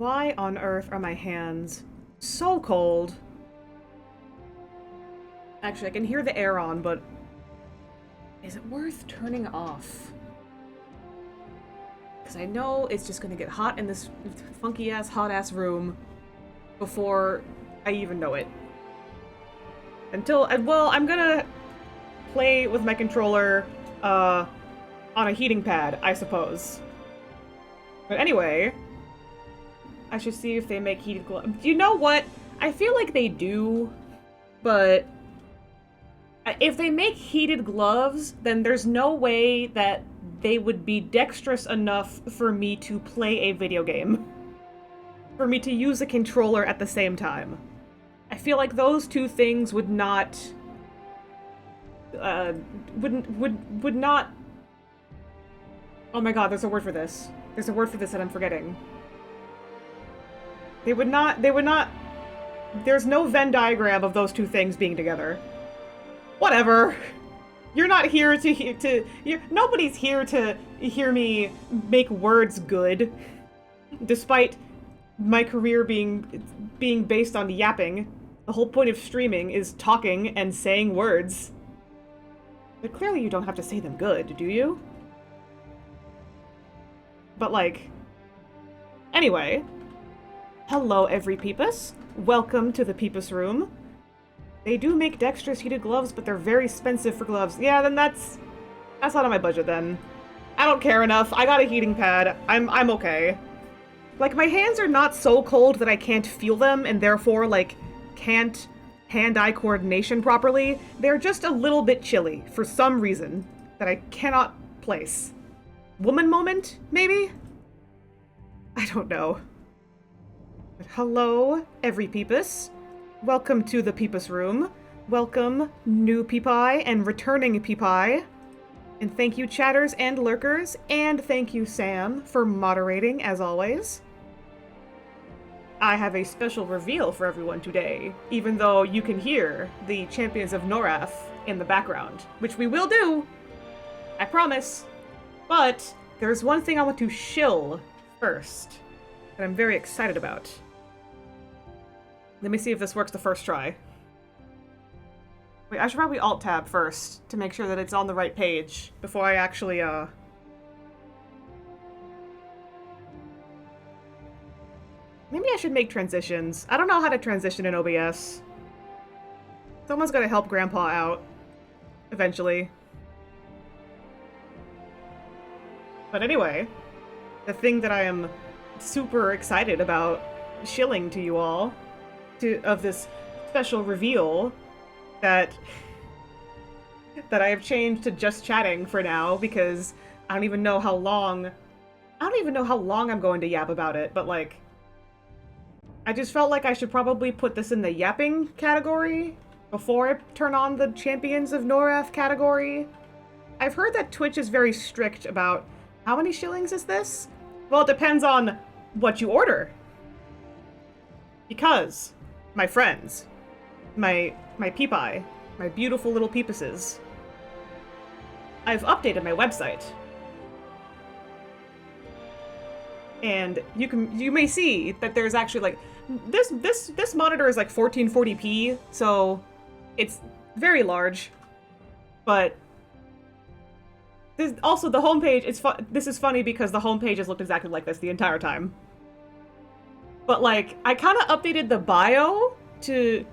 Why on earth are my hands so cold? Actually, I can hear the air on, but is it worth turning off? Because I know it's just gonna get hot in this funky-ass, hot-ass room before I even know it. Well, I'm gonna play with my controller, on a heating pad, I suppose. But anyway, I should see if they make heated gloves. You know what? I feel like they do, but if they make heated gloves, then there's no way that they would be dexterous enough for me to play a video game. For me to use a controller at the same time. I feel like those two things would not... would not... Oh my god, there's a word for this. There's a word for this that I'm forgetting. They would not... There's no Venn diagram of those two things being together. Whatever. You're not here to nobody's here to hear me make words good. Despite my career being based on yapping. The whole point of streaming is talking and saying words. But clearly you don't have to say them good, do you? But like... Anyway. Hello, every Peepus. Welcome to the Peepus room. They do make dexterous heated gloves, but they're very expensive for gloves. Yeah, then that's not on my budget then. I don't care enough. I got a heating pad. I'm okay. Like, my hands are not so cold that I can't feel them, and therefore, like, can't hand-eye coordination properly. They're just a little bit chilly, for some reason, that I cannot place. Woman moment, maybe? I don't know. But hello, every Peepus. Welcome to the Peepus room. Welcome, new Peepi and returning Peepi. And thank you, chatters and lurkers, and thank you, Sam, for moderating, as always. I have a special reveal for everyone today, even though you can hear the champions of Norrath in the background, which we will do, I promise. But there's one thing I want to shill first, that I'm very excited about. Let me see if this works the first try. Wait, I should probably Alt-Tab first to make sure that it's on the right page before I actually, Maybe I should make transitions. I don't know how to transition in OBS. Someone's gotta help Grandpa out. Eventually. But anyway, the thing that I am super excited about shilling to you all of this special reveal that I have changed to just chatting for now because I don't even know how long I'm going to yap about it, but like I just felt like I should probably put this in the yapping category before I turn on the Champions of Norrath category. I've heard that Twitch is very strict about how many shillings is this? Well, it depends on what you order. Because my friends, my peepi, my beautiful little peepuses, I've updated my website. And you may see that there's actually like this monitor is like 1440p, so it's very large. But also the homepage, this is funny because the homepage has looked exactly like this the entire time. But like, I kind of updated the bio to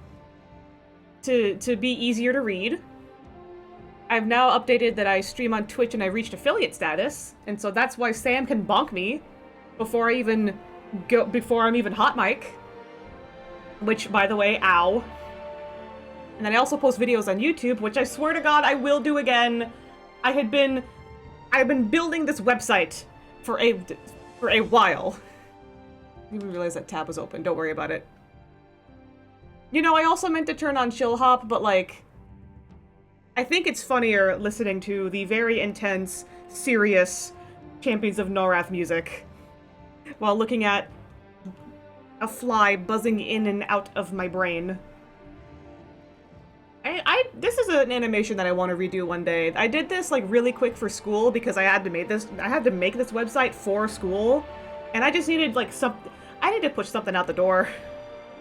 be easier to read. I've now updated that I stream on Twitch and I reached affiliate status, and so that's why Sam can bonk me before I'm even hot mic. Which, by the way, ow. And then I also post videos on YouTube, which I swear to God I will do again. I've been building this website for a while. I didn't even realize that tab was open. Don't worry about it. You know, I also meant to turn on Chill Hop, but like, I think it's funnier listening to the very intense, serious Champions of Norrath music while looking at a fly buzzing in and out of my brain. This is an animation that I want to redo one day. I did this like really quick for school because I had to make this website for school, and I just needed like I need to push something out the door.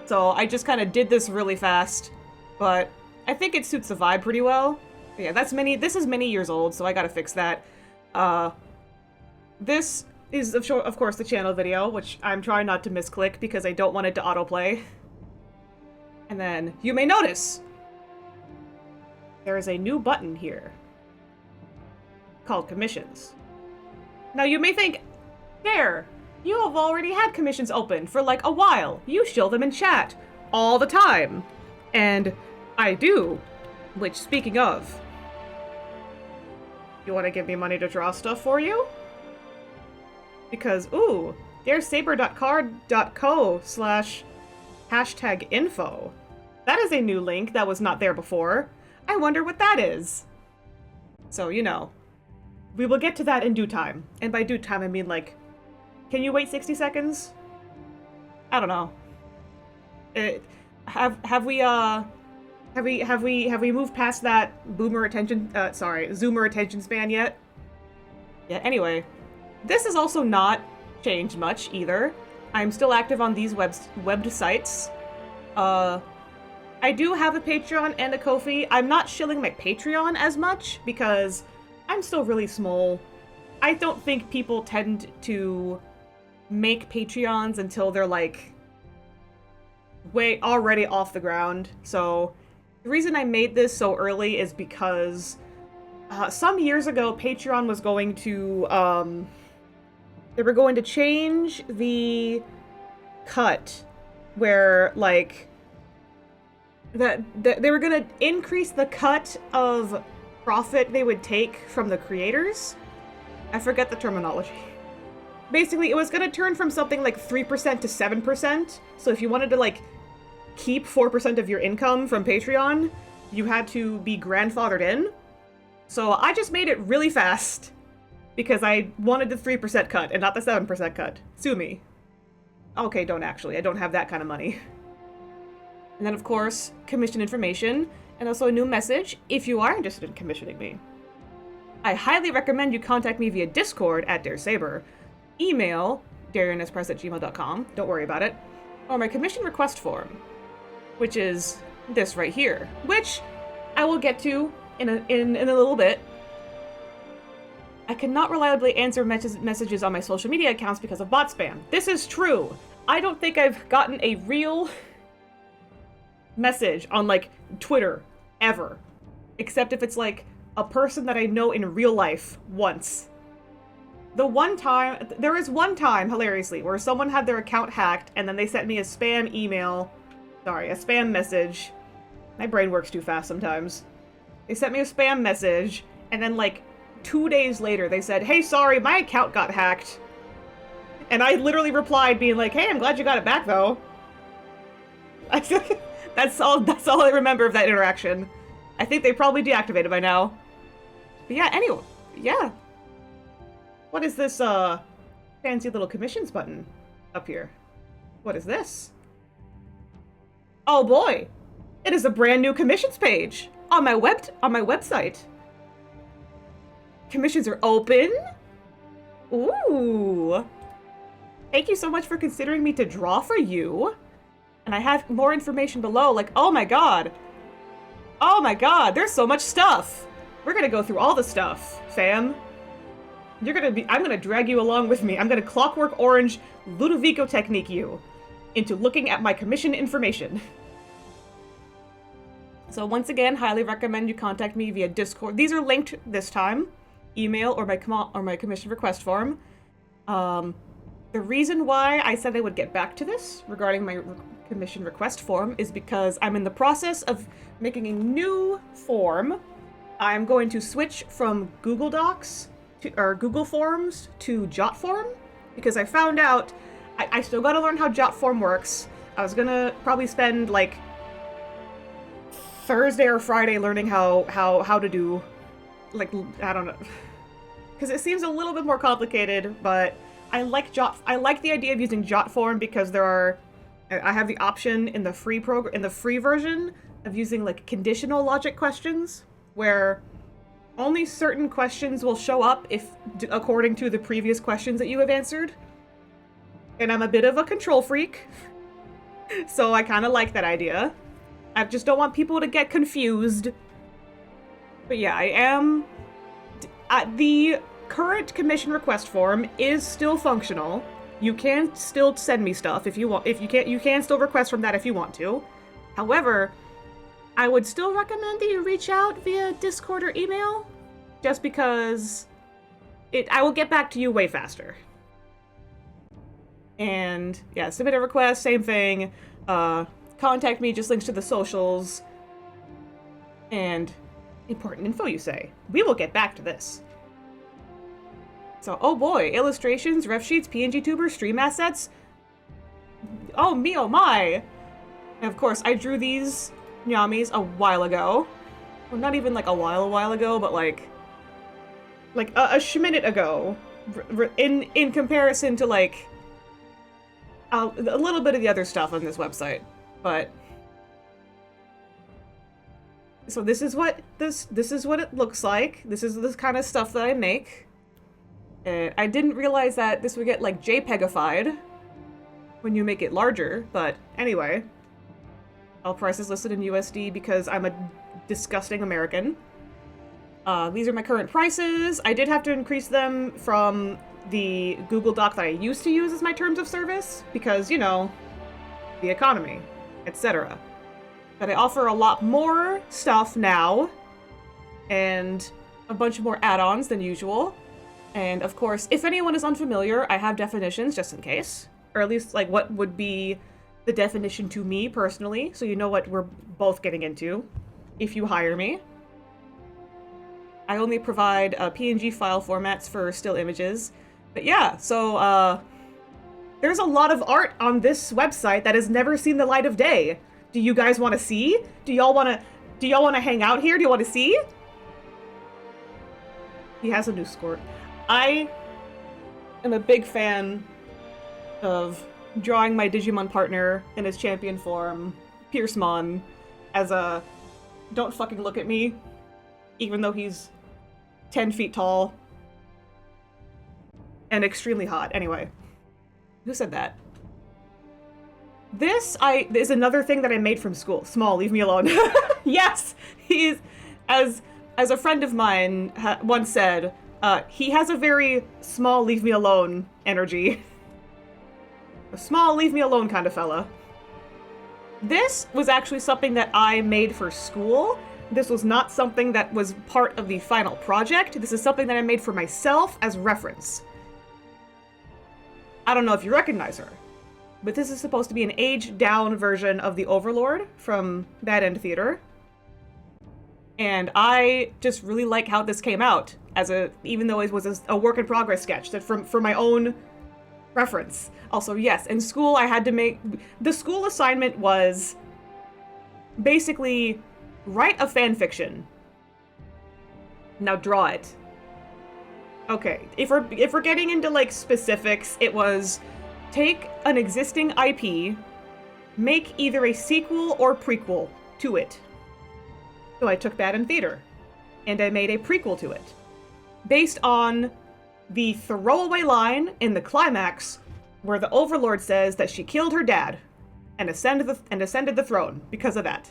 So I just kind of did this really fast, but I think it suits the vibe pretty well. But yeah, this is many years old, so I gotta fix that. This is, of course, the channel video, which I'm trying not to misclick because I don't want it to autoplay. And then, you may notice, there is a new button here called Commissions. Now you may think, there, you have already had commissions open for like a while. You show them in chat all the time. And I do. Which, speaking of, you want to give me money to draw stuff for you? Because, ooh, there's saber.card.co/#info. That is a new link that was not there before. I wonder what that is. So, you know, we will get to that in due time. And by due time, I mean, like, can you wait 60 seconds? I don't know. Have we moved past that zoomer attention span yet? Yeah, anyway. This has also not changed much, either. I'm still active on these webbed sites. I do have a Patreon and a Ko-fi. I'm not shilling my Patreon as much, because I'm still really small. I don't think people tend to make Patreons until they're, like, way already off the ground. So, the reason I made this so early is because some years ago, Patreon was going to, they were going to change the cut where, like, they were going to increase the cut of profit they would take from the creators. I forget the terminology. Basically, it was going to turn from something like 3% to 7%. So if you wanted to, like, keep 4% of your income from Patreon, you had to be grandfathered in. So I just made it really fast because I wanted the 3% cut and not the 7% cut. Sue me. Okay, don't actually. I don't have that kind of money. And then, of course, commission information, and also a new message if you are interested in commissioning me. I highly recommend you contact me via Discord at DareSaber, email darianespress@gmail.com, don't worry about it, or my commission request form, which is this right here, which I will get to in a little bit. I cannot reliably answer messages on my social media accounts because of bot spam. This is true. I don't think I've gotten a real message on, like, Twitter ever, except if it's, like, a person that I know in real life once. There is one time, hilariously, where someone had their account hacked and then they sent me a spam message. My brain works too fast sometimes. They sent me a spam message, and then, like, 2 days later they said, "Hey, sorry, my account got hacked." And I literally replied being like, "Hey, I'm glad you got it back, though." That's all I remember of that interaction. I think they probably deactivated by now. But yeah, anyway, yeah. What is this, fancy little commissions button up here? What is this? Oh boy! It is a brand new commissions page on my website. Commissions are open? Ooh! Thank you so much for considering me to draw for you. And I have more information below, like, oh my god! Oh my god, there's so much stuff! We're gonna go through all the stuff, fam. I'm gonna drag you along with me. I'm gonna Clockwork Orange Ludovico technique you into looking at my commission information. So once again, highly recommend you contact me via Discord. These are linked this time. Email or my commission request form. The reason why I said I would get back to this regarding my commission request form is because I'm in the process of making a new form. I'm going to switch from Google Docs or Google Forms to Jotform because I found out I still gotta learn how Jotform works. I was gonna probably spend like Thursday or Friday learning how to do, like, I don't know, because it seems a little bit more complicated, but I like the idea of using Jotform because I have the option in the free version of using, like, conditional logic questions where only certain questions will show up if according to the previous questions that you have answered. And I'm a bit of a control freak. So I kind of like that idea. I just don't want people to get confused. But yeah, I am... the current commission request form is still functional. You can still send me stuff if you want. If you can't, you can still request from that if you want to. However, I would still recommend that you reach out via Discord or email, just because I will get back to you way faster. And yeah, submit a request, same thing. Contact me, just links to the socials. And important info, you say. We will get back to this. So, oh boy, illustrations, ref sheets, PNG tubers, stream assets. Oh me, oh my! And of course, I drew these Nyamis a while ago. Well, not even like a while ago, but like a minute ago. In comparison to like a little bit of the other stuff on this website, but so this is what it looks like. This is the kind of stuff that I make. And I didn't realize that this would get like JPEGified when you make it larger, but anyway. All prices listed in USD because I'm a disgusting American. These are my current prices. I did have to increase them from the Google Doc that I used to use as my terms of service because, you know, the economy, etc. But I offer a lot more stuff now and a bunch more add-ons than usual. And of course, if anyone is unfamiliar, I have definitions just in case, or at least like what would be the definition to me personally, so you know what we're both getting into if you hire me. I only provide PNG file formats for still images. But yeah, so there's a lot of art on this website that has never seen the light of day. Do you guys want to see? Do y'all want to hang out here? Do you want to see? He has a new skirt. I am a big fan of drawing my Digimon partner in his champion form, Piercemon, as a don't fucking look at me, even though he's 10 feet tall and extremely hot. Anyway, who said that? This is another thing that I made from school. Small, leave me alone. Yes, he's as a friend of mine once said. He has a very small, leave me alone energy. A small, leave me alone kind of fella. This was actually something that I made for school. This was not something that was part of the final project. This is something that I made for myself as reference. I don't know if you recognize her, but this is supposed to be an aged-down version of the Overlord from Bad End Theater. And I just really like how this came out, even though it was a work-in-progress sketch, that for my own reference. Also, yes, in school I had to make... The school assignment was basically write a fanfiction. Now draw it. Okay, if we're getting into like specifics, it was take an existing IP, make either a sequel or prequel to it. So I took Bad End Theater, and I made a prequel to it, based on the throwaway line in the climax where the Overlord says that she killed her dad and ascended the throne because of that.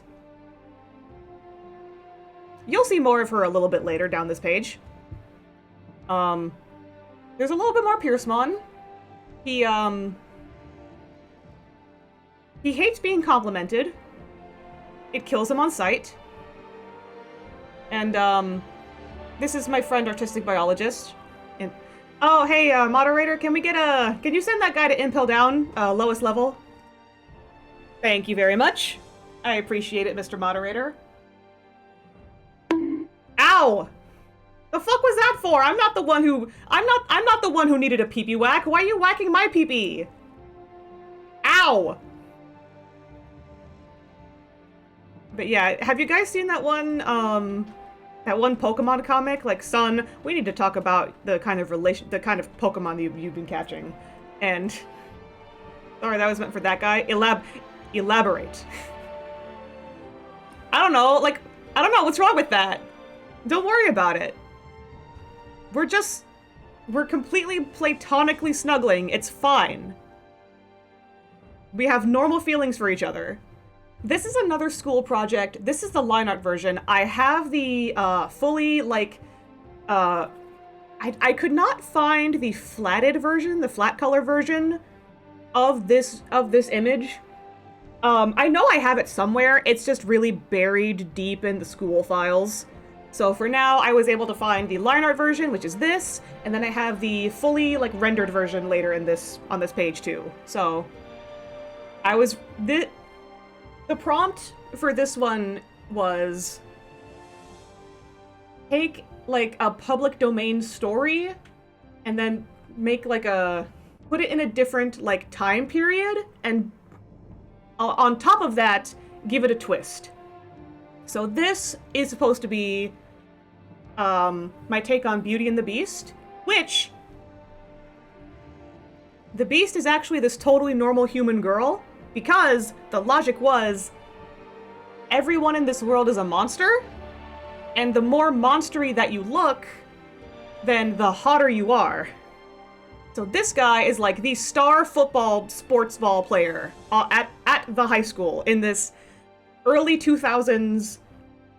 You'll see more of her a little bit later down this page. There's a little bit more Piercemon. He hates being complimented. It kills him on sight. And, this is my friend, Artistic Biologist. And, oh, hey, moderator, can you send that guy to Impel Down, lowest level? Thank you very much. I appreciate it, Mr. Moderator. Ow! The fuck was that for? I'm not the one who needed a pee-pee whack. Why are you whacking my pee-pee? Ow! But yeah, have you guys seen that one Pokemon comic, like Sun? We need to talk about the kind of Pokemon you've been catching. And sorry, that was meant for that guy. Elaborate. I don't know what's wrong with that. Don't worry about it. We're completely platonically snuggling. It's fine. We have normal feelings for each other. This is another school project. This is the line art version. I have the fully, like, I could not find the flatted version, the flat color version of this image. I know I have it somewhere. It's just really buried deep in the school files. So for now, I was able to find the line art version, which is this, and then I have the fully, like, rendered version later in on this page too. So the prompt for this one was take, like, a public domain story and then make, like, put it in a different, like, time period, and on top of that, give it a twist. So this is supposed to be my take on Beauty and the Beast, which the Beast is actually this totally normal human girl, because the logic was everyone in this world is a monster, and the more monstery that you look, then the hotter you are. So this guy is like the star football sports ball player at the high school in this early 2000s,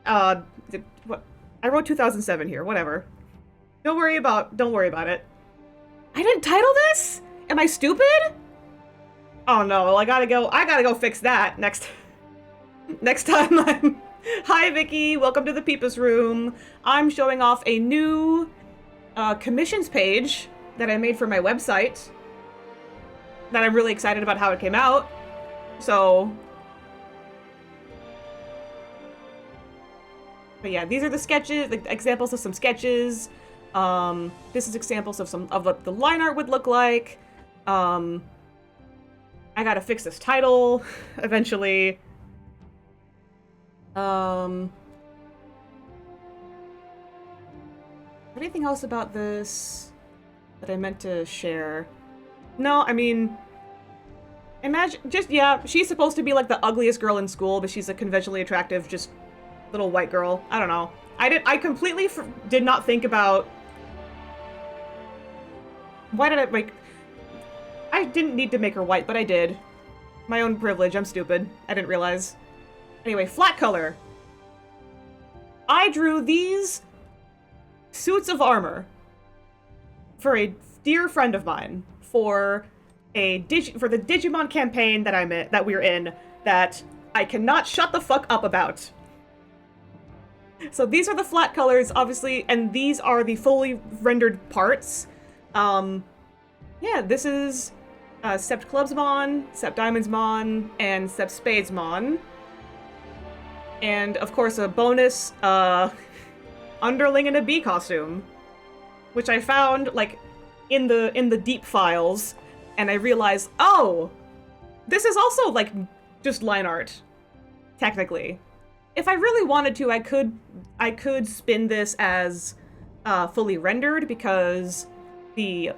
what? I wrote 2007 here, whatever. Don't worry about it. I didn't title this? Am I stupid? Oh no, I gotta go fix that next time. Hi Vicky, welcome to the Peepus Room. I'm showing off a new commissions page that I made for my website that I'm really excited about how it came out. So, but yeah, these are the sketches, like examples of some sketches. This is examples of what the line art would look like. I gotta fix this title eventually. Anything else about this that I meant to share? No, I mean, imagine, yeah, she's supposed to be like the ugliest girl in school, but she's a conventionally attractive, just little white girl. I don't know. I completely did not think about, why did I didn't need to make her white, but I did. My own privilege, I'm stupid. I didn't realize. Anyway, flat color. I drew these suits of armor for a dear friend of mine for the Digimon campaign that we're in that I cannot shut the fuck up about. So these are the flat colors, obviously, and these are the fully rendered parts. Yeah, this is Sept Clubsmon, Sept Diamondsmon, and Sept Spadesmon. And, of course, a bonus, underling in a bee costume, which I found, like, in the deep files, and I realized, oh, this is also, like, just line art, technically. If I really wanted to, I could spin this as fully rendered, because the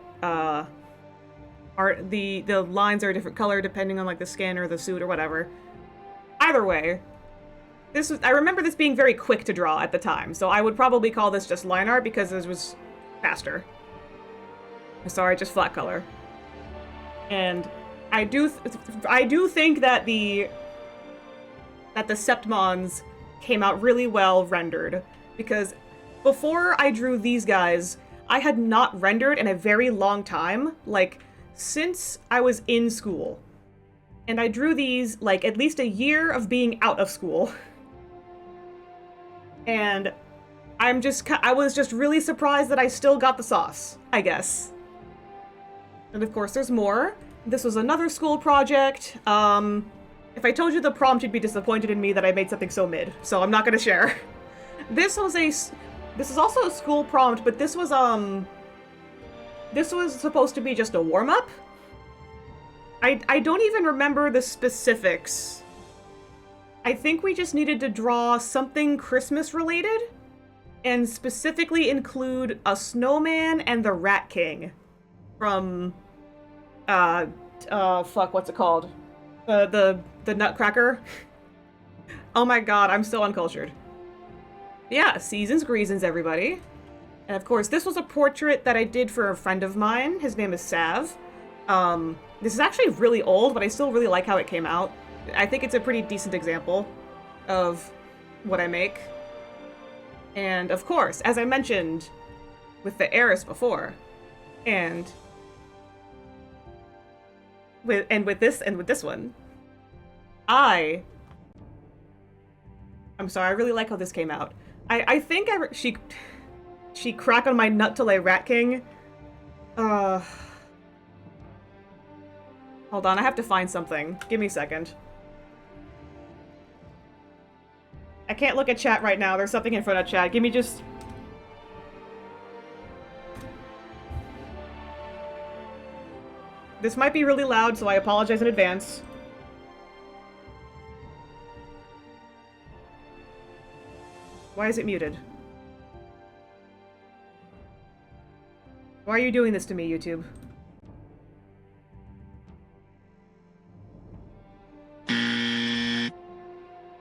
lines are a different color depending on, like, the skin or the suit or whatever. Either way, I remember this being very quick to draw at the time, so I would probably call this just line art because this was faster. Sorry, just flat color. And I do think that the Septmons came out really well rendered, because before I drew these guys, I had not rendered in a very long time, like, since I was in school. And I drew these, like, at least a year of being out of school. And I was just really surprised that I still got the sauce, I guess. And of course, there's more. This was another school project. If I told you the prompt, you'd be disappointed in me that I made something so mid, so I'm not gonna share. This is also a school prompt, but this was supposed to be just a warm-up. I don't even remember the specifics. I think we just needed to draw something Christmas related, and specifically include a snowman and the Rat King from, fuck, what's it called? The Nutcracker? Oh my god, I'm so uncultured. Yeah, seasons greasons, everybody. And of course, this was a portrait that I did for a friend of mine. His name is Sav. This is actually really old, but I still really like how it came out. I think it's a pretty decent example of what I make. And of course, as I mentioned with the heiress before, and with this one, I'm sorry, I really like how this came out. I think she crack on my nut to lay Rat King. Hold on, I have to find something. Give me a second. I can't look at chat right now. There's something in front of chat. Give me just... This might be really loud, so I apologize in advance. Why is it muted? Why are you doing this to me, YouTube?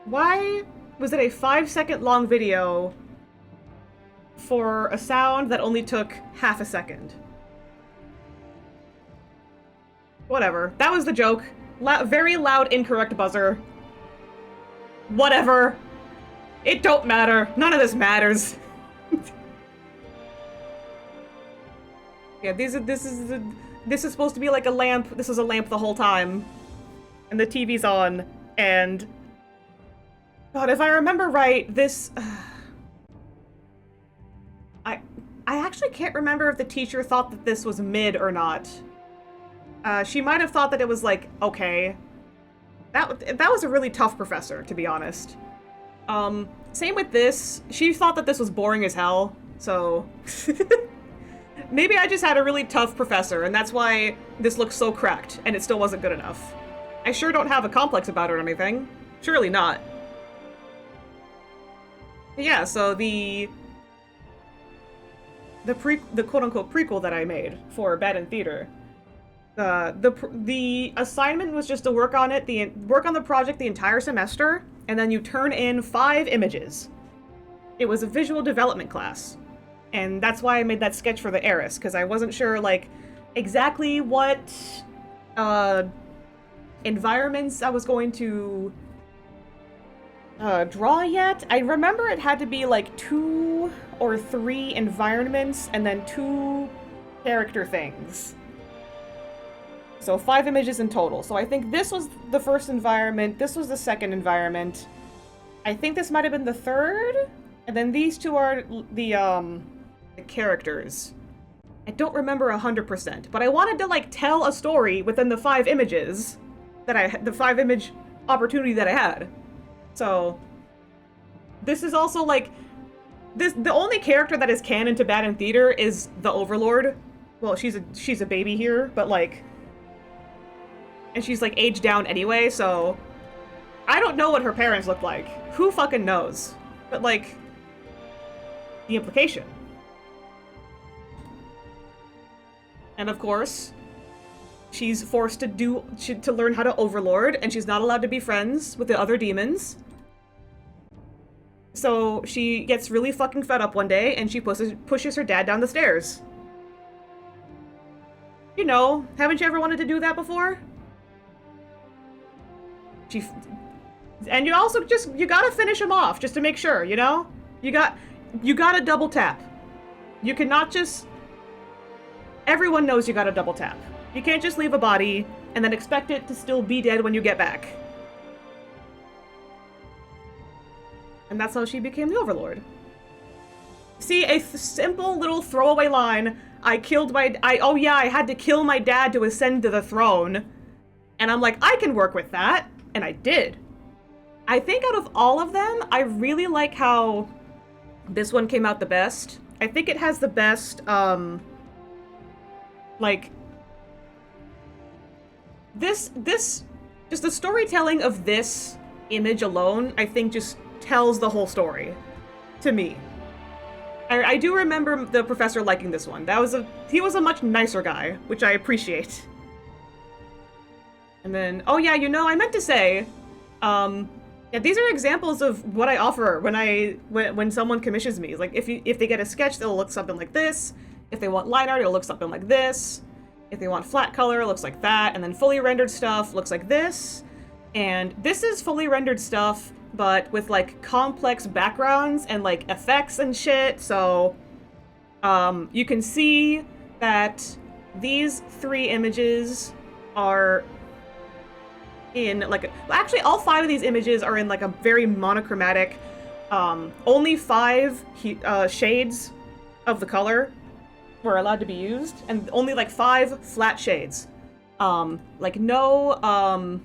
Why was it a 5-second long video for a sound that only took half a second? Whatever. That was the joke. Very loud, incorrect buzzer. Whatever. It don't matter. None of this matters. Yeah, this is supposed to be like a lamp. This is a lamp the whole time. And the TV's on. And... God, if I remember right, this... I actually can't remember if the teacher thought that this was mid or not. She might have thought that it was, like, okay. That was a really tough professor, to be honest. Same with this. She thought that this was boring as hell, so... Maybe I just had a really tough professor, and that's why this looks so cracked, and it still wasn't good enough. I sure don't have a complex about it or anything. Surely not. But yeah, so the quote-unquote prequel that I made for Bad in Theater, the assignment was just to work on it, work on the project the entire semester, and then you turn in 5 images. It was a visual development class. And that's why I made that sketch for the heiress, because I wasn't sure, like, exactly what environments I was going to draw yet. I remember it had to be, like, 2 or 3 environments, and then 2 character things. So 5 images in total. So I think this was the first environment, this was the second environment. I think this might have been the third, and then these 2 are the characters. I don't remember 100%, but I wanted to, like, tell a story within the 5 images that the 5 image opportunity that I had. So this is also, like, the only character that is canon to Bad in Theater is the Overlord. Well, she's a baby here, but, like, and she's, like, aged down anyway, so I don't know what her parents look like. Who fucking knows? But, like, the implication. And of course, she's forced to learn how to overlord, and she's not allowed to be friends with the other demons. So she gets really fucking fed up one day, and she pushes her dad down the stairs. You know, haven't you ever wanted to do that before? And you also you gotta finish him off, just to make sure, you know? You gotta double tap. You cannot just... Everyone knows you gotta double tap. You can't just leave a body and then expect it to still be dead when you get back. And that's how she became the Overlord. See, a simple little throwaway line, oh yeah, I had to kill my dad to ascend to the throne. And I'm like, I can work with that. And I did. I think out of all of them, I really like how this one came out the best. I think it has the best, like, just the storytelling of this image alone, I think just tells the whole story. To me. I do remember the professor liking this one. He was a much nicer guy, which I appreciate. And then, oh yeah, you know, I meant to say, yeah, these are examples of what I offer when someone commissions me. Like, if they get a sketch, it'll look something like this. If they want line art, it'll look something like this. If they want flat color, it looks like that. And then fully rendered stuff looks like this. And this is fully rendered stuff, but with like complex backgrounds and like effects and shit. So you can see that these 3 images are in like, actually all 5 of these images are in like a very monochromatic, only 5 shades of the color were allowed to be used, and only like 5 flat shades. Like no, I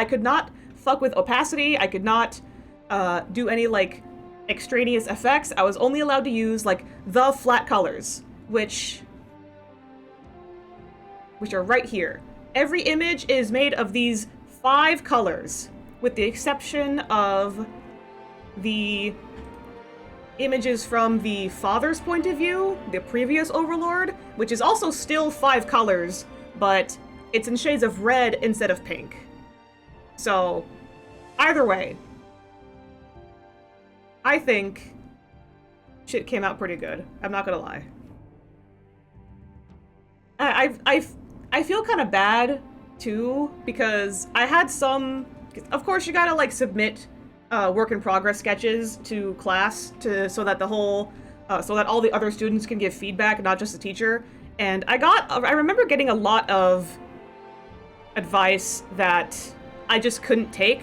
could not fuck with opacity. I could not do any like extraneous effects. I was only allowed to use like the flat colors, which are right here. Every image is made of these 5 colors, with the exception of the images from the father's point of view, the previous overlord, which is also still 5 colors, but it's in shades of red instead of pink. So, either way, I think shit came out pretty good. I'm not gonna lie. I feel kind of bad too, because I had some. Of course, you gotta like submit work in progress sketches to class so that all the other students can give feedback, not just the teacher. And I remember getting a lot of advice that I just couldn't take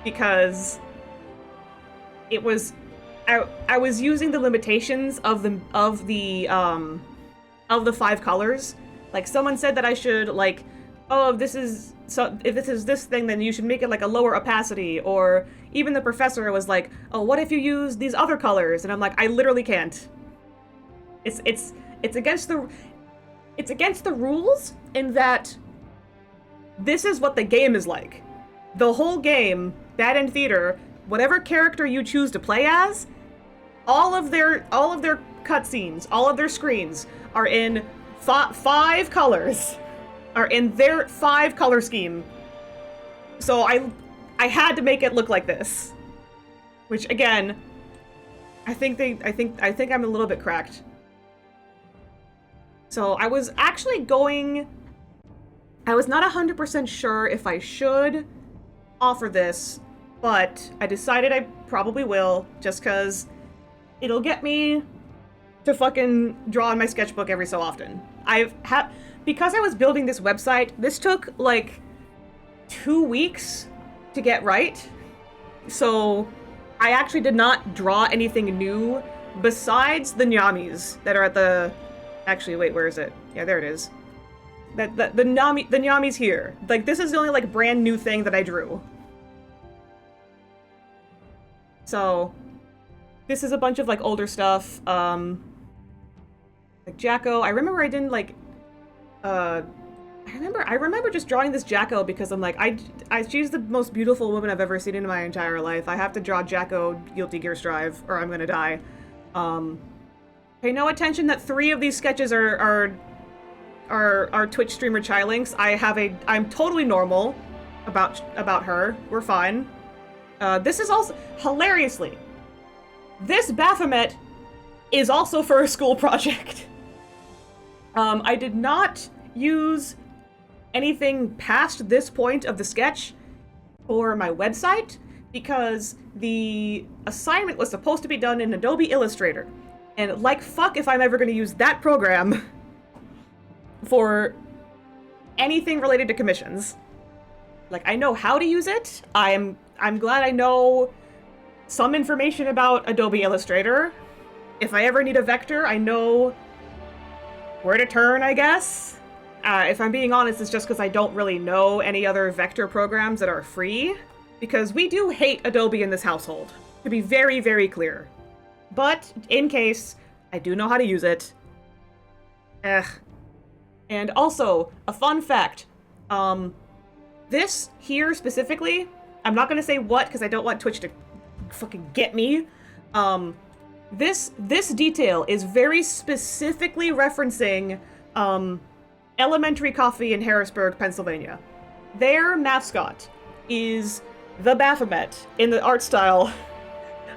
because it was I was using the limitations of the 5 colors. Like someone said that I should like, oh, if this is this thing, then you should make it like a lower opacity. Or even the professor was like, oh, what if you use these other colors? And I'm like, I literally can't. It's against the rules in that this is what the game is like. The whole game, Bad End Theater, whatever character you choose to play as, all of their cutscenes, all of their screens are in 5 colors. Are in their 5 color scheme. So I had to make it look like this. Which again, I think I'm a little bit cracked. So I was actually I was not 100% sure if I should offer this, but I decided I probably will, just cause it'll get me to fucking draw in my sketchbook every so often. Because I was building this website, this took like 2 weeks to get right. So I actually did not draw anything new besides the nyamis that are at the... Actually, wait, where is it? Yeah, there it is. The nyamis here. Like, this is the only like brand new thing that I drew. So this is a bunch of like older stuff. Like Jacko. I remember I didn't like I remember just drawing this Jacko because I'm like, she's the most beautiful woman I've ever seen in my entire life. I have to draw Jacko Guilty Gear Strive or I'm gonna die. Pay no attention that 3 of these sketches are Twitch streamer Chilinks. I'm totally normal about her. We're fine. This is also hilariously, this Baphomet is also for a school project. I did not use anything past this point of the sketch for my website because the assignment was supposed to be done in Adobe Illustrator. And like fuck if I'm ever going to use that program for anything related to commissions. Like, I know how to use it. I'm glad I know some information about Adobe Illustrator. If I ever need a vector, I know where to turn, I guess. If I'm being honest, it's just because I don't really know any other vector programs that are free. Because we do hate Adobe in this household, to be very, very clear. But, in case, I do know how to use it. And also, a fun fact. This here specifically, I'm not gonna say what because I don't want Twitch to fucking get me. This detail is very specifically referencing Elementary Coffee in Harrisburg, Pennsylvania. Their mascot is the Baphomet in the art style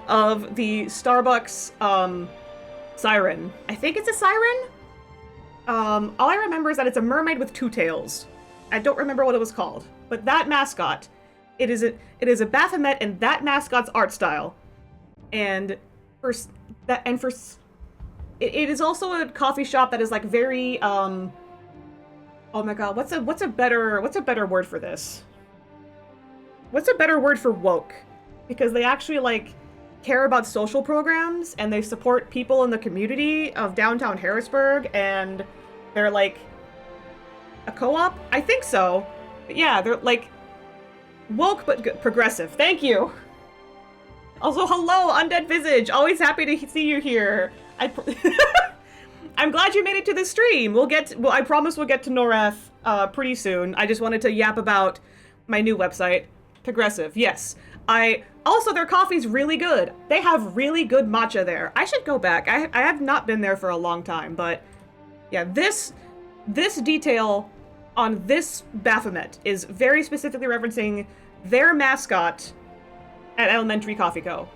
of the Starbucks siren. I think it's a siren? All I remember is that it's a mermaid with two tails. I don't remember what it was called, but that mascot, it is a Baphomet in that mascot's art style, and it is also a coffee shop that is like very oh my god, what's a better word for this? What's a better word for woke? Because they actually like care about social programs and they support people in the community of downtown Harrisburg, and they're like a co-op? I think so. But yeah, they're like woke but progressive. Thank you. Also, hello, Undead Visage. Always happy to see you here. I'm glad you made it to the stream. I promise we'll get to Norrath pretty soon. I just wanted to yap about my new website. Progressive, yes. Also, their coffee's really good. They have really good matcha there. I should go back. I have not been there for a long time, but yeah, this detail on this Baphomet is very specifically referencing their mascot at Elementary Coffee Co.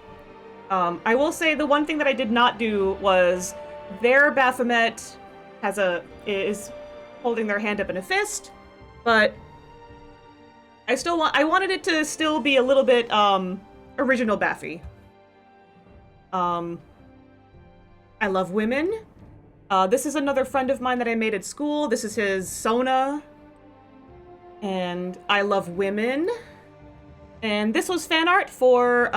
I will say the one thing that I did not do was their Baphomet is holding their hand up in a fist, but I wanted it to still be a little bit original Baffy. I love women. This is another friend of mine that I made at school. This is his Sona. And I love women. And this was fan art for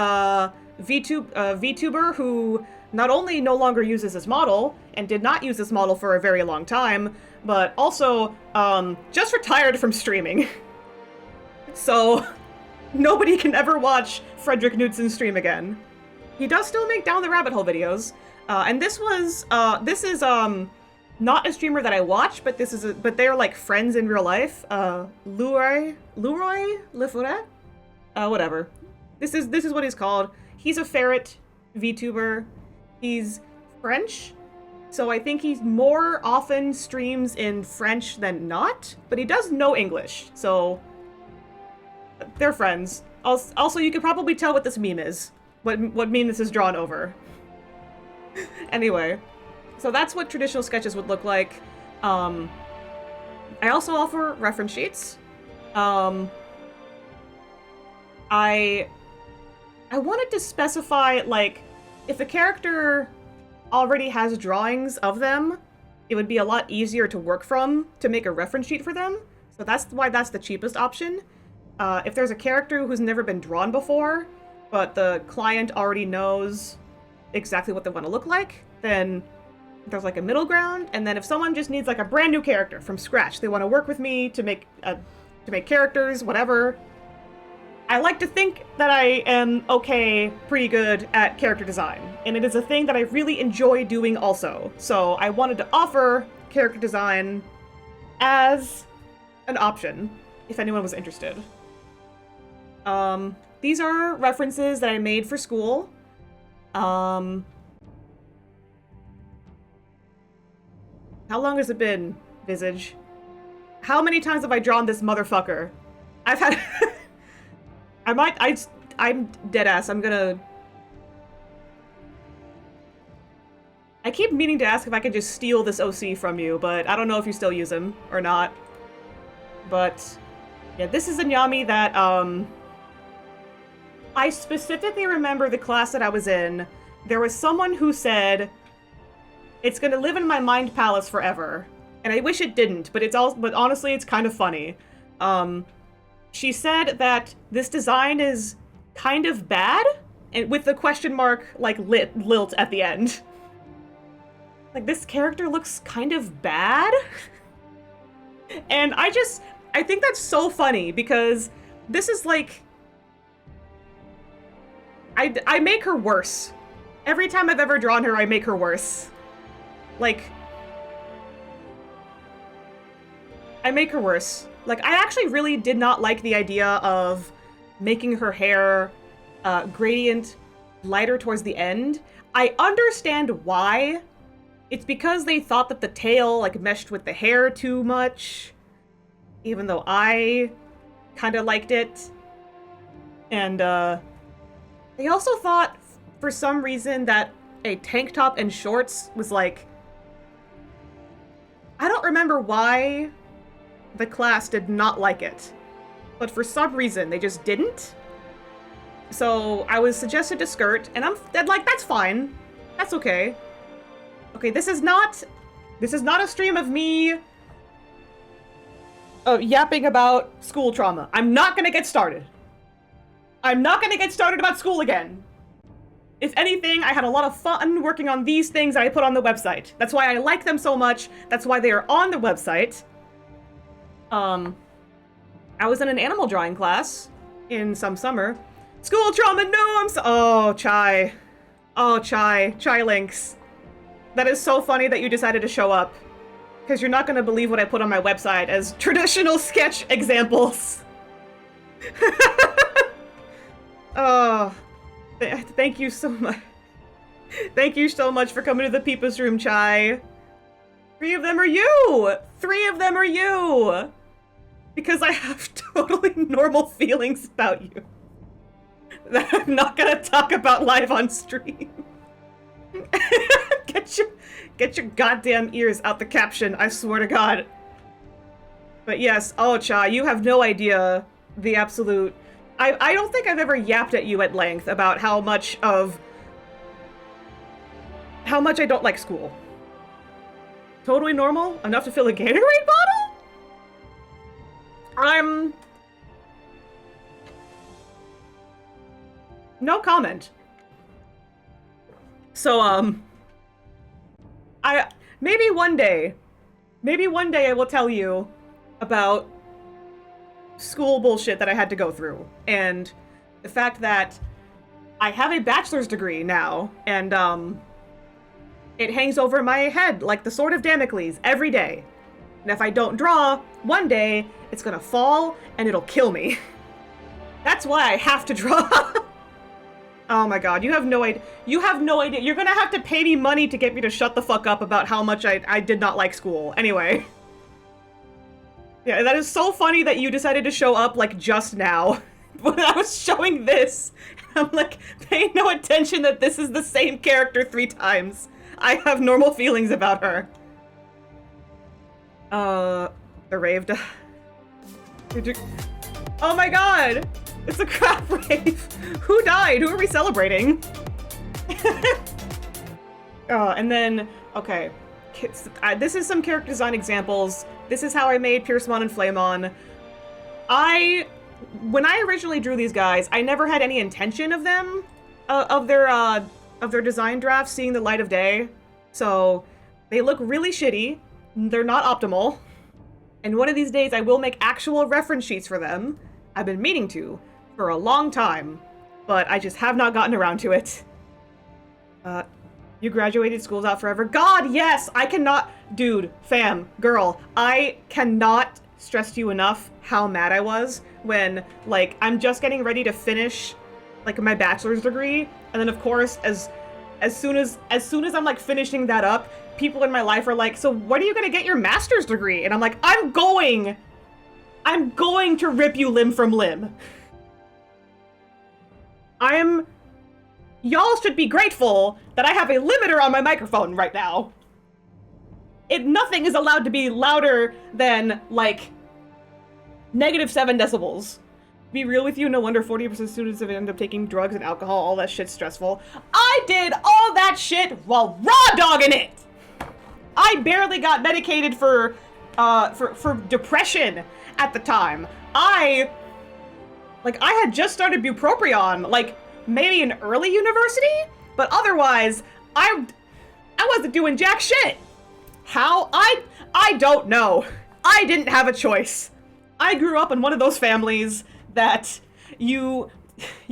VTuber who not only no longer uses this model, and did not use this model for a very long time, but also just retired from streaming. So nobody can ever watch Frederick Knudsen stream again. He does still make Down the Rabbit Hole videos. And this is not a streamer that I watch, but but they're like friends in real life. Leroy Leforet? Whatever. This is what he's called. He's a ferret VTuber. He's French, so I think he's more often streams in French than not, but he does know English, so they're friends. Also, you could probably tell what this meme is. What meme this is drawn over. Anyway, so that's what traditional sketches would look like. I also offer reference sheets. I wanted to specify, like, if a character already has drawings of them, it would be a lot easier to work from to make a reference sheet for them. So that's why that's the cheapest option. If there's a character who's never been drawn before, but the client already knows exactly what they want to look like, then there's like a middle ground. And then if someone just needs like a brand new character from scratch, they want to work with me to make characters, whatever. I like to think that I am pretty good at character design, and it is a thing that I really enjoy doing also. So I wanted to offer character design as an option, if anyone was interested. These are references that I made for school. How long has it been, Visage? How many times have I drawn this motherfucker? I've had... I'm deadass. I keep meaning to ask if I could just steal this OC from you, but I don't know if you still use him or not. But, yeah, this is a Nyami that, I specifically remember the class that I was in. There was someone who said, it's gonna live in my mind palace forever. And I wish it didn't, but honestly, it's kind of funny. She said that this design is kind of bad, and with the question mark, like, lilt at the end. Like, this character looks kind of bad? And I think that's so funny, because this is like... I make her worse. Every time I've ever drawn her, I make her worse. Like... I make her worse. Like, I actually really did not like the idea of making her hair gradient lighter towards the end. I understand why. It's because they thought that the tail, like, meshed with the hair too much. Even though I kind of liked it. And, they also thought, for some reason, that a tank top and shorts was, like, I don't remember why the class did not like it, but for some reason they just didn't. So I was suggested to skirt, and I'm like, that's fine. That's okay. Okay, this is not a stream of me yapping about school trauma. I'm not gonna get started. I'm not gonna get started about school again. If anything, I had a lot of fun working on these things that I put on the website. That's why I like them so much. That's why they are on the website. I was in an animal drawing class in some summer. School trauma, no, oh, Chai. Oh, Chai Links. That is so funny that you decided to show up. Because you're not going to believe what I put on my website as traditional sketch examples. Oh, thank you so much. Thank you so much for coming to the Peepus Room, Chai. 3 of them are you! 3 of them are you! Because I have totally normal feelings about you. That I'm not gonna talk about live on stream. Get your goddamn ears out the caption, I swear to God. But yes, oh Chai, you have no idea the absolute... I don't think I've ever yapped at you at length about how much I don't like school. Totally normal? Enough to fill a Gatorade bottle? No comment. So, maybe one day I will tell you about school bullshit that I had to go through, and the fact that I have a bachelor's degree now, and, it hangs over my head like the sword of Damocles every day. And if I don't draw, one day, it's gonna fall, and it'll kill me. That's why I have to draw. Oh my god, you have no idea. You have no idea. You're gonna have to pay me money to get me to shut the fuck up about how much I did not like school. Anyway. Yeah, that is so funny that you decided to show up, like, just now. When I was showing this, I'm like, pay no attention that this is the same character 3 times. I have normal feelings about her. The rave Oh my god! It's a crap rave! Who died? Who are we celebrating? And then, okay. This is some character design examples. This is how I made Piercemon and Flamon. When I originally drew these guys, I never had any intention of them, of their design drafts seeing the light of day. So, they look really shitty. They're not optimal. And one of these days I will make actual reference sheets for them. I've been meaning to for a long time, but I just have not gotten around to it. You graduated, school's out forever. God, yes! I cannot... Dude, fam, girl, I cannot stress to you enough how mad I was when, like, I'm just getting ready to finish, like, my bachelor's degree, and then, of course, as soon as I'm, like, finishing that up, people in my life are like, so when are you gonna get your master's degree? And I'm like, I'm going to rip you limb from limb. Y'all should be grateful that I have a limiter on my microphone right now. Nothing is allowed to be louder than, like, -7 decibels. Be real with you, no wonder 40% of students have ended up taking drugs and alcohol, all that shit's stressful. I did all that shit while raw dogging it! I barely got medicated for depression at the time. I had just started bupropion, like, maybe in early university, but otherwise, I wasn't doing jack shit. How? I don't know. I didn't have a choice. I grew up in one of those families that you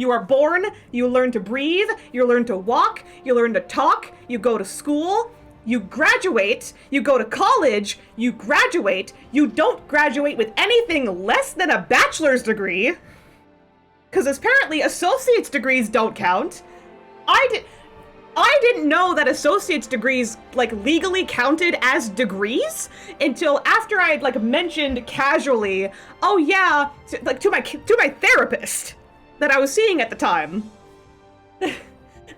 are born, you learn to breathe, you learn to walk, you learn to talk, you go to school, you graduate, you go to college, you graduate, you don't graduate with anything less than a bachelor's degree, because apparently associate's degrees don't count. I didn't know that associate's degrees, like, legally counted as degrees until after I had, like, mentioned casually, oh yeah, to my therapist that I was seeing at the time.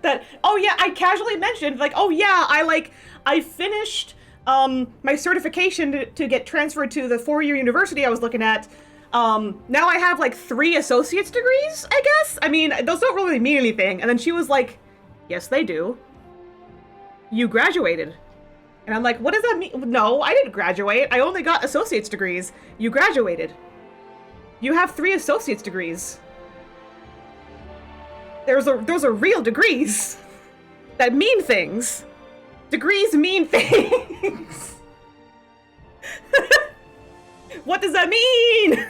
That, oh yeah, I casually mentioned, like, oh yeah, I finished my certification to get transferred to the four-year university I was looking at, now I have like 3 associate's degrees, I guess? I mean, those don't really mean anything. And then she was like, yes, they do. You graduated. And I'm like, what does that mean? No, I didn't graduate. I only got associate's degrees. You graduated. You have 3 associate's degrees. Those are real degrees that mean things. Degrees mean things. What does that mean?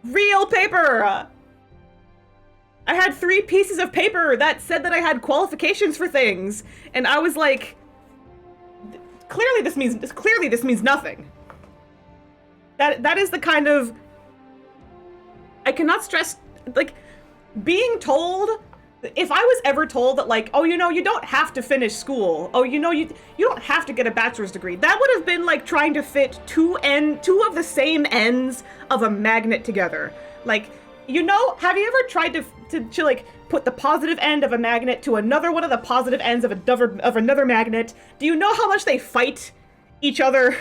Real paper. I had 3 pieces of paper that said that I had qualifications for things, and I was like, clearly this means nothing. That is the kind of, I cannot stress, like, being told, if I was ever told that, like, oh, you know, you don't have to finish school, oh, you know, you don't have to get a bachelor's degree, that would have been like trying to fit two of the same ends of a magnet together. Like, you know, have you ever tried to like put the positive end of a magnet to another one of the positive ends of another magnet? Do you know how much they fight each other?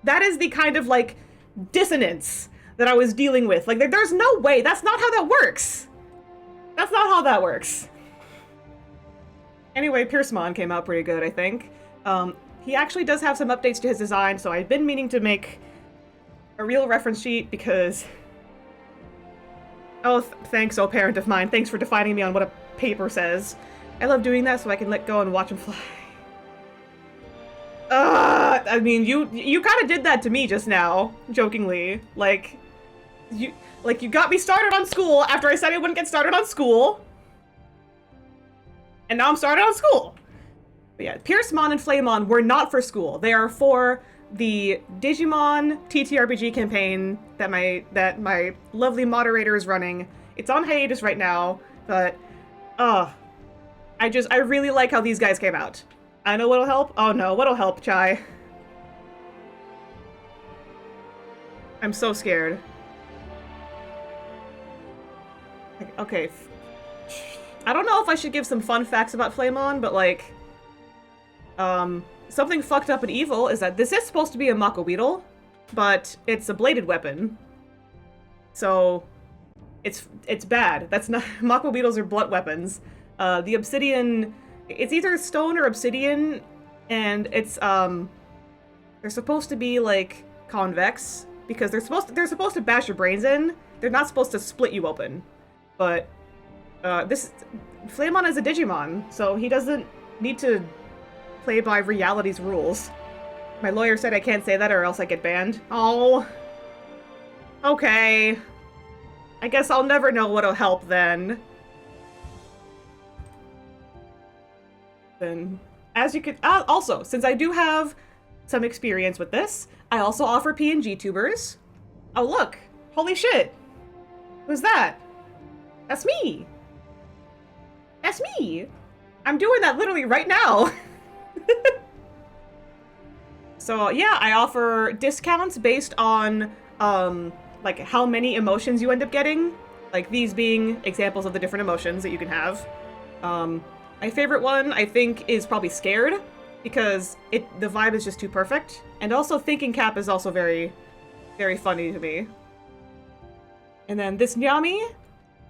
That is the kind of like dissonance that I was dealing with. Like, there's no way. That's not how that works. That's not how that works. Anyway, Piercemon came out pretty good, I think. He actually does have some updates to his design, so I've been meaning to make a real reference sheet because... Oh, thanks, oh parent of mine. Thanks for defining me on what a paper says. I love doing that so I can let go and watch him fly. I mean, you kind of did that to me just now, jokingly. Like, you got me started on school after I said I wouldn't get started on school. And now I'm started on school. But yeah, Piercemon and Flamemon were not for school. They are for the Digimon TTRPG campaign that my lovely moderator is running. It's on hiatus right now, but I really like how these guys came out. I know what'll help. Oh no, what'll help, Chai? I'm so scared. Okay. I don't know if I should give some fun facts about Flamemon, but like, something fucked up and evil is that this is supposed to be a Mako Beetle, but it's a bladed weapon. So, it's bad. That's not, Mako Beetles are blunt weapons. The obsidian, it's either stone or obsidian, and it's, they're supposed to be like convex, because they're supposed to bash your brains in. They're not supposed to split you open. But, Flamemon is a Digimon, so he doesn't need to play by reality's rules. My lawyer said I can't say that or else I get banned. Oh. Okay. I guess I'll never know what'll help then. Then, as you could, also, since I do have some experience with this, I also offer PNG tubers. Oh look, holy shit. Who's that? That's me. That's me. I'm doing that literally right now. So yeah, I offer discounts based on like how many emotions you end up getting, like these being examples of the different emotions that you can have. My favorite one I think is probably scared, because the vibe is just too perfect, and also thinking cap is also very, very funny to me. And then this Nyami,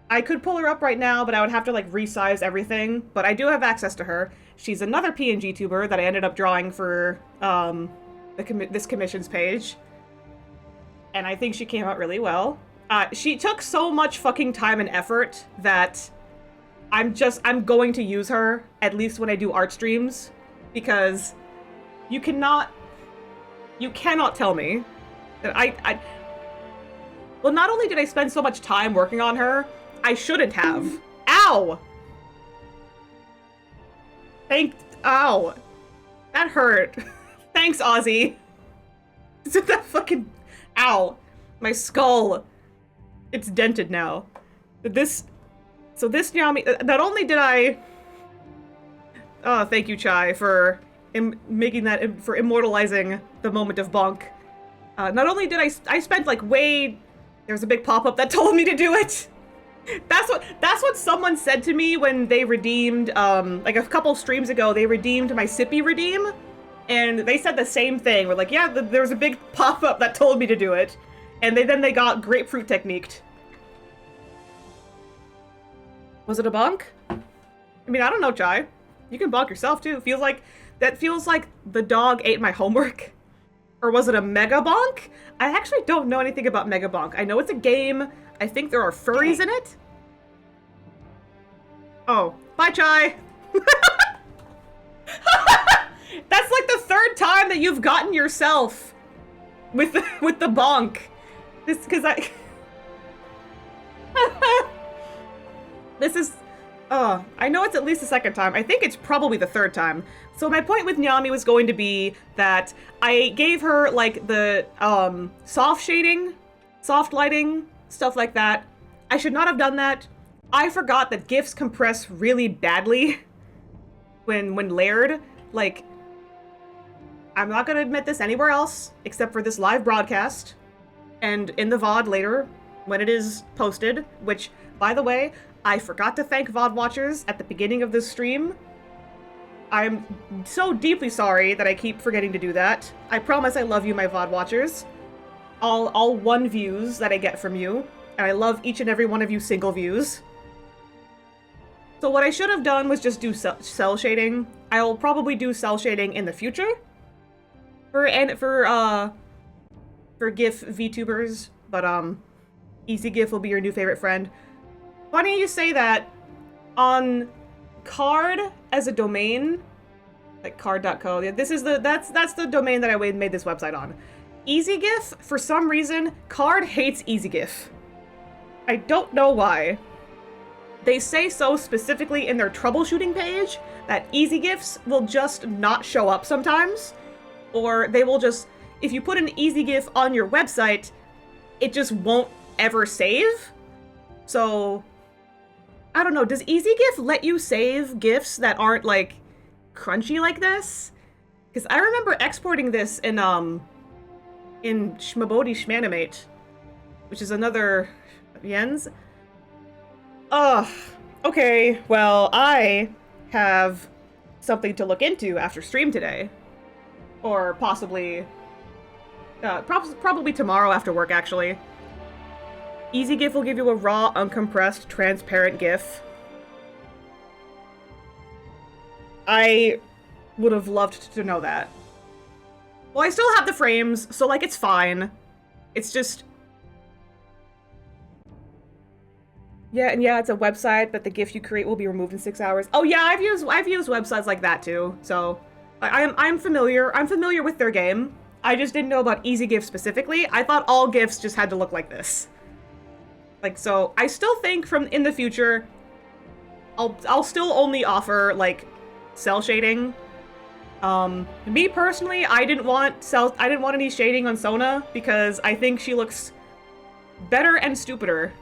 I could pull her up right now, but I would have to like resize everything, but I do have access to her. She's another PNG tuber that I ended up drawing for this commissions page. And I think she came out really well. She took so much fucking time and effort that I'm going to use her, at least when I do art streams, because you cannot tell me that well, not only did I spend so much time working on her, I shouldn't have. Ow! Ow. That hurt. Thanks, Ozzy. That fucking... Ow. My skull. It's dented now. So this Nyami... Not only did I... Oh, thank you, Chai, for making that... For immortalizing the moment of bonk. Not only did I spent, like, way... There's a big pop-up that told me to do it! That's what someone said to me when they redeemed, like a couple streams ago, they redeemed my Sippy redeem. and they said the same thing. We're like, yeah, there was a big pop-up that told me to do it, and then they got grapefruit techniqued. Was it a bonk? I mean, I don't know, Chai. You can bonk yourself too. That feels like the dog ate my homework. Or was it a mega bonk? I actually don't know anything about mega bonk. I know it's a game. I think there are furries in it. Oh, bye, Chai. That's like the third time that you've gotten yourself with the bonk. This because I. This is. I know it's at least the second time. I think it's probably the third time. So my point with Nyami was going to be that I gave her, like, the, soft shading, soft lighting, stuff like that. I should not have done that. I forgot that GIFs compress really badly when layered. Like, I'm not gonna admit this anywhere else, except for this live broadcast, and in the VOD later, when it is posted, which, by the way, I forgot to thank VOD watchers at the beginning of this stream. I'm so deeply sorry that I keep forgetting to do that. I promise I love you, my VOD watchers. All 1 views that I get from you, and I love each and every one of you single views. So what I should have done was just do cell shading. I will probably do cell shading in the future for GIF VTubers, but Easy GIF will be your new favorite friend. Funny you say that. On card as a domain, like card.co. Yeah, this is that's the domain that I made this website on. EasyGIF, for some reason, card hates EasyGIF. I don't know why. They say so specifically in their troubleshooting page that EasyGIFs will just not show up sometimes, or they will just, if you put an EasyGIF on your website, it just won't ever save. So I don't know, does EasyGIF let you save GIFs that aren't, like, crunchy like this? Because I remember exporting this in Shmabodi Shmanimate, which is another Jens. Okay, well, I have something to look into after stream today. Or possibly, probably tomorrow after work, actually. EasyGIF will give you a raw, uncompressed, transparent GIF. I would have loved to know that. Well, I still have the frames, so, like, it's fine. It's just... Yeah, and yeah, it's a website, but the GIF you create will be removed in 6 hours. Oh yeah, I've used websites like that too, so... I'm familiar with their game. I just didn't know about EasyGIF specifically. I thought all GIFs just had to look like this. Like, so, I still think in the future, I'll still only offer, like, cell shading. Me personally, I didn't want any shading on Sona, because I think she looks better and stupider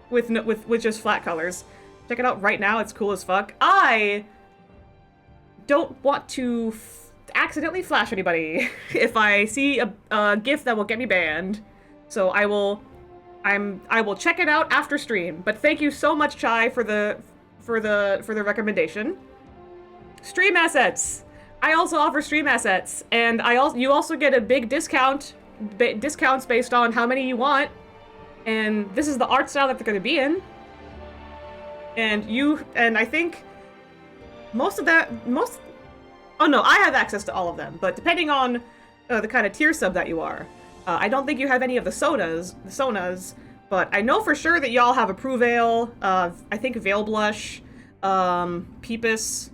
with just flat colors. Check it out right now, it's cool as fuck. I don't want to accidentally flash anybody if I see a GIF that will get me banned. So I will check it out after stream, but thank you so much, Chai, for the recommendation. Stream assets. I also offer stream assets, and you also get a big discounts based on how many you want, and this is the art style that they're going to be in. And I think oh no, I have access to all of them, but depending on the kind of tier sub that you are. I don't think you have any of the Sonas, but I know for sure that y'all have a Pruveil, I think Veil Blush, Peepus,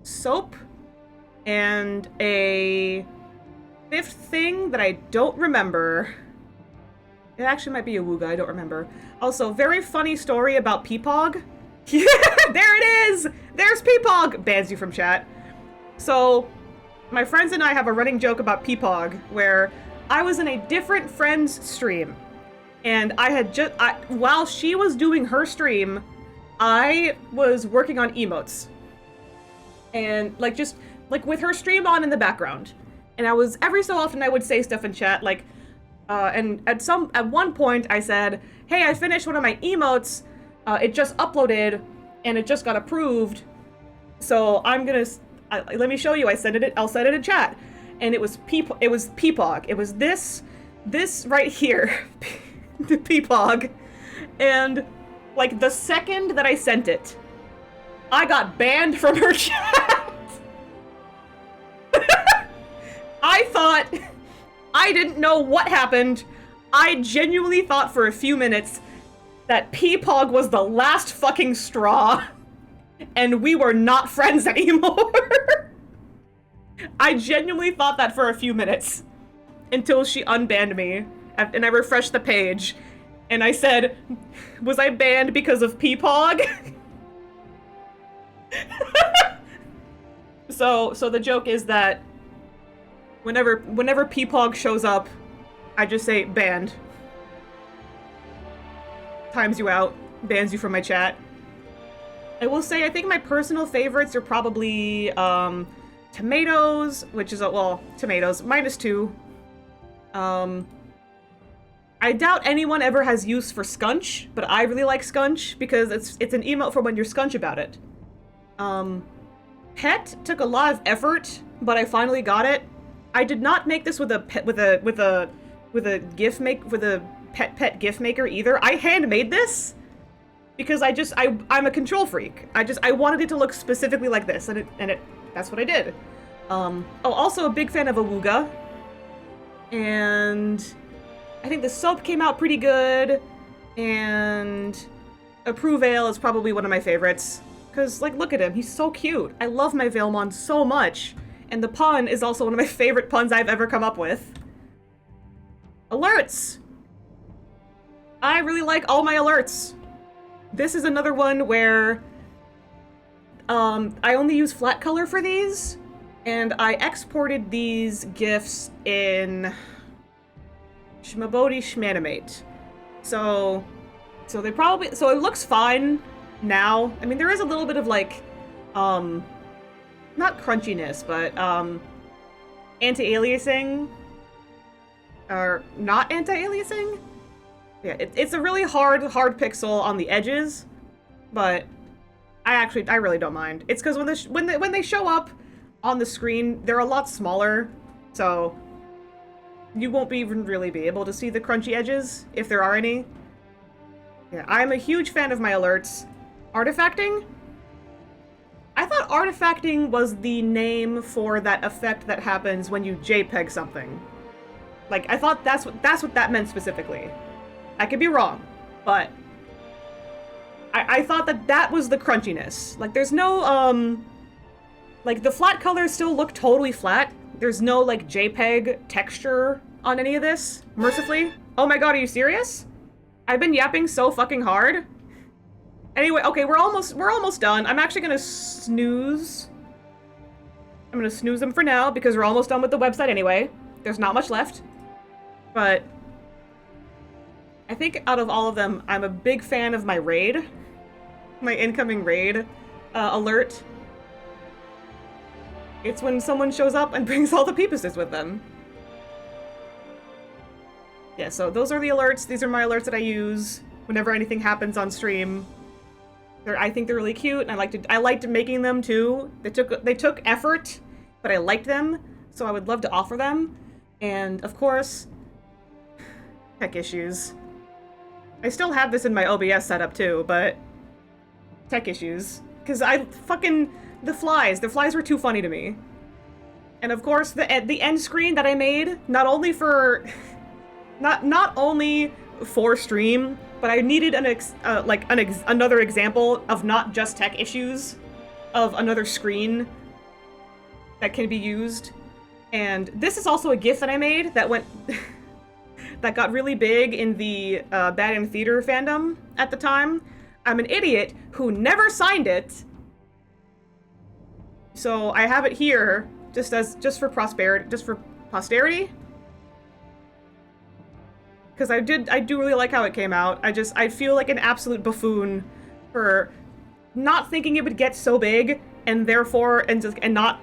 Soap, and a 5th thing that I don't remember. It actually might be a Wooga, I don't remember. Also, very funny story about Peepog. Yeah, there it is! There's Peepog! Bans you from chat. So, my friends and I have a running joke about Peepog, where I was in a different friend's stream, and I had while she was doing her stream, I was working on emotes. And, just with her stream on in the background. And every so often I would say stuff in chat, like, and at one point I said, hey, I finished one of my emotes, it just uploaded, and it just got approved, so let me show you. I'll send it in chat. And it was Peepog. It was this right here. The Peepog. And like the second that I sent it, I got banned from her chat. I didn't know what happened. I genuinely thought for a few minutes that Peepog was the last fucking straw, and we were not friends anymore. I genuinely thought that for a few minutes, until she unbanned me, and I refreshed the page, and I said, was I banned because of Peepog? So the joke is that whenever Peepog shows up, I just say banned. Times you out, bans you from my chat. I will say I think my personal favorites are probably tomatoes, which is tomatoes -2. I doubt anyone ever has use for scunch, but I really like scunch because it's an emote for when you're scunch about it. Pet took a lot of effort, but I finally got it. I did not make this with a pet GIF maker either. I handmade this because I'm a control freak. I wanted it to look specifically like this, and that's what I did. Also a big fan of Awooga, and I think the soap came out pretty good, and Approveil is probably one of my favorites. Because, like, look at him. He's so cute. I love my Veilmon so much. And the pun is also one of my favorite puns I've ever come up with. Alerts! I really like all my alerts. This is another one where I only use flat color for these, and I exported these GIFs in Shmabody Shmanimate. So it looks fine now. I mean, there is a little bit of like, not crunchiness, but anti-aliasing, or not anti-aliasing? Yeah, it's a really hard pixel on the edges, but I really don't mind. It's because when they show up on the screen, they're a lot smaller, so you won't even really be able to see the crunchy edges, if there are any. Yeah, I'm a huge fan of my alerts. Artifacting? I thought artifacting was the name for that effect that happens when you JPEG something. Like, I thought that's what that meant specifically. I could be wrong, but I thought that was the crunchiness. Like, there's no, like, the flat colors still look totally flat. There's no, like, JPEG texture on any of this, mercifully. Oh my god, are you serious? I've been yapping so fucking hard. Anyway, okay, we're almost done. I'm actually gonna snooze. I'm gonna snooze them for now because we're almost done with the website anyway. There's not much left. But I think out of all of them, I'm a big fan of my raid. My incoming raid alert. It's when someone shows up and brings all the peepuses with them. Yeah, so those are the alerts. These are my alerts that I use whenever anything happens on stream. I think they're really cute, and I liked making them too. They took effort, but I liked them, so I would love to offer them. And of course, tech issues. I still have this in my OBS setup too, but tech issues. Because the flies were too funny to me. And of course, the end screen that I made, not only for stream, but I needed another example of not just tech issues, of another screen that can be used. And this is also a GIF that I made that that got really big in the Bad in Theater fandom at the time. I'm an idiot who never signed it, so I have it here just for posterity. Because I do really like how it came out. I feel like an absolute buffoon for not thinking it would get so big, and therefore, and not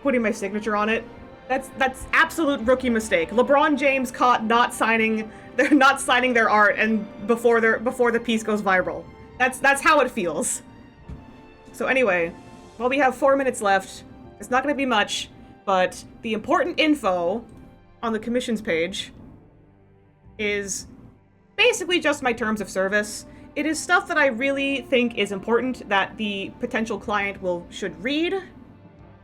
putting my signature on it. That's absolute rookie mistake. LeBron James caught not signing their art, and before the piece goes viral. That's how it feels. So anyway, while we have 4 minutes left, It's not going to be much, but the important info on the commissions page is basically just my terms of service. It is stuff that I really think is important that the potential client should read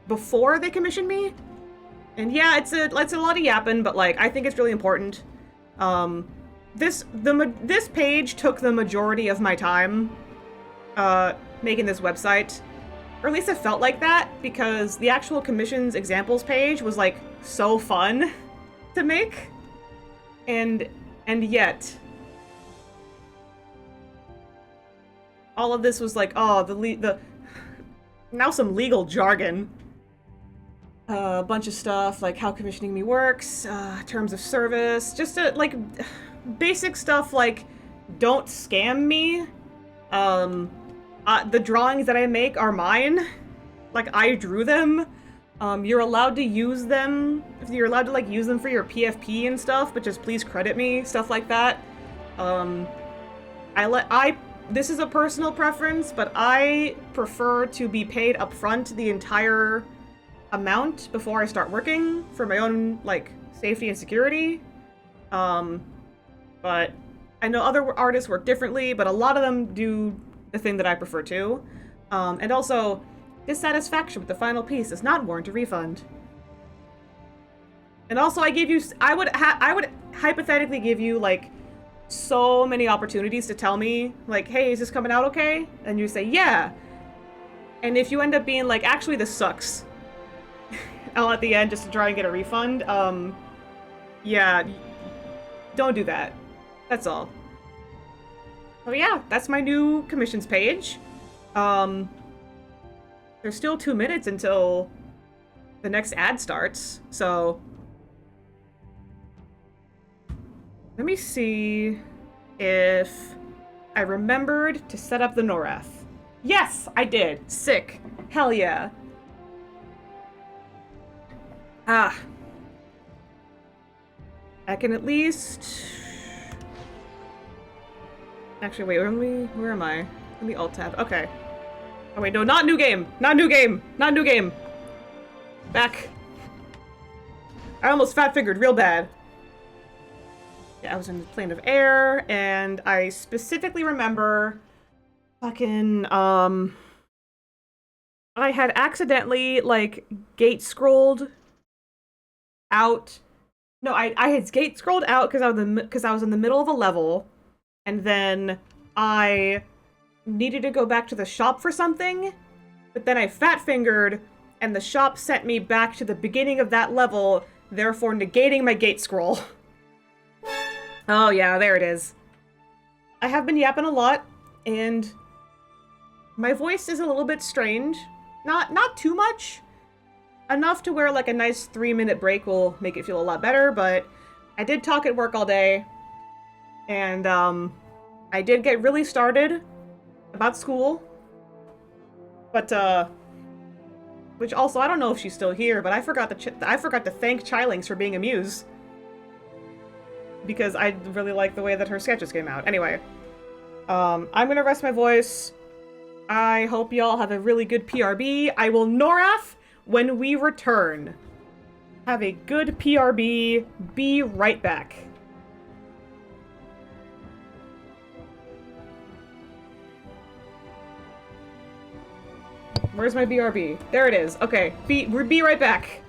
before they commission me. And yeah, it's a lot of yapping, but like I think it's really important. This page took the majority of my time making this website. Or at least it felt like that, because the actual commissions examples page was like so fun to make. And yet all of this was like, oh, the now some legal jargon. A bunch of stuff like how commissioning me works, terms of service, just like basic stuff like don't scam me. The drawings that I make are mine. Like I drew them. You're allowed to use them. You're allowed to like use them for your PFP and stuff, but just please credit me, stuff like that. This is a personal preference, but I prefer to be paid upfront the entire amount before I start working for my own like safety and security. But I know other artists work differently, but a lot of them do the thing that I prefer to. And also, dissatisfaction with the final piece does not warrant a refund. And also, I would hypothetically give you like so many opportunities to tell me like, hey, is this coming out okay? And you say yeah. And if you end up being like, actually, this sucks, all at the end just to try and get a refund, yeah, don't do that. That's all. So yeah, that's my new commissions page. There's still 2 minutes until the next ad starts, so let me see if I remembered to set up the Norrath. Yes, I did. Sick. Hell yeah. I can at least... Actually, wait, where am I? Let me alt tab. Okay. Oh wait, no, not new game! Not new game! Not new game! Back. I almost fat-fingered real bad. Yeah, I was in the plane of air, and I specifically remember fucking, I had accidentally, like, gate-scrolled out. No, I had gate-scrolled out because I was in the middle of a level, and then I needed to go back to the shop for something, but then I fat-fingered, and the shop sent me back to the beginning of that level, therefore negating my gate scroll. Oh yeah, there it is. I have been yapping a lot, and my voice is a little bit strange. Not too much. Enough to where like a nice 3-minute break will make it feel a lot better, but I did talk at work all day, and I did get really started about school, but which also I don't know if she's still here, but I forgot to thank Chilings for being a muse, because I really like the way that her sketches came out. Anyway, I'm gonna rest my voice. I hope y'all have a really good PRB. I will Norrath when we return. Have a good PRB. Be right back. Where's my BRB? There it is. Okay, we'll be right back.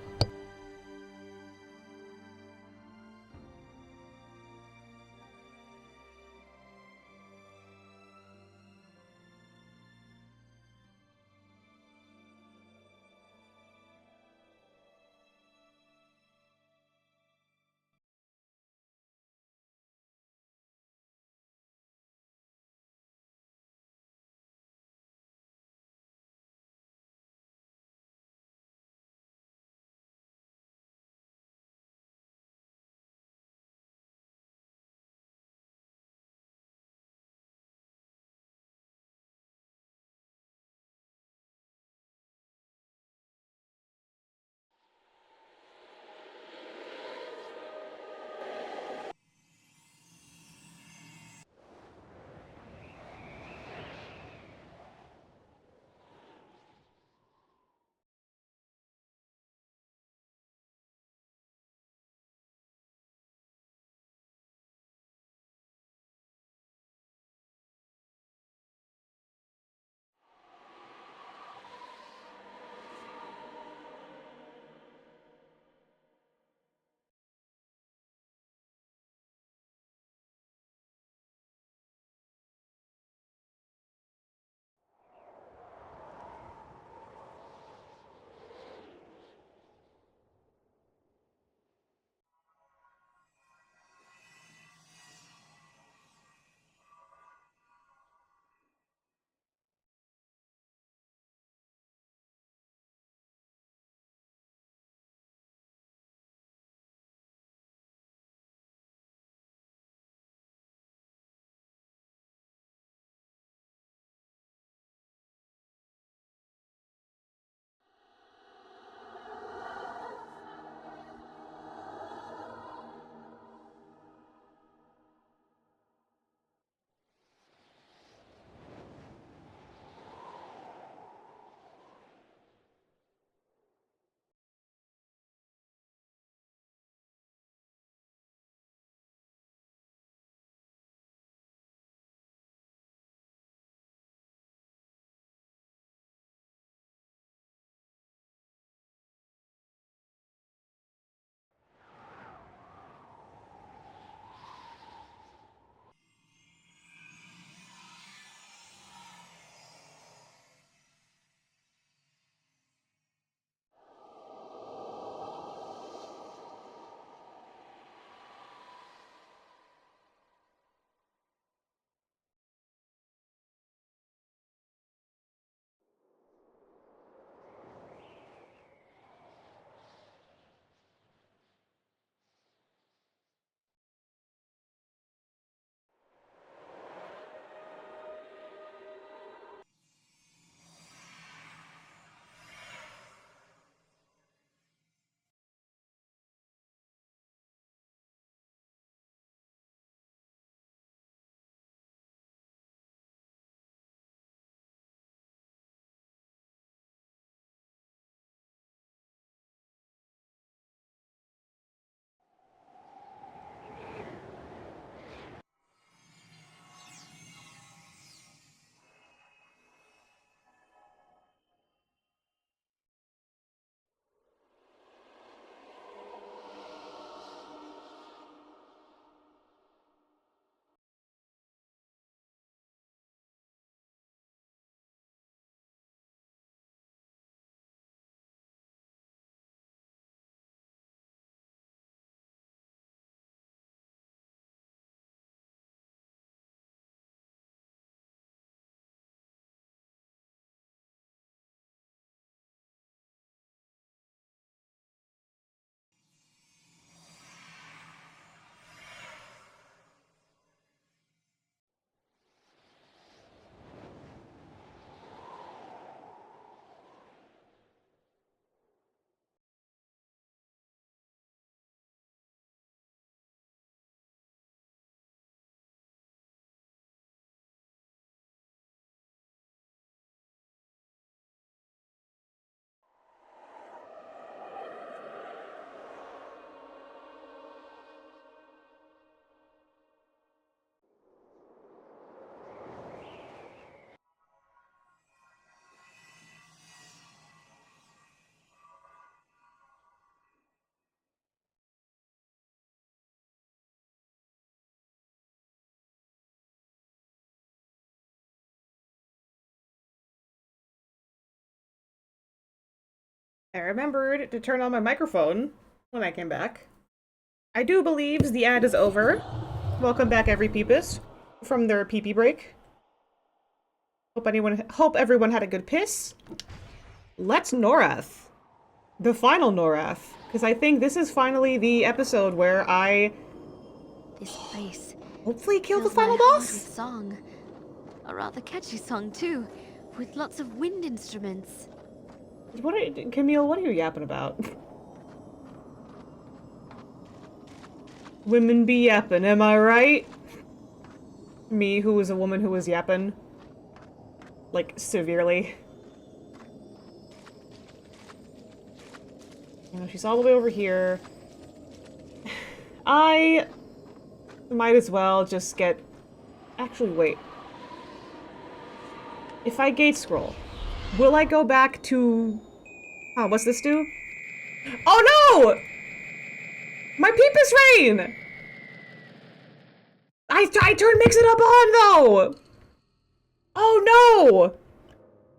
I remembered to turn on my microphone when I came back. I do believe the ad is over. Welcome back, every peepus, from their pee-pee break. Hope everyone had a good piss. Let's Norrath. The final Norrath. Because I think this is finally the episode where I... This place hopefully kill the fills my final heart boss? with song. A rather catchy song, too, with lots of wind instruments. Camille, what are you yapping about? Women be yapping, am I right? Me, who was a woman who was yapping. Like, severely. You know, she's all the way over here. I might as well just get... Actually, wait. If I gate scroll, will I go back to... Oh, what's this do? Oh no! My Peepus Rain! I turned Mix It Up on, though! Oh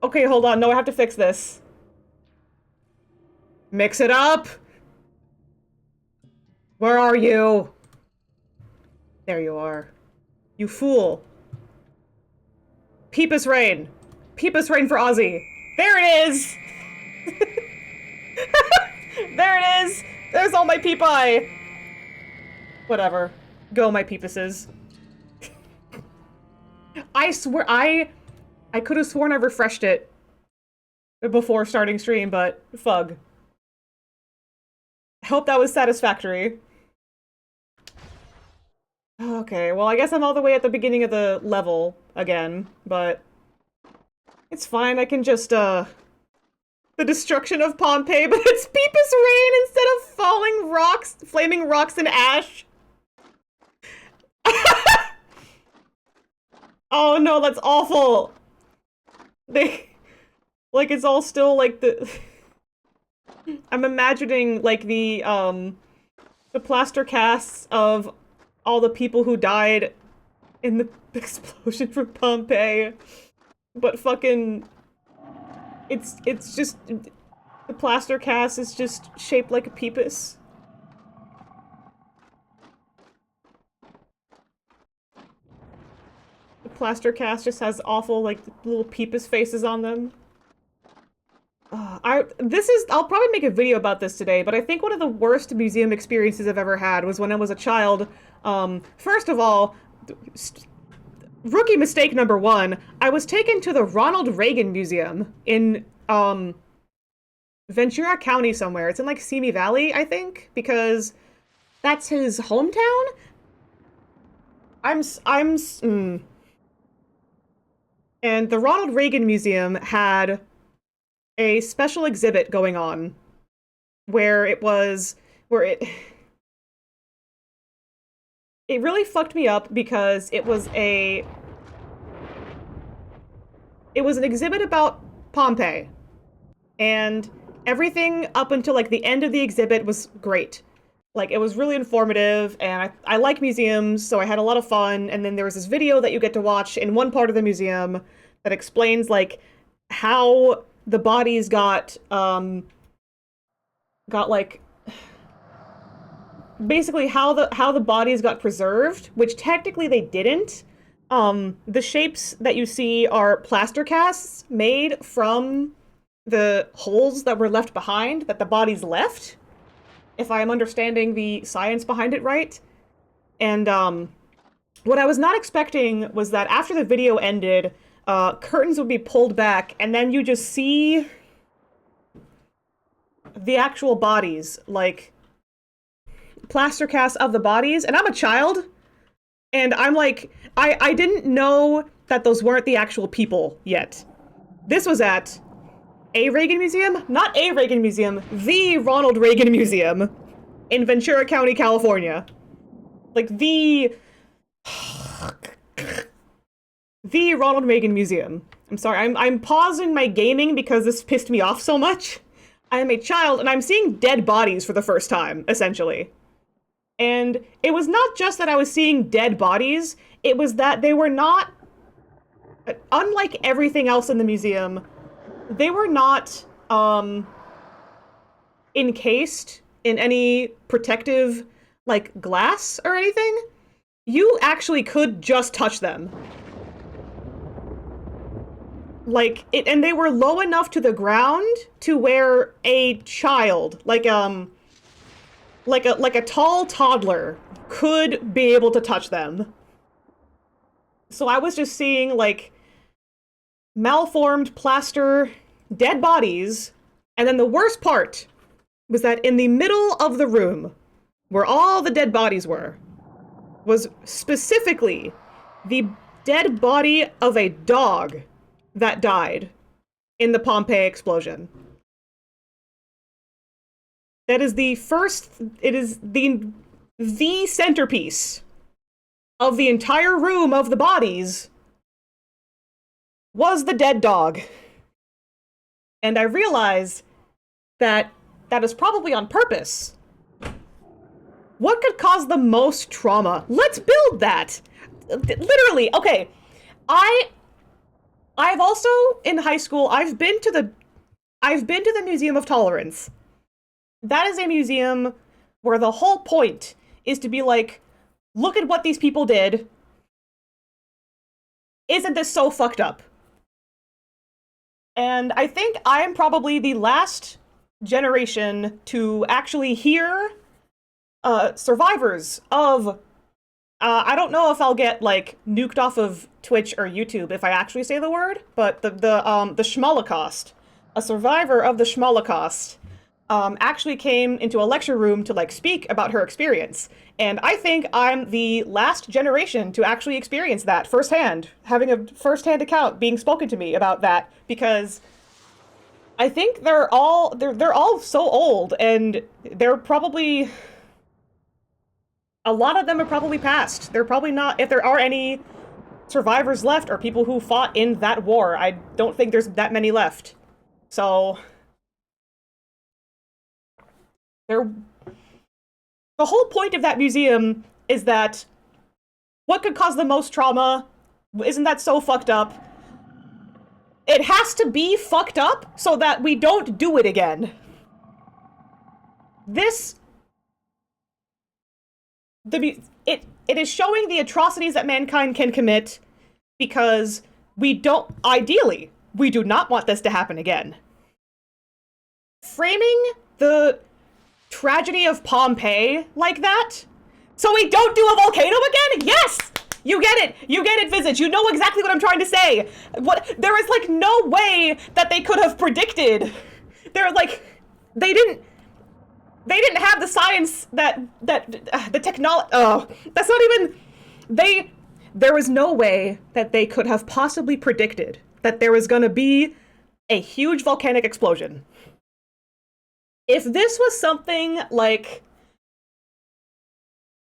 no! Okay, hold on. No, I have to fix this. Mix it up! Where are you? There you are. You fool. Peepus Rain. Peepus Rain for Ozzy. There it is! There it is! There's all my peep-eye! Whatever. Go, my peepuses. I swear, I could have sworn I refreshed it before starting stream, but fug. I hope that was satisfactory. Okay, well, I guess I'm all the way at the beginning of the level again, but it's fine. I can just, the destruction of Pompeii, but it's Peepus Rain instead of falling rocks, flaming rocks and ash. Oh no, that's awful. Like, it's all still, like, I'm imagining, like, the plaster casts of all the people who died in the explosion from Pompeii. But fucking... It's just... The plaster cast is just shaped like a peepus. The plaster cast just has awful, like, little peepus faces on them. I'll probably make a video about this today, but I think one of the worst museum experiences I've ever had was when I was a child. First of all, rookie mistake number one, I was taken to the Ronald Reagan Museum in, Ventura County somewhere. It's in, like, Simi Valley, I think, because that's his hometown? And the Ronald Reagan Museum had a special exhibit going on where it really fucked me up because it was an exhibit about Pompeii, and everything up until, like, the end of the exhibit was great. Like, it was really informative, and I like museums, so I had a lot of fun. And then there was this video that you get to watch in one part of the museum that explains, like, how the bodies got like, basically how the bodies got preserved, which technically they didn't. The shapes that you see are plaster casts made from the holes that were left behind, that the bodies left, if I am understanding the science behind it right. And what I was not expecting was that after the video ended, curtains would be pulled back, and then you just see the actual bodies, like, plaster casts of the bodies. And I'm a child, and I'm like, I didn't know that those weren't the actual people yet. This was at a Reagan Museum? Not a Reagan Museum, the Ronald Reagan Museum in Ventura County, California. Like, the Ronald Reagan Museum. I'm sorry, I'm pausing my gaming because this pissed me off so much. I am a child, and I'm seeing dead bodies for the first time, essentially. And it was not just that I was seeing dead bodies, it was that they were not... Unlike everything else in the museum, they were not, encased in any protective, like, glass or anything, you actually could just touch them. Like, and they were low enough to the ground to where a child, like a tall toddler, could be able to touch them. So I was just seeing, like, malformed plaster, dead bodies, and then the worst part was that in the middle of the room, where all the dead bodies were, was specifically the dead body of a dog that died in the Pompeii explosion. That is the first, it is the centerpiece of the entire room of the bodies was the dead dog. And I realized that that is probably on purpose. What could cause the most trauma? Let's build that. Literally, okay. I've also, in high school, I've been to the Museum of Tolerance. That is a museum where the whole point is to be like, look at what these people did. Isn't this so fucked up? And I think I'm probably the last generation to actually hear survivors of I don't know if I'll get, like, nuked off of Twitch or YouTube if I actually say the word, but the Schmolocaust, a survivor of the Schmolocaust, actually came into a lecture room to, like, speak about her experience. And I think I'm the last generation to actually experience that firsthand, having a firsthand account being spoken to me about that, because I think they're all so old, and they're probably, a lot of them are probably passed. They're probably not, if there are any survivors left or people who fought in that war, I don't think there's that many left. So the whole point of that museum is that what could cause the most trauma? Isn't that so fucked up? It has to be fucked up so that we don't do it again. It is showing the atrocities that mankind can commit, because ideally, we do not want this to happen again. Framing the tragedy of Pompeii like that, so we don't do a volcano again? Yes! You get it, Visage, you know exactly what I'm trying to say. There is, like, no way that they could have predicted. They didn't have the science the technology, that's not even, there was no way that they could have possibly predicted that there was gonna be a huge volcanic explosion. If this was something like,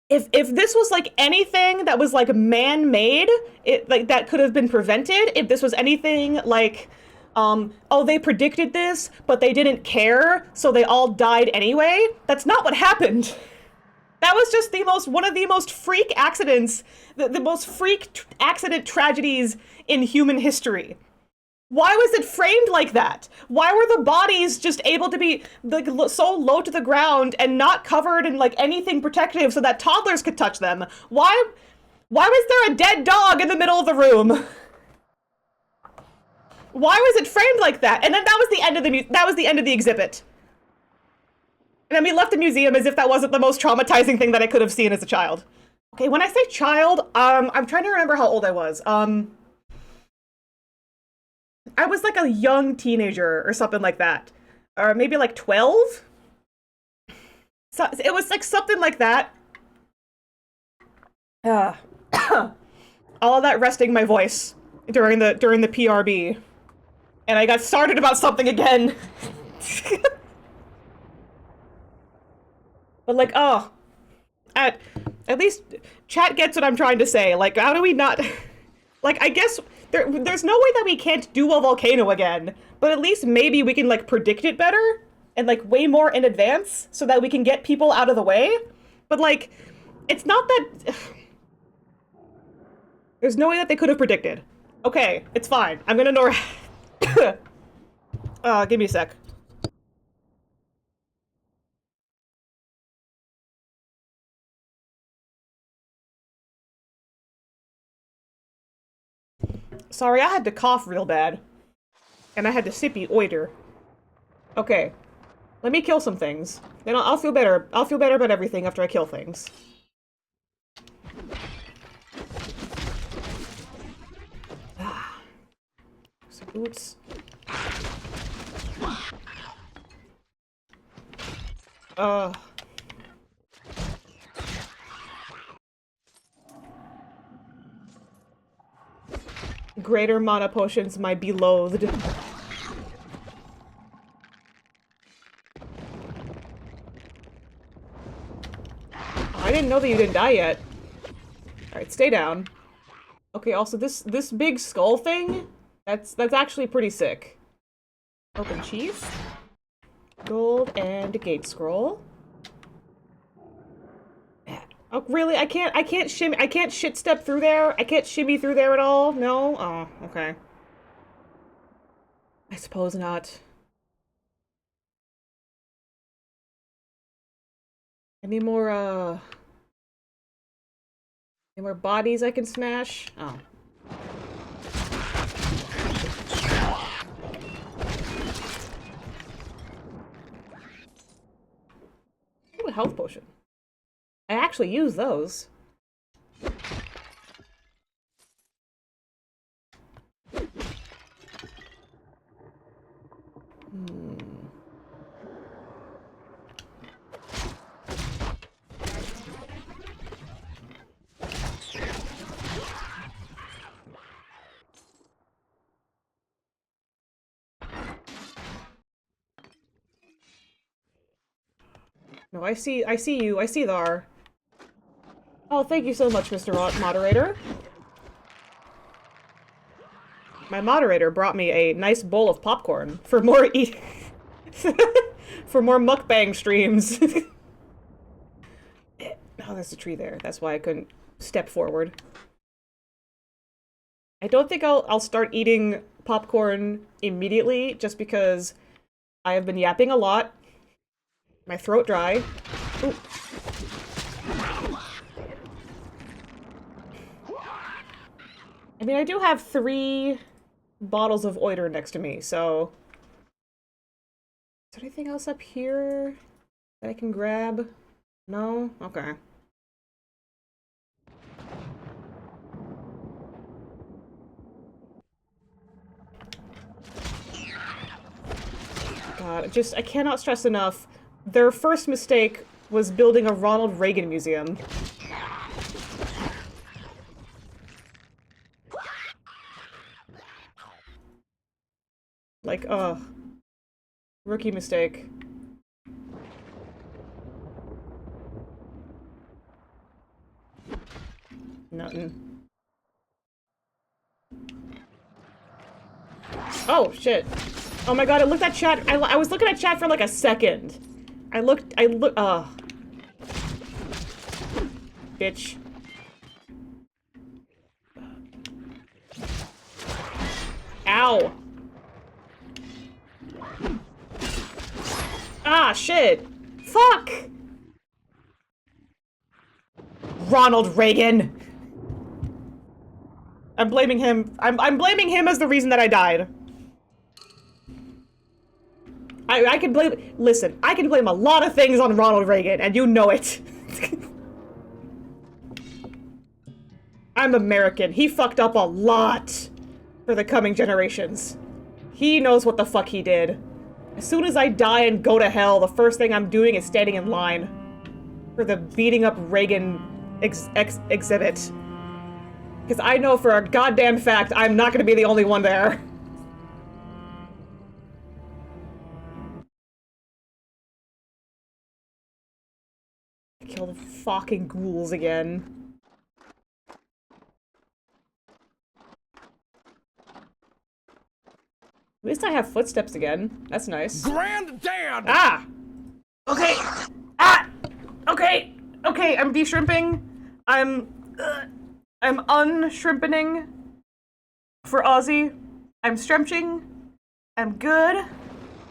if this was like anything that was like man-made, that could have been prevented, if this was anything like, oh, they predicted this, but they didn't care, so they all died anyway. That's not what happened. That was just one of the most freak accidents, the most freak accident tragedies in human history. Why was it framed like that? Why were the bodies just able to be, like, so low to the ground and not covered in, like, anything protective so that toddlers could touch them? Why was there a dead dog in the middle of the room? Why was it framed like that? And then that was the end of the exhibit. And then we left the museum as if that wasn't the most traumatizing thing that I could have seen as a child. Okay, when I say child, I'm trying to remember how old I was. I was like a young teenager or something like that. Or maybe like 12? So it was like something like that. All of that resting my voice during the PRB. And I got started about something again. But like, at least chat gets what I'm trying to say. Like, how do we not, like, I guess there's no way that we can't do a volcano again, but at least maybe we can, like, predict it better and, like, way more in advance so that we can get people out of the way. But, like, it's not that, there's no way that they could have predicted. Okay, it's fine. I'm gonna Norrath. Give me a sec. Sorry, I had to cough real bad. And I had to sippy oiter. Okay. Let me kill some things. Then I'll feel better. I'll feel better about everything after I kill things. Some boots. Greater mana potions, my beloved. I didn't know that you didn't die yet. Alright, stay down. Okay, also this big skull thing, that's actually pretty sick. Open cheese. Gold and a gate scroll. Oh, really? I can't shit step through there? I can't shimmy through there at all? No? Oh, okay. I suppose not. Any more bodies I can smash? Oh. Ooh, a health potion. I actually use those. No, I see you. I see Thar. Oh, thank you so much, Mr. Moderator. My moderator brought me a nice bowl of popcorn for more for more mukbang streams. Oh, there's a tree there. That's why I couldn't step forward. I don't think I'll start eating popcorn immediately, just because I have been yapping a lot. My throat dry. Ooh. I mean, I do have 3 bottles of oiter next to me, so... Is there anything else up here that I can grab? No? Okay. God, I cannot stress enough. Their first mistake was building a Ronald Reagan museum. Like, ugh. Rookie mistake. Nothing. Oh, shit. Oh my god, I looked at chat. I was looking at chat for like a second. Bitch. Ow. Ah, shit. Fuck! Ronald Reagan! I'm blaming him. I'm blaming him as the reason that I died. I can blame- listen, I can blame a lot of things on Ronald Reagan, and you know it. I'm American. He fucked up a lot for the coming generations. He knows what the fuck he did. As soon as I die and go to hell, the first thing I'm doing is standing in line for the beating up Reagan exhibit. Because I know for a goddamn fact I'm not gonna be the only one there. Kill the fucking ghouls again. At least I have footsteps again. That's nice. Granddad! Ah! Okay! Ah! Okay! Okay, I'm de-shrimping. I'm unshrimpening for Ozzy. I'm stretching. I'm good.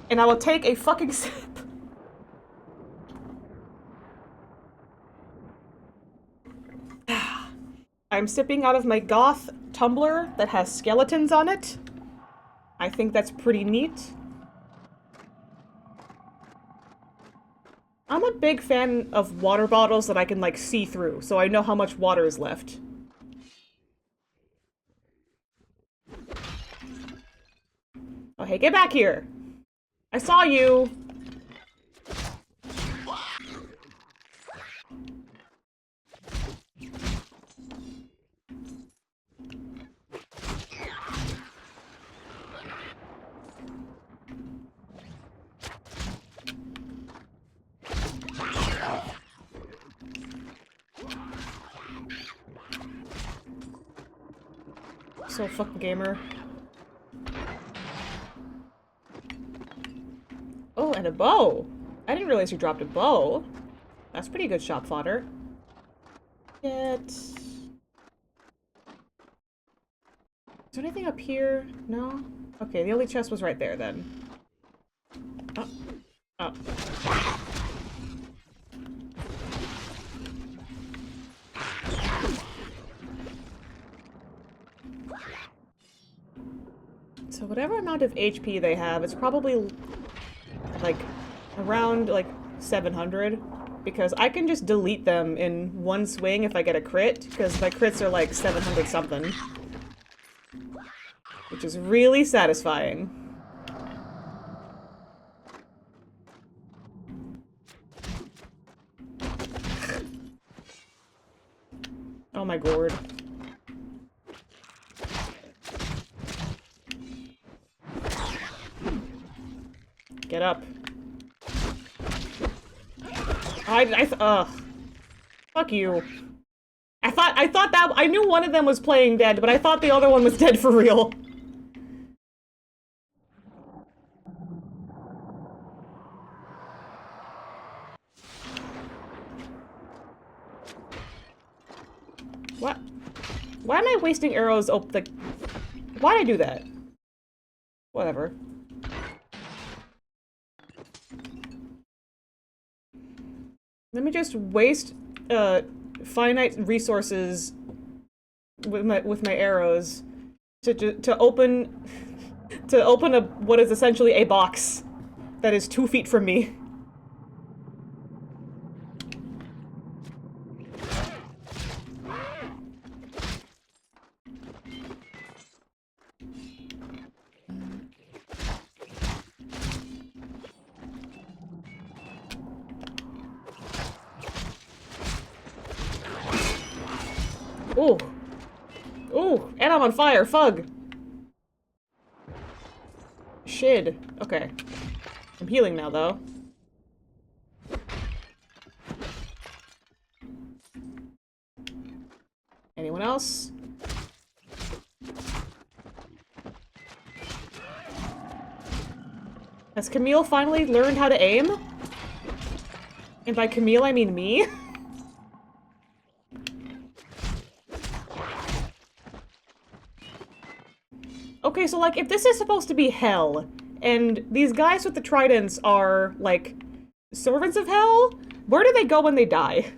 And I will take a fucking sip. I'm sipping out of my goth tumbler that has skeletons on it. I think that's pretty neat. I'm a big fan of water bottles that I can, like, see through, so I know how much water is left. Oh, hey, get back here! I saw you! So fucking gamer. Oh, and a bow! I didn't realize you dropped a bow. That's pretty good shop fodder. Get... Is there anything up here? No? Okay, the only chest was right there then. Oh. Oh. So whatever amount of HP they have, it's probably like around like 700, because I can just delete them in one swing if I get a crit, because my crits are like 700 something. Which is really satisfying. Oh my gourd. Get up. Ugh. Fuck you. I thought that- I knew one of them was playing dead, but I thought the other one was dead for real. What? Why am I wasting arrows? Oh, the... Why'd I do that? Whatever. Let me just waste, finite resources with my arrows to open what is essentially a box that is 2 feet from me. Ooh. Ooh, and I'm on fire, fug! Shid. Okay. I'm healing now, though. Anyone else? Has Camille finally learned how to aim? And by Camille, I mean me? Okay, so, like, if this is supposed to be hell, and these guys with the tridents are, like, servants of hell, where do they go when they die?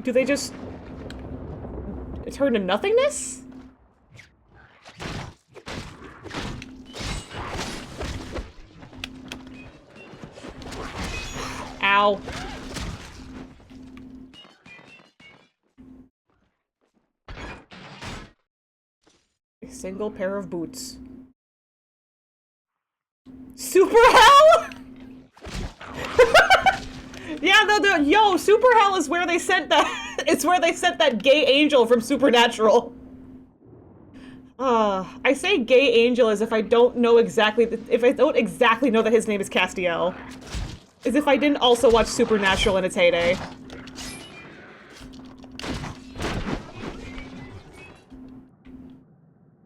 Do they just turn to nothingness? Ow. A single pair of boots. Super hell? Yeah, yo, super hell is where they sent that. It's where they sent that gay angel from Supernatural. I say gay angel as if I don't know exactly, if I don't exactly know that his name is Castiel. As if I didn't also watch Supernatural in its heyday.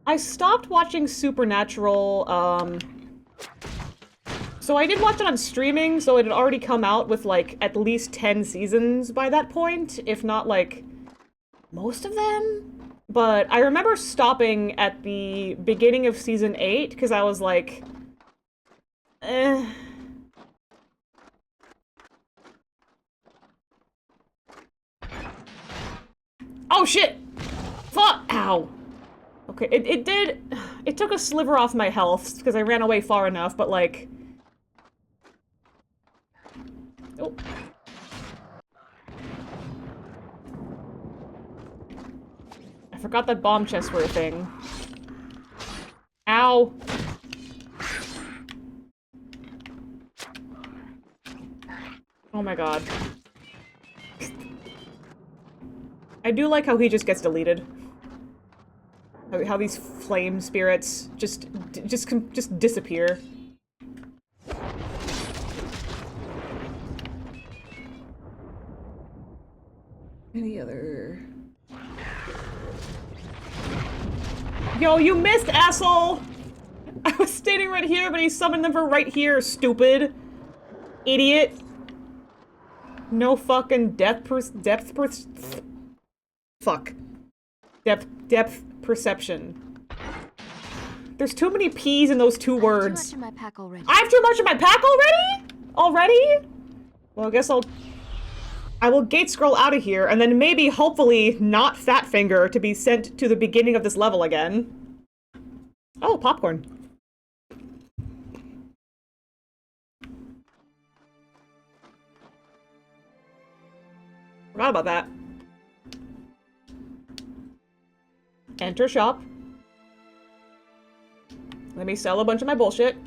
I stopped watching Supernatural, so I did watch it on streaming, so it had already come out with, like, at least 10 seasons by that point, if not, like, most of them? But I remember stopping at the beginning of season 8, because I was like, eh. Oh shit! Fuck! Ow! Okay, it took a sliver off my health because I ran away far enough, but like... Oh. I forgot that bomb chests were a thing. Ow! Oh my god. I do like how he just gets deleted. How these flame spirits just disappear. Any other... Yo, you missed, asshole! I was standing right here, but he summoned them from right here, stupid. Idiot. No fucking fuck. Depth perception. There's too many P's in those two words. Too much in my pack already. I have too much in my pack already? Already? Well, I guess I will gate scroll out of here, and then maybe, hopefully, not Fatfinger to be sent to the beginning of this level again. Oh, popcorn. Forgot about that. Enter shop. Let me sell a bunch of my bullshit.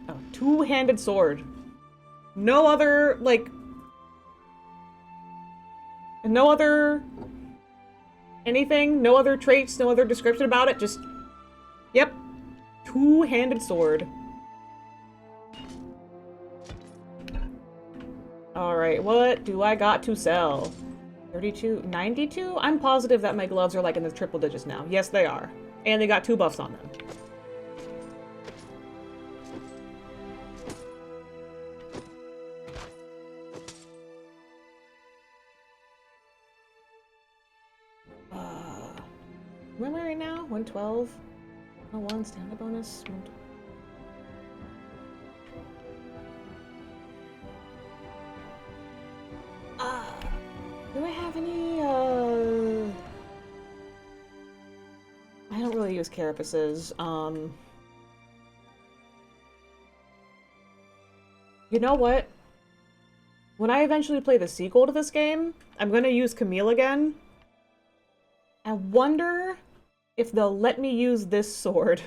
Oh, two-handed sword. No other, like... No other... anything? No other traits? No other description about it? Just... Yep. Two-handed sword. Alright, what do I got to sell? 32, 92? I'm positive that my gloves are like in the triple digits now. Yes, they are. And they got 2 buffs on them. Where am I right now? 112? 101, stamina bonus. Do I have any, I don't really use carapaces. You know what? When I eventually play the sequel to this game, I'm gonna use Camille again. I wonder if they'll let me use this sword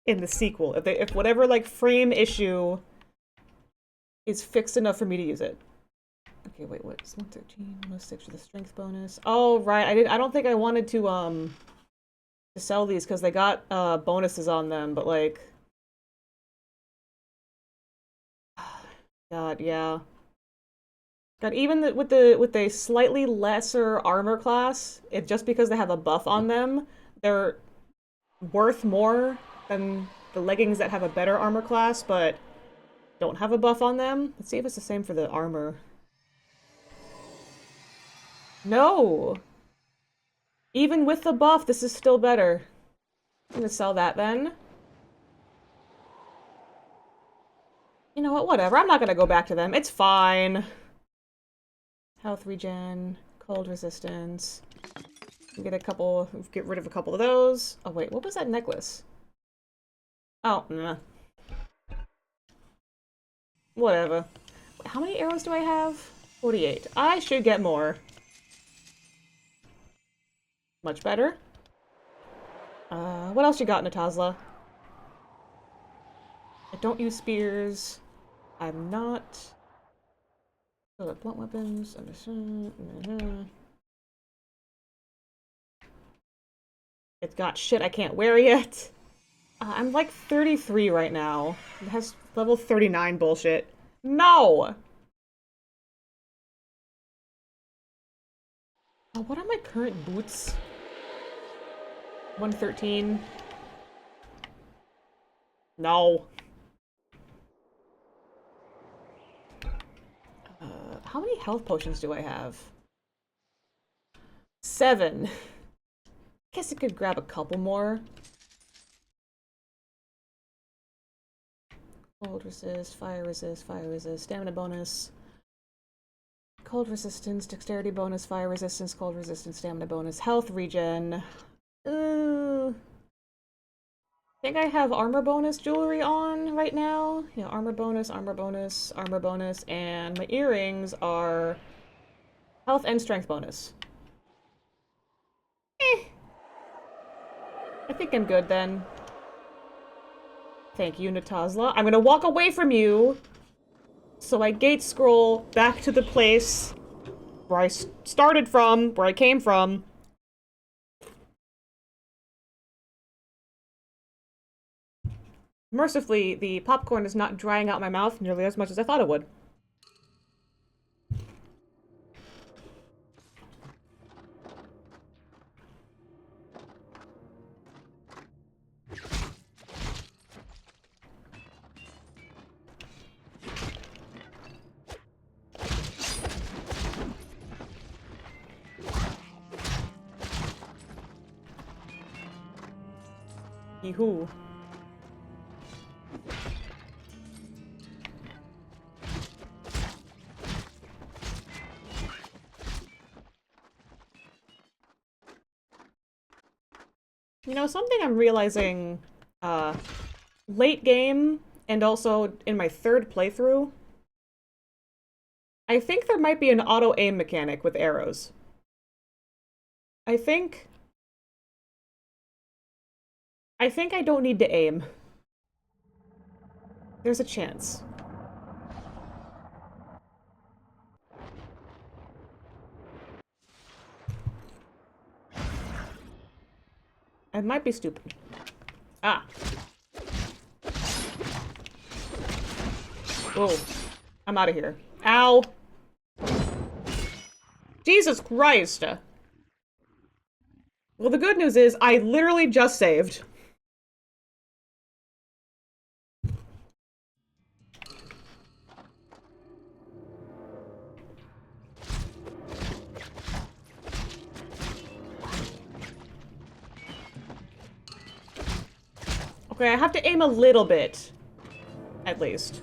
in the sequel. If whatever, like, frame issue is fixed enough for me to use it. Okay, wait, what? It's 113, 106 for the strength bonus. Oh, right. I don't think I wanted to sell these because they got bonuses on them, but like... God, yeah. God, even with the slightly lesser armor class, just because they have a buff on them, they're worth more than the leggings that have a better armor class, but don't have a buff on them. Let's see if it's the same for the armor. No! Even with the buff, this is still better. I'm gonna sell that then. You know what, whatever. I'm not gonna go back to them. It's fine. Health regen, cold resistance. Get rid of a couple of those. Oh wait, what was that necklace? Oh, nah. Whatever. How many arrows do I have? 48. I should get more. Much better. What else you got, Natazla? I don't use spears. I'm not... blunt weapons. It's got shit I can't wear yet. I'm like 33 right now. It has level 39 bullshit. No! What are my current boots? 113. No. How many health potions do I have? 7. Guess I could grab a couple more. Cold resist, fire resist, stamina bonus. Cold resistance, dexterity bonus, fire resistance, cold resistance, stamina bonus, health regen. I think I have armor bonus jewelry on right now. Yeah, armor bonus, armor bonus, armor bonus, and my earrings are health and strength bonus. I think I'm good then. Thank you, Natazla. I'm gonna walk away from you, so I gate scroll back to the place where I started from, where I came from. Mercifully, the popcorn is not drying out my mouth nearly as much as I thought it would. Yee-hoo. You know, something I'm realizing, late game, and also in my third playthrough, I think there might be an auto-aim mechanic with arrows. I think I don't need to aim. There's a chance. I might be stupid. Ah. Oh. I'm out of here. Ow. Jesus Christ. Well, the good news is I literally just saved. Okay, I have to aim a little bit. At least.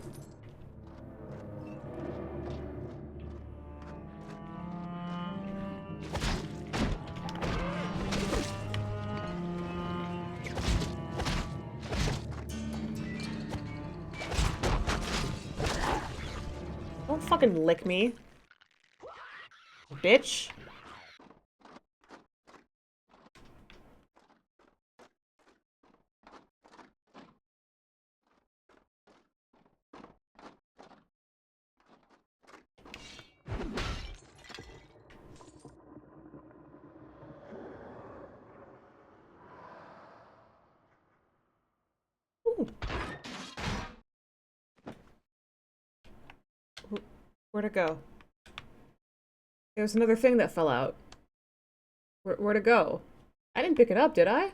Don't fucking lick me. Bitch. Ooh. Where'd it go? There's another thing that fell out. Where'd it go? I didn't pick it up, did I?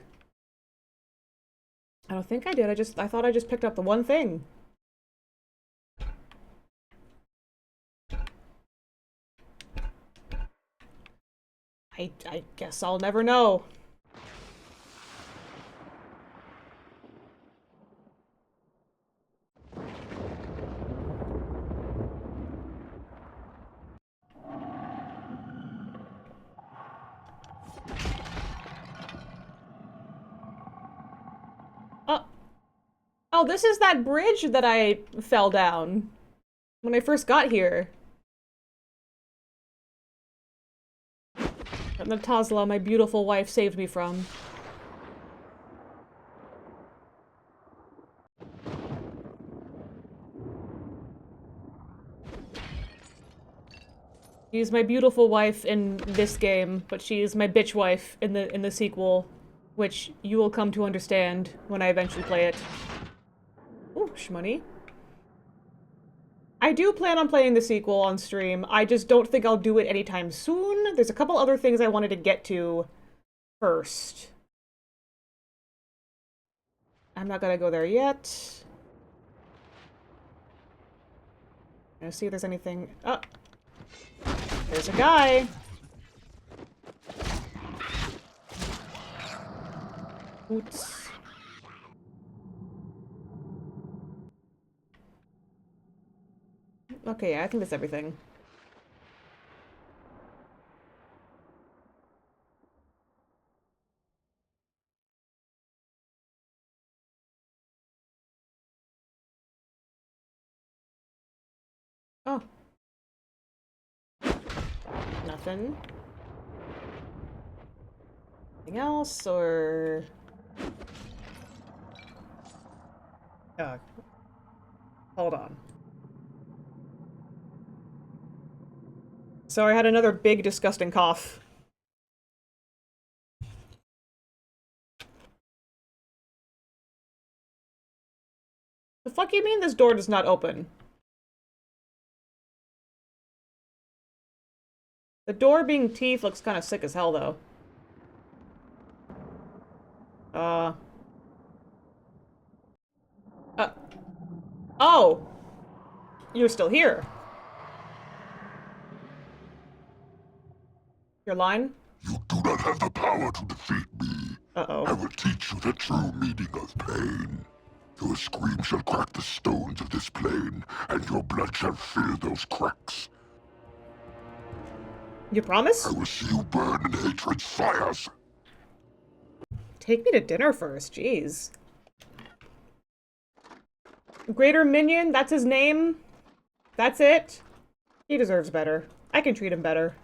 I don't think I did. I thought I just picked up the one thing. I guess I'll never know. Oh. Oh, this is that bridge that I fell down when I first got here. That Natazla, my beautiful wife, saved me from. She's my beautiful wife in this game, but she's my bitch wife in the sequel, which you will come to understand when I eventually play it. Ooh, shmoney. I do plan on playing the sequel on stream. I just don't think I'll do it anytime soon. There's a couple other things I wanted to get to first. I'm not gonna go there yet. Gonna see if there's anything. Oh, there's a guy. Oops. Okay, yeah, I think that's everything. Oh. Nothing. Anything else, or... hold on. So I had another big, disgusting cough. The fuck you mean this door does not open? The door being teeth looks kind of sick as hell, though. Oh! You're still here. Your line? You do not have the power to defeat me. Uh-oh. I will teach you the true meaning of pain. Your scream shall crack the stones of this plane, and your blood shall fill those cracks. You promise? I will see you burn in hatred's fires. Take me to dinner first, jeez. Greater Minion, that's his name? That's it? He deserves better. I can treat him better.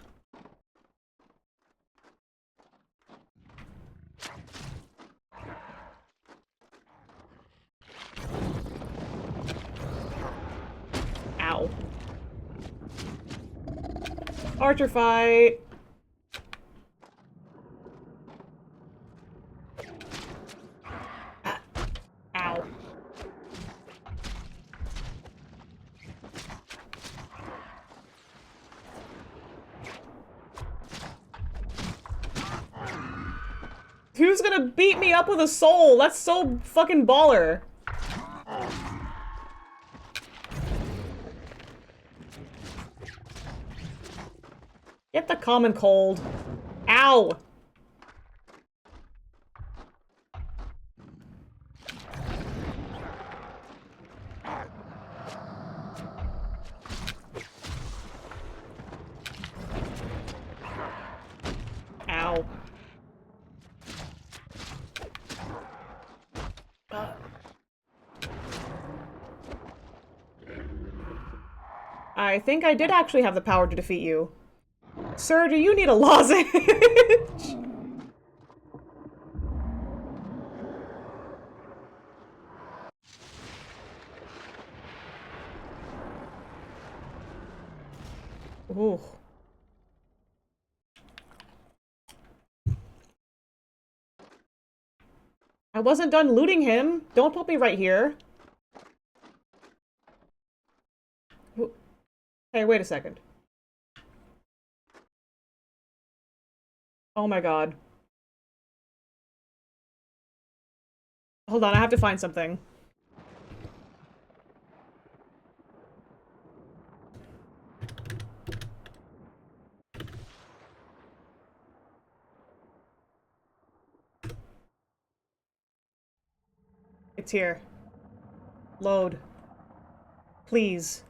Ow. Archer fight. Ow. Who's gonna beat me up with a soul? That's so fucking baller. Get the common cold. Ow! Ow. I think I did actually have the power to defeat you. Sir, do you need a lozenge? Ooh. I wasn't done looting him. Don't put me right here. Hey, wait a second. Oh my god. Hold on, I have to find something. It's here. Load. Please.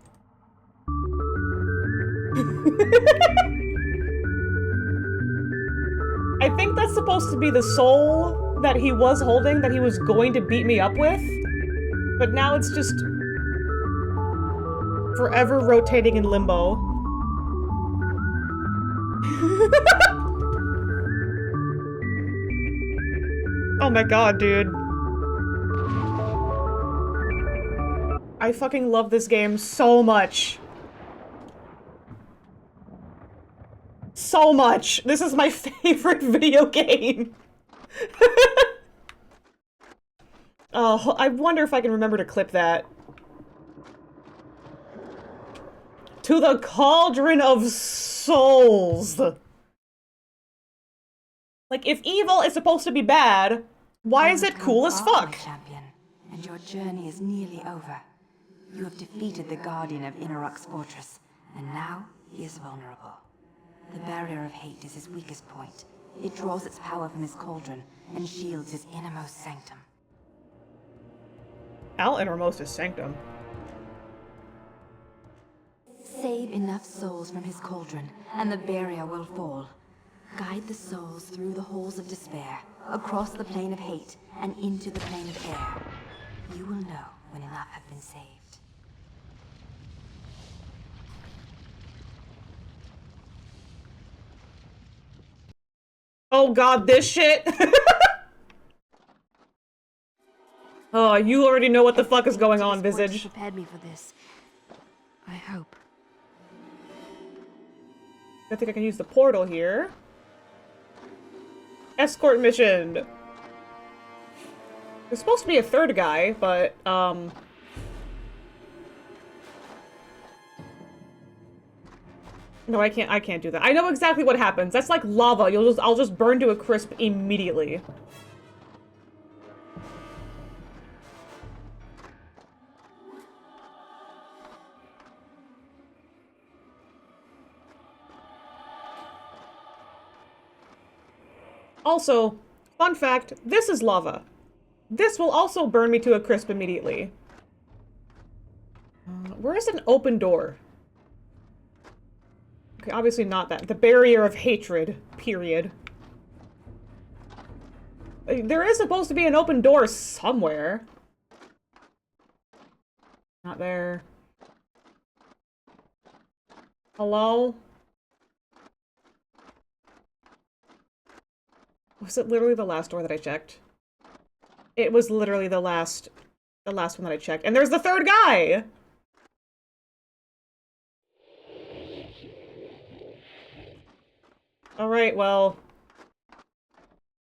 I think that's supposed to be the soul that he was holding, that he was going to beat me up with. But now it's just forever rotating in limbo. Oh my god, dude. I fucking love this game so much. So much! This is my favorite video game! Oh, I wonder if I can remember to clip that. To the Cauldron of Souls! Like, if evil is supposed to be bad, why is it cool as fuck? Champion, and your journey is nearly over. You have defeated the guardian of Inaruk's fortress, and now he is vulnerable. The barrier of hate is his weakest point. It draws its power from his cauldron and shields his innermost sanctum. Al innermost is sanctum. Save enough souls from his cauldron, and the barrier will fall. Guide the souls through the halls of despair, across the plane of hate, and into the plane of air. You will know when enough have been saved. Oh god, this shit! Oh, you already know what the fuck is going on, Visage. Prepared me for this. I hope. I think I can use the portal here. Escort mission! There's supposed to be a third guy, but, no, I can't do that. I know exactly what happens. That's like lava. I'll just burn to a crisp immediately. Also, fun fact, this is lava. This will also burn me to a crisp immediately. Where is an open door? Okay, obviously not that. The barrier of hatred, period. There is supposed to be an open door somewhere. Not there. Hello? Was it literally the last door that I checked? It was literally the last one that I checked. And there's the third guy! Alright, well...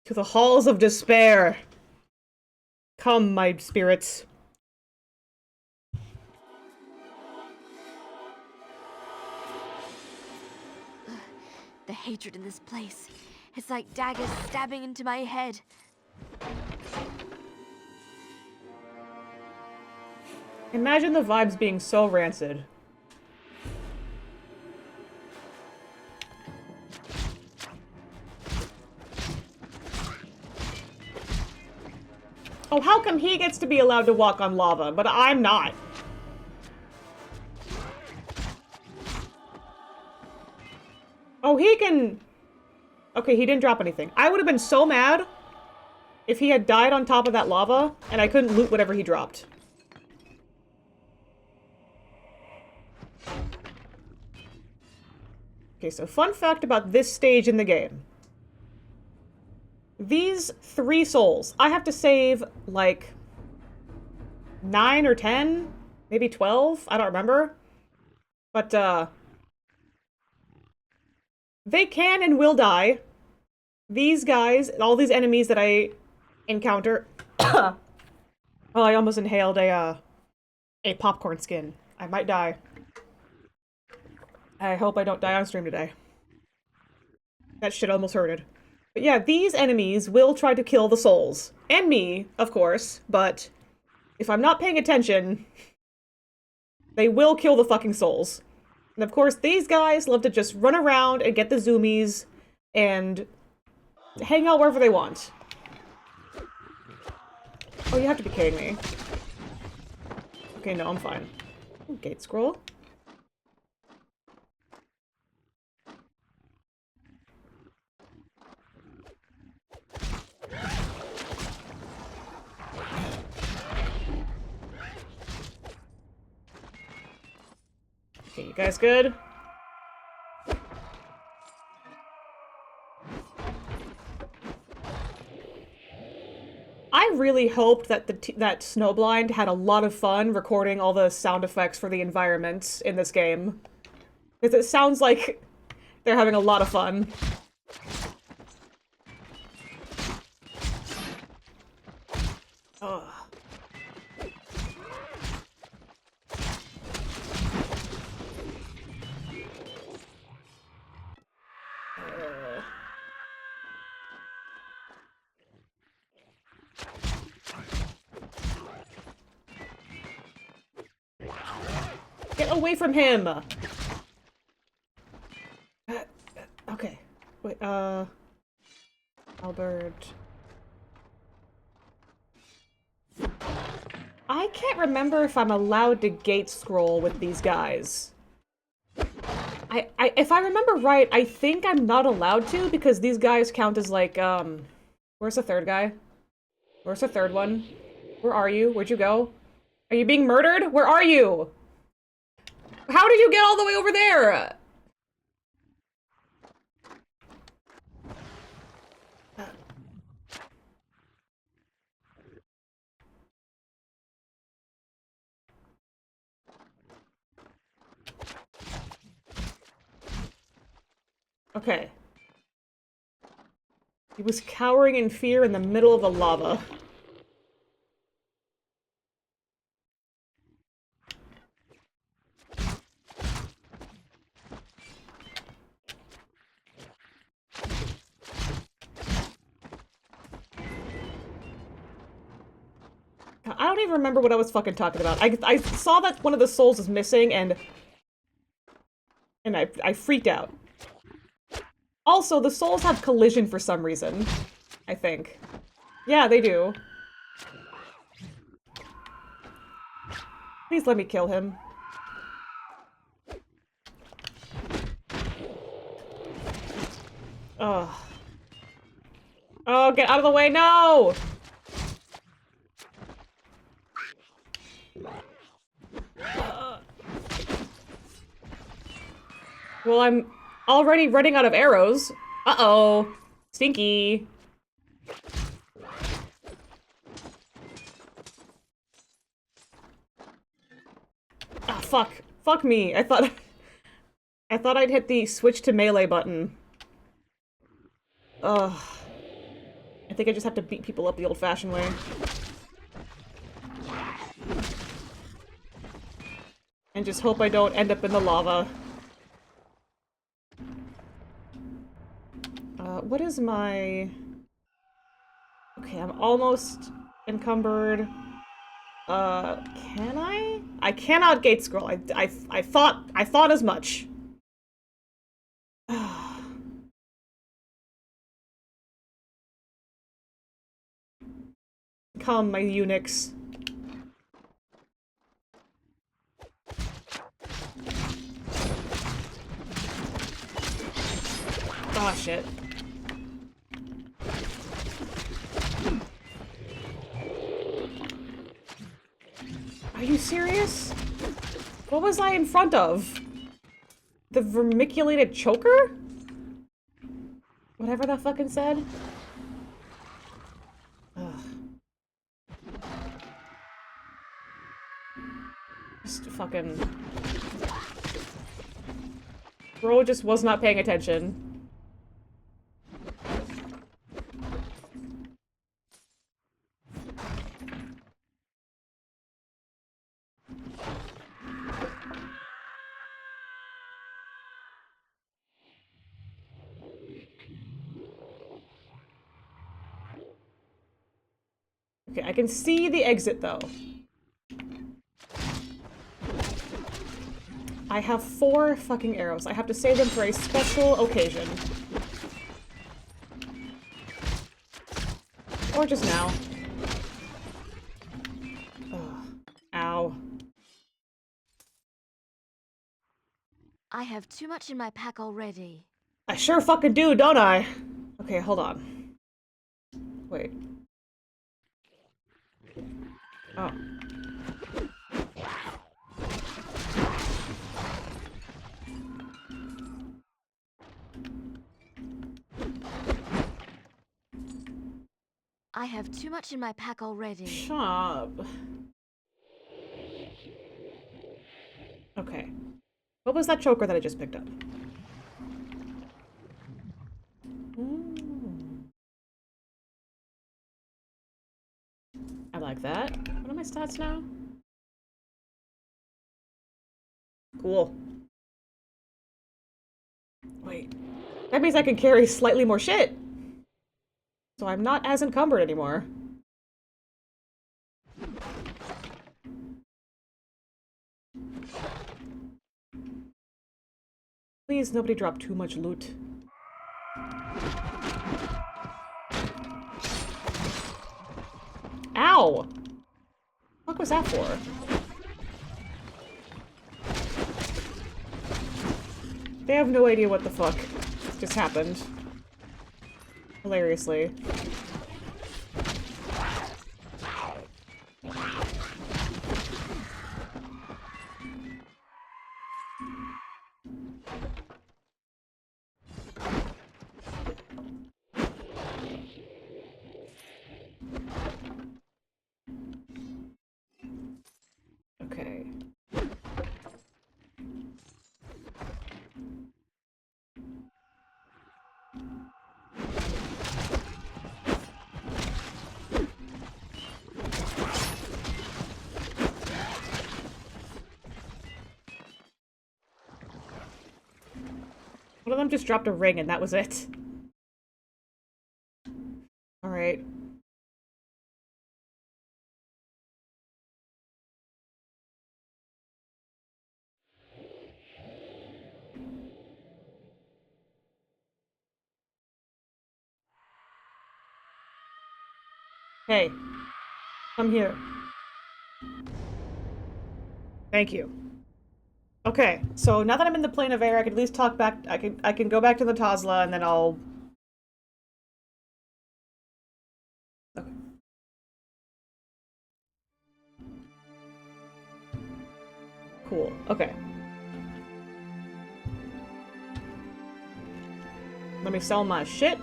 to the halls of despair. Come, my spirits. The hatred in this place. It's like daggers stabbing into my head. Imagine the vibes being so rancid. Oh, how come he gets to be allowed to walk on lava, but I'm not? Oh, he can... Okay, he didn't drop anything. I would have been so mad if he had died on top of that lava and I couldn't loot whatever he dropped. Okay, so fun fact about this stage in the game. These 3 souls, I have to save, like, 9 or 10? Maybe 12? I don't remember. But, they can and will die. These guys, all these enemies that I encounter... Oh, I almost inhaled a popcorn skin. I might die. I hope I don't die on stream today. That shit almost hurted. But yeah, these enemies will try to kill the souls. And me, of course, but if I'm not paying attention, they will kill the fucking souls. And of course, these guys love to just run around and get the zoomies and hang out wherever they want. Oh, you have to be kidding me. Okay, no, I'm fine. Ooh, gate scroll. Okay, you guys good? I really hoped that that Snowblind had a lot of fun recording all the sound effects for the environments in this game. Because it sounds like they're having a lot of fun. Ugh. Get away from him! Okay. Wait, Albert... I can't remember if I'm allowed to gate scroll with these guys. If I remember right, I think I'm not allowed to because these guys count as like, where's the third guy? Where's the third one? Where are you? Where'd you go? Are you being murdered? Where are you? How did you get all the way over there? Okay. He was cowering in fear in the middle of the lava. I don't even remember what I was fucking talking about. I saw that one of the souls is missing, and I freaked out. Also, the souls have collision for some reason, I think. Yeah, they do. Please let me kill him. Ugh. Oh, get out of the way, no! Well, I'm already running out of arrows. Uh-oh. Stinky. Ah, fuck. Fuck me. I thought I'd hit the switch to melee button. Ugh. I think I just have to beat people up the old-fashioned way. And just hope I don't end up in the lava. What is my... Okay, I'm almost encumbered. Can I? I cannot gate scroll. I thought as much. Come, my eunuchs. Oh, shit. Are you serious? What was I in front of? The vermiculated choker? Whatever that fucking said? Ugh. Just fucking... Bro just was not paying attention. Okay, I can see the exit, though. I have 4 fucking arrows. I have to save them for a special occasion. Or just now. Ugh. Ow. I have too much in my pack already. I sure fucking do, don't I? Okay, hold on. Wait. Oh. I have too much in my pack already. Shut up. Okay. What was that choker that I just picked up? Ooh. I like that. What are my stats now? Cool. Wait. That means I can carry slightly more shit. So I'm not as encumbered anymore. Please, nobody drop too much loot. Ow! What was that for? They have no idea what the fuck just happened. Hilariously. Okay. One of them just dropped a ring and that was it. Alright. Hey. Come here. Thank you. Okay, so now that I'm in the plane of air, I can at least talk back. I can go back to the Tazla, and then I'll. Okay. Cool. Okay. Let me sell my shit.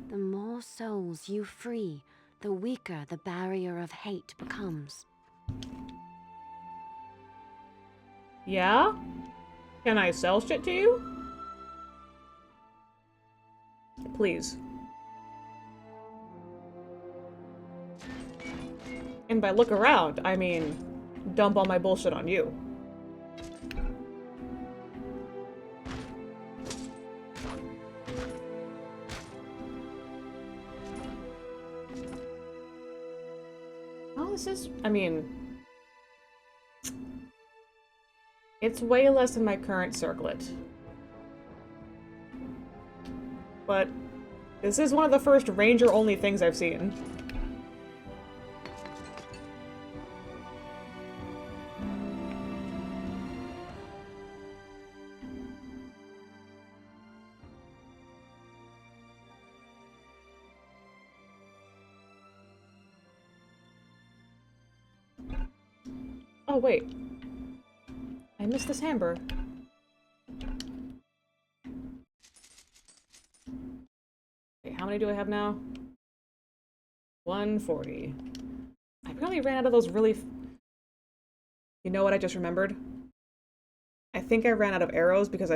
The more souls you free, the weaker the barrier of hate becomes. Yeah? Can I sell shit to you? Please. And by look around, I mean dump all my bullshit on you. Oh, this is... I mean... It's way less than my current circlet. But this is one of the first ranger-only things I've seen. Oh, wait. I missed this hamburger. Okay, how many do I have now? 140. I probably ran out of those really... You know what I just remembered? I think I ran out of arrows because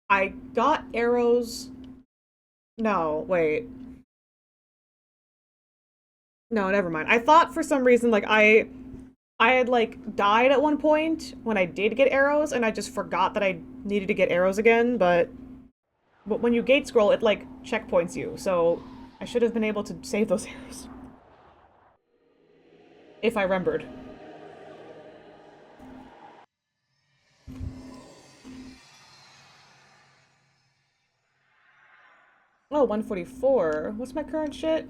I got arrows... No, wait. No, never mind. I thought for some reason, like, I had, like, died at one point when I did get arrows, and I just forgot that I needed to get arrows again, but when you gate scroll, it, like, checkpoints you, so I should have been able to save those arrows. If I remembered. Oh, 144. What's my current shit?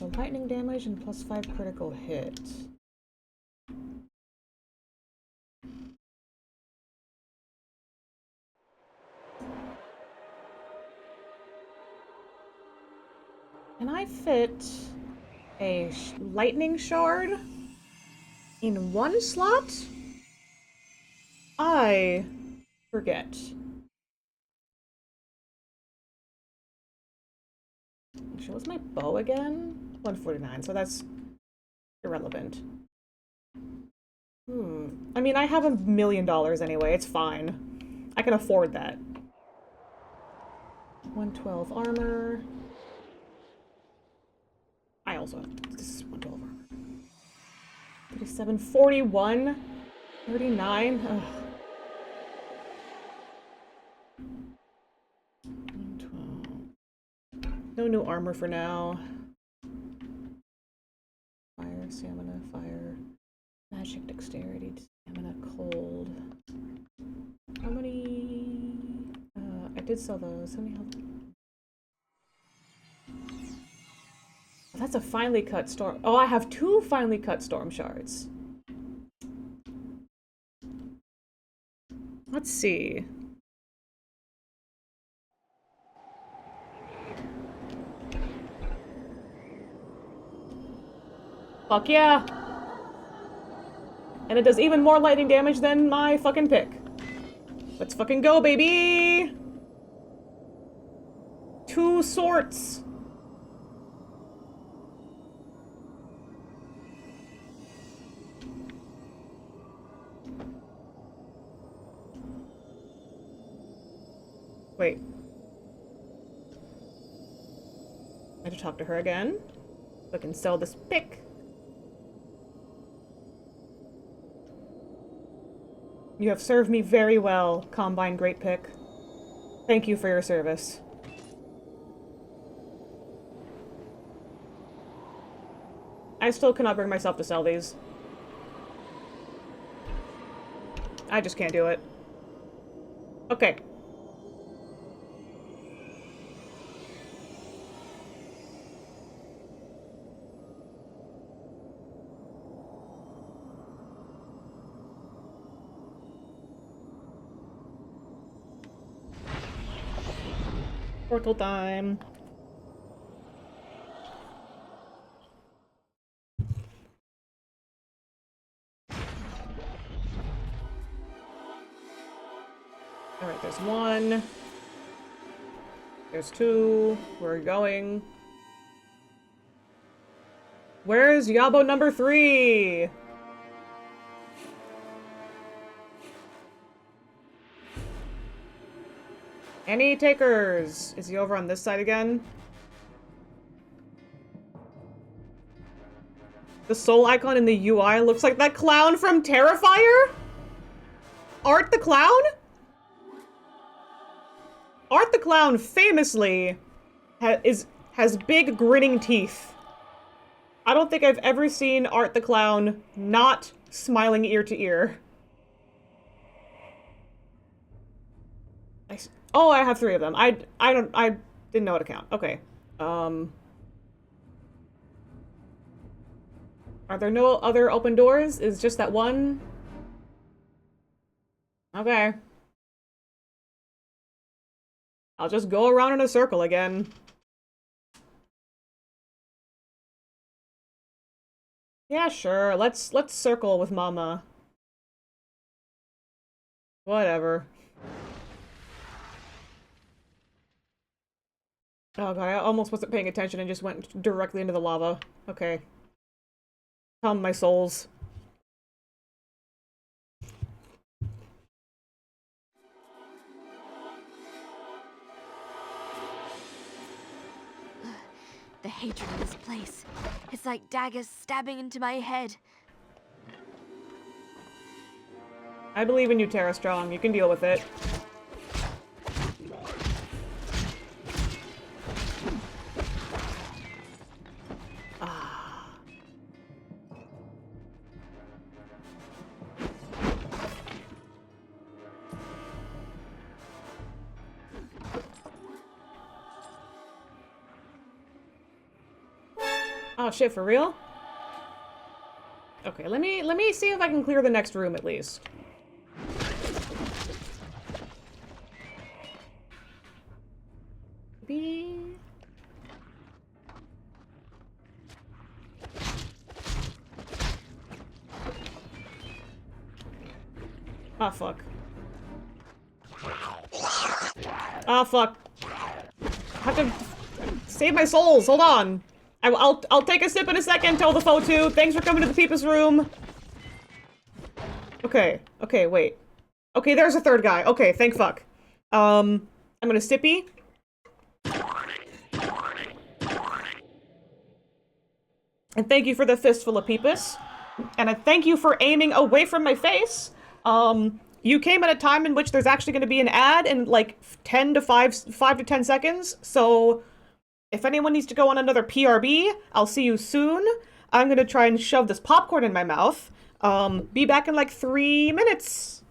So lightning damage and +5 critical hit. Can I fit a lightning shard in one slot? I forget. Actually, what's my bow again? 149, so that's irrelevant. I mean, I have $1 million anyway, it's fine. I can afford that. 112 armor. I also have, this is 112 armor. 37, 41, 39. Ugh. 112. No new armor for now. Fire, stamina, fire. Magic, dexterity, stamina, cold. How many? I did sell those. How many health? That's a finely cut storm. Oh, I have 2 finely cut storm shards. Let's see. Fuck yeah! And it does even more lightning damage than my fucking pick. Let's fucking go, baby! 2 sorts! Wait. to talk to her again. I can sell this pick. You have served me very well, Combine Great Pick. Thank you for your service. I still cannot bring myself to sell these. I just can't do it. Okay. Portal time. Alright, there's one. There's two. Where are we going? Where's Yabo number 3? Any takers? Is he over on this side again? The soul icon in the UI looks like that clown from Terrifier? Art the Clown? Art the Clown famously has big grinning teeth. I don't think I've ever seen Art the Clown not smiling ear to ear. Oh, I have 3 of them. I didn't know how to count. Okay. Are there no other open doors? Is just that one? Okay. I'll just go around in a circle again. Yeah, sure. Let's circle with Mama. Whatever. Oh god, I almost wasn't paying attention and just went directly into the lava. Okay. Come, my souls. The hatred of this place. It's like daggers stabbing into my head. I believe in you, Tara Strong. You can deal with it. Oh shit, for real? Okay, let me see if I can clear the next room at least. Maybe... Ah, fuck. Ah, fuck. I have to save my souls. Hold on. I'll take a sip in a second, tell the foe too. Thanks for coming to the Peepus room. Okay, okay, wait. Okay, there's a third guy. Okay, thank fuck. I'm gonna sippy. And thank you for the fistful of Peepus. And I thank you for aiming away from my face. You came at a time in which there's actually gonna be an ad in like 5 to 10 seconds, so if anyone needs to go on another PRB, I'll see you soon. I'm gonna try and shove this popcorn in my mouth. Be back in like 3 minutes.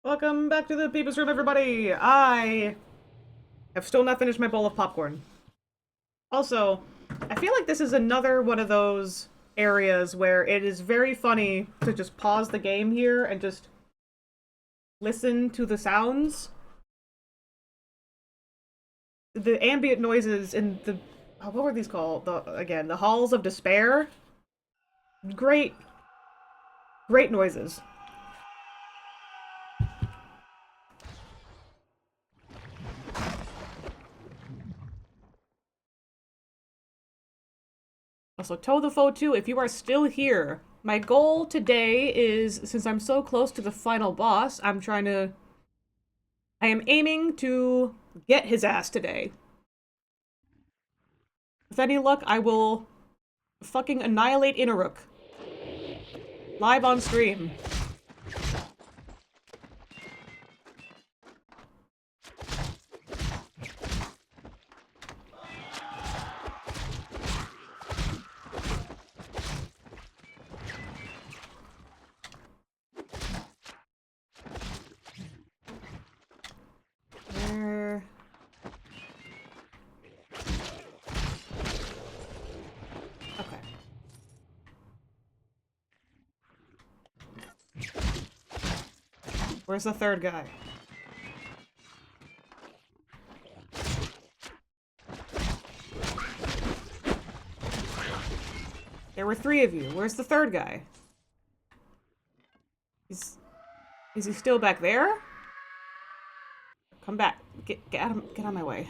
Welcome back to the Peepus Room, everybody! I have still not finished my bowl of popcorn. Also, I feel like this is another one of those areas where it is very funny to just pause the game here and just listen to the sounds. The ambient noises in the... what were these called? The Halls of Despair? Great noises. Also, Toe the Foe 2, if you are still here, my goal today is, since I'm so close to the final boss, I am aiming to get his ass today. With any luck, I will fucking annihilate Inaruk. Live on stream. Where's the third guy? There were 3 of you. Where's the third guy? Is he still back there? Come back. Get out of my way.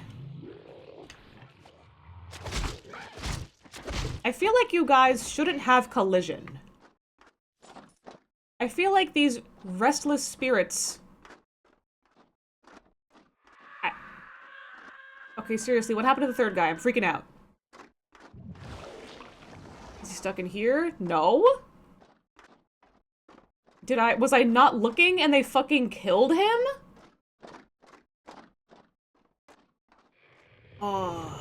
I feel like you guys shouldn't have collision. I feel like these restless spirits... Okay, seriously, what happened to the third guy? I'm freaking out. Is he stuck in here? No? Was I not looking and they fucking killed him? Fuck.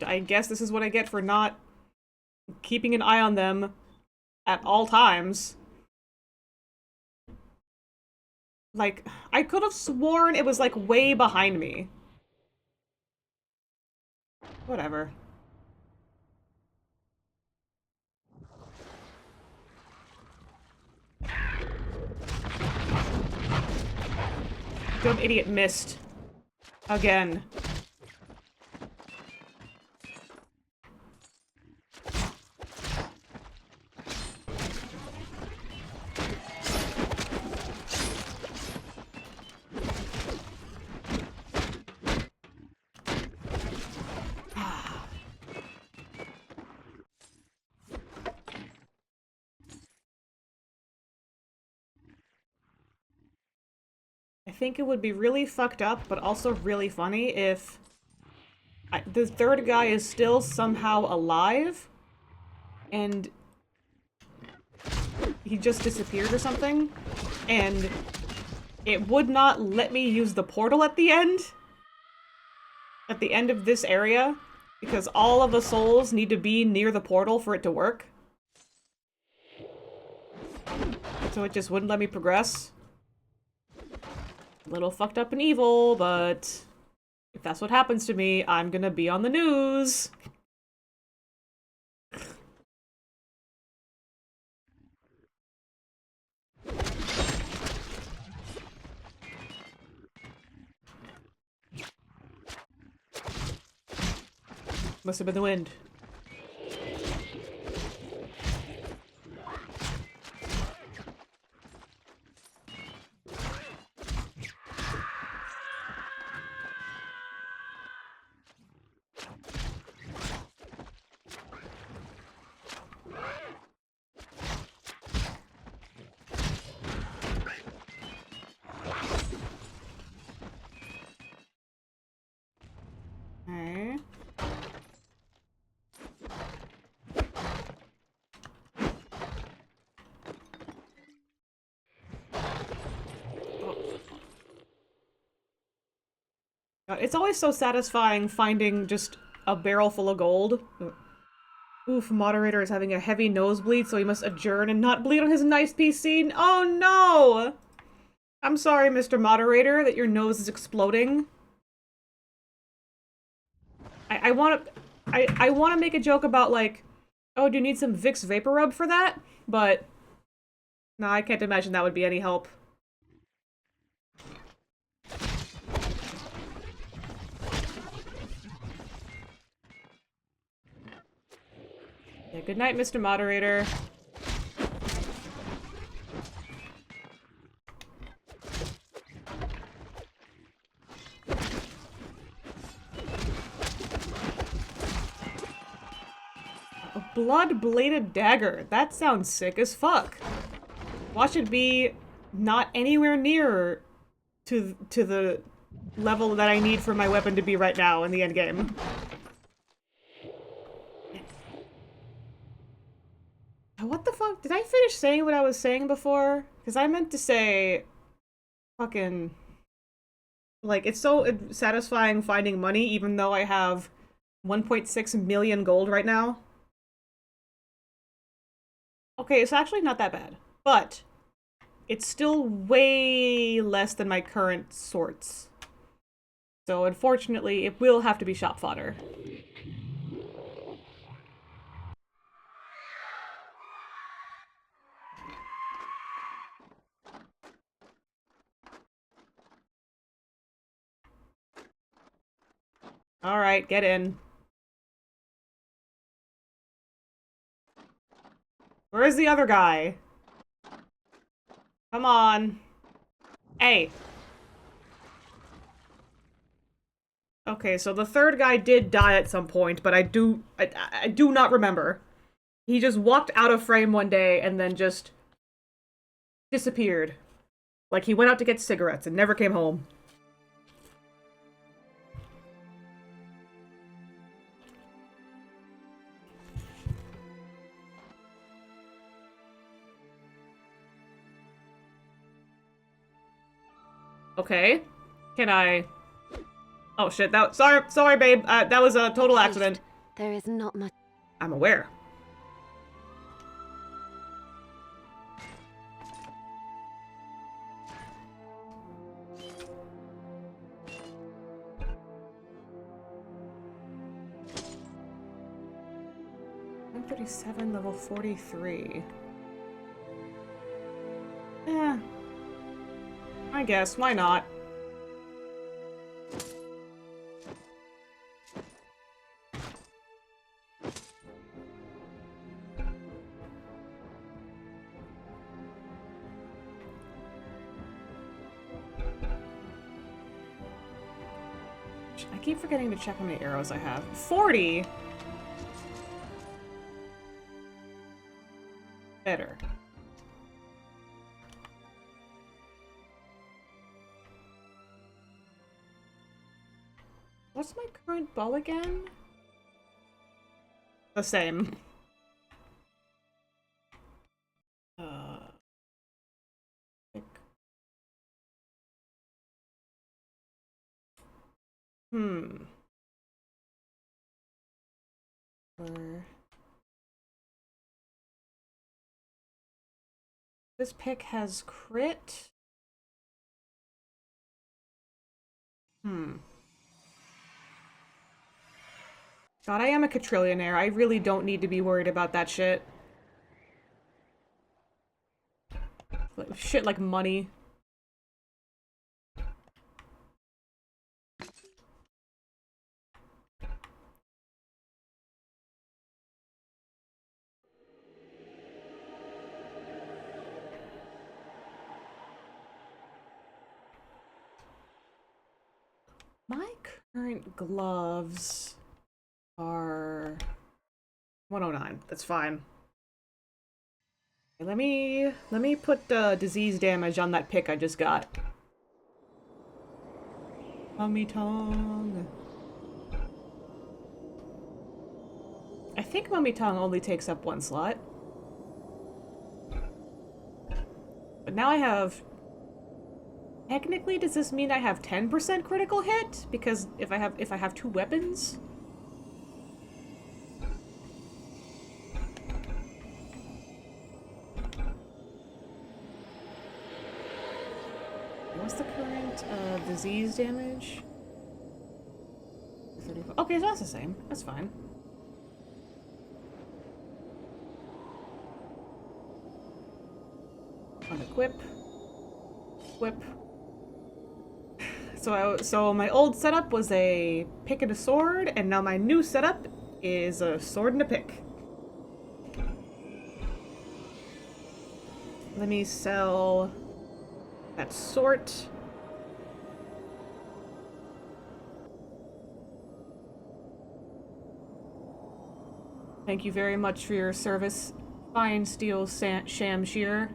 I guess this is what I get for not keeping an eye on them at all times. Like, I could have sworn it was, like, way behind me. Whatever. Dumb idiot missed. Again. I think it would be really fucked up, but also really funny if the third guy is still somehow alive, and he just disappeared or something, and it would not let me use the portal at the end of this area, because all of the souls need to be near the portal for it to work. So it just wouldn't let me progress. A little fucked up and evil, but if that's what happens to me, I'm gonna be on the news. Must have been the wind. It's always so satisfying finding just a barrel full of gold. Oof, moderator is having a heavy nosebleed, so he must adjourn and not bleed on his nice PC. Oh no! I'm sorry, Mr. Moderator, that your nose is exploding. I wanna make a joke about, like, oh, do you need some Vicks Vapor Rub for that? But no, I can't imagine that would be any help. Yeah, good night, Mr. Moderator. A blood-bladed dagger. That sounds sick as fuck. Watch it be not anywhere near to the level that I need for my weapon to be right now in the endgame. What the fuck? Did I finish saying what I was saying before? Because I meant to say fucking... Like, it's so satisfying finding money even though I have 1.6 million gold right now. Okay, it's actually not that bad. But it's still way less than my current sorts. So unfortunately, it will have to be shop fodder. Alright, get in. Where's the other guy? Come on. Hey. Okay, so the third guy did die at some point, but I do not remember. He just walked out of frame one day and then just disappeared. Like he went out to get cigarettes and never came home. Okay. Can I... Oh shit, sorry babe, that was a total accident. There is not much. I'm aware. $137, level 43. Yeah. I guess, why not? I keep forgetting to check how many arrows I have. 40? Better. What's my current bow again? The same. This pick has crit. God, I am a quadrillionaire. I really don't need to be worried about that shit. Shit like money. My current gloves are 109. That's fine. Okay, let me put disease damage on that pick I just got. Mummy tongue. I think Mummy tongue only takes up one slot. But now I have Technically, does this mean I have 10% critical hit? Because if I have two weapons? What's the current disease damage? 35. Okay, so that's the same. That's fine. Unequip. Whip. So my old setup was a pick and a sword, and now my new setup is a sword and a pick. Let me sell that sort. Thank you very much for your service, fine steel Shamshir.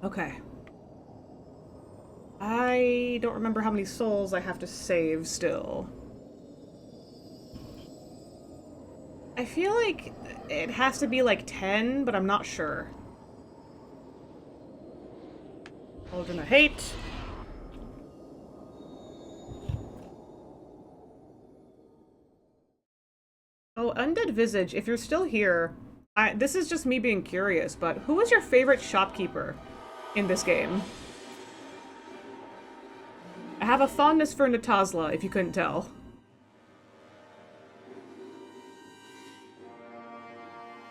Okay. I don't remember how many souls I have to save still. I feel like it has to be like 10, but I'm not sure. Children of Hate. Oh, Undead Visage, if you're still here, this is just me being curious, but who is your favorite shopkeeper in this game? I have a fondness for Natazla, if you couldn't tell.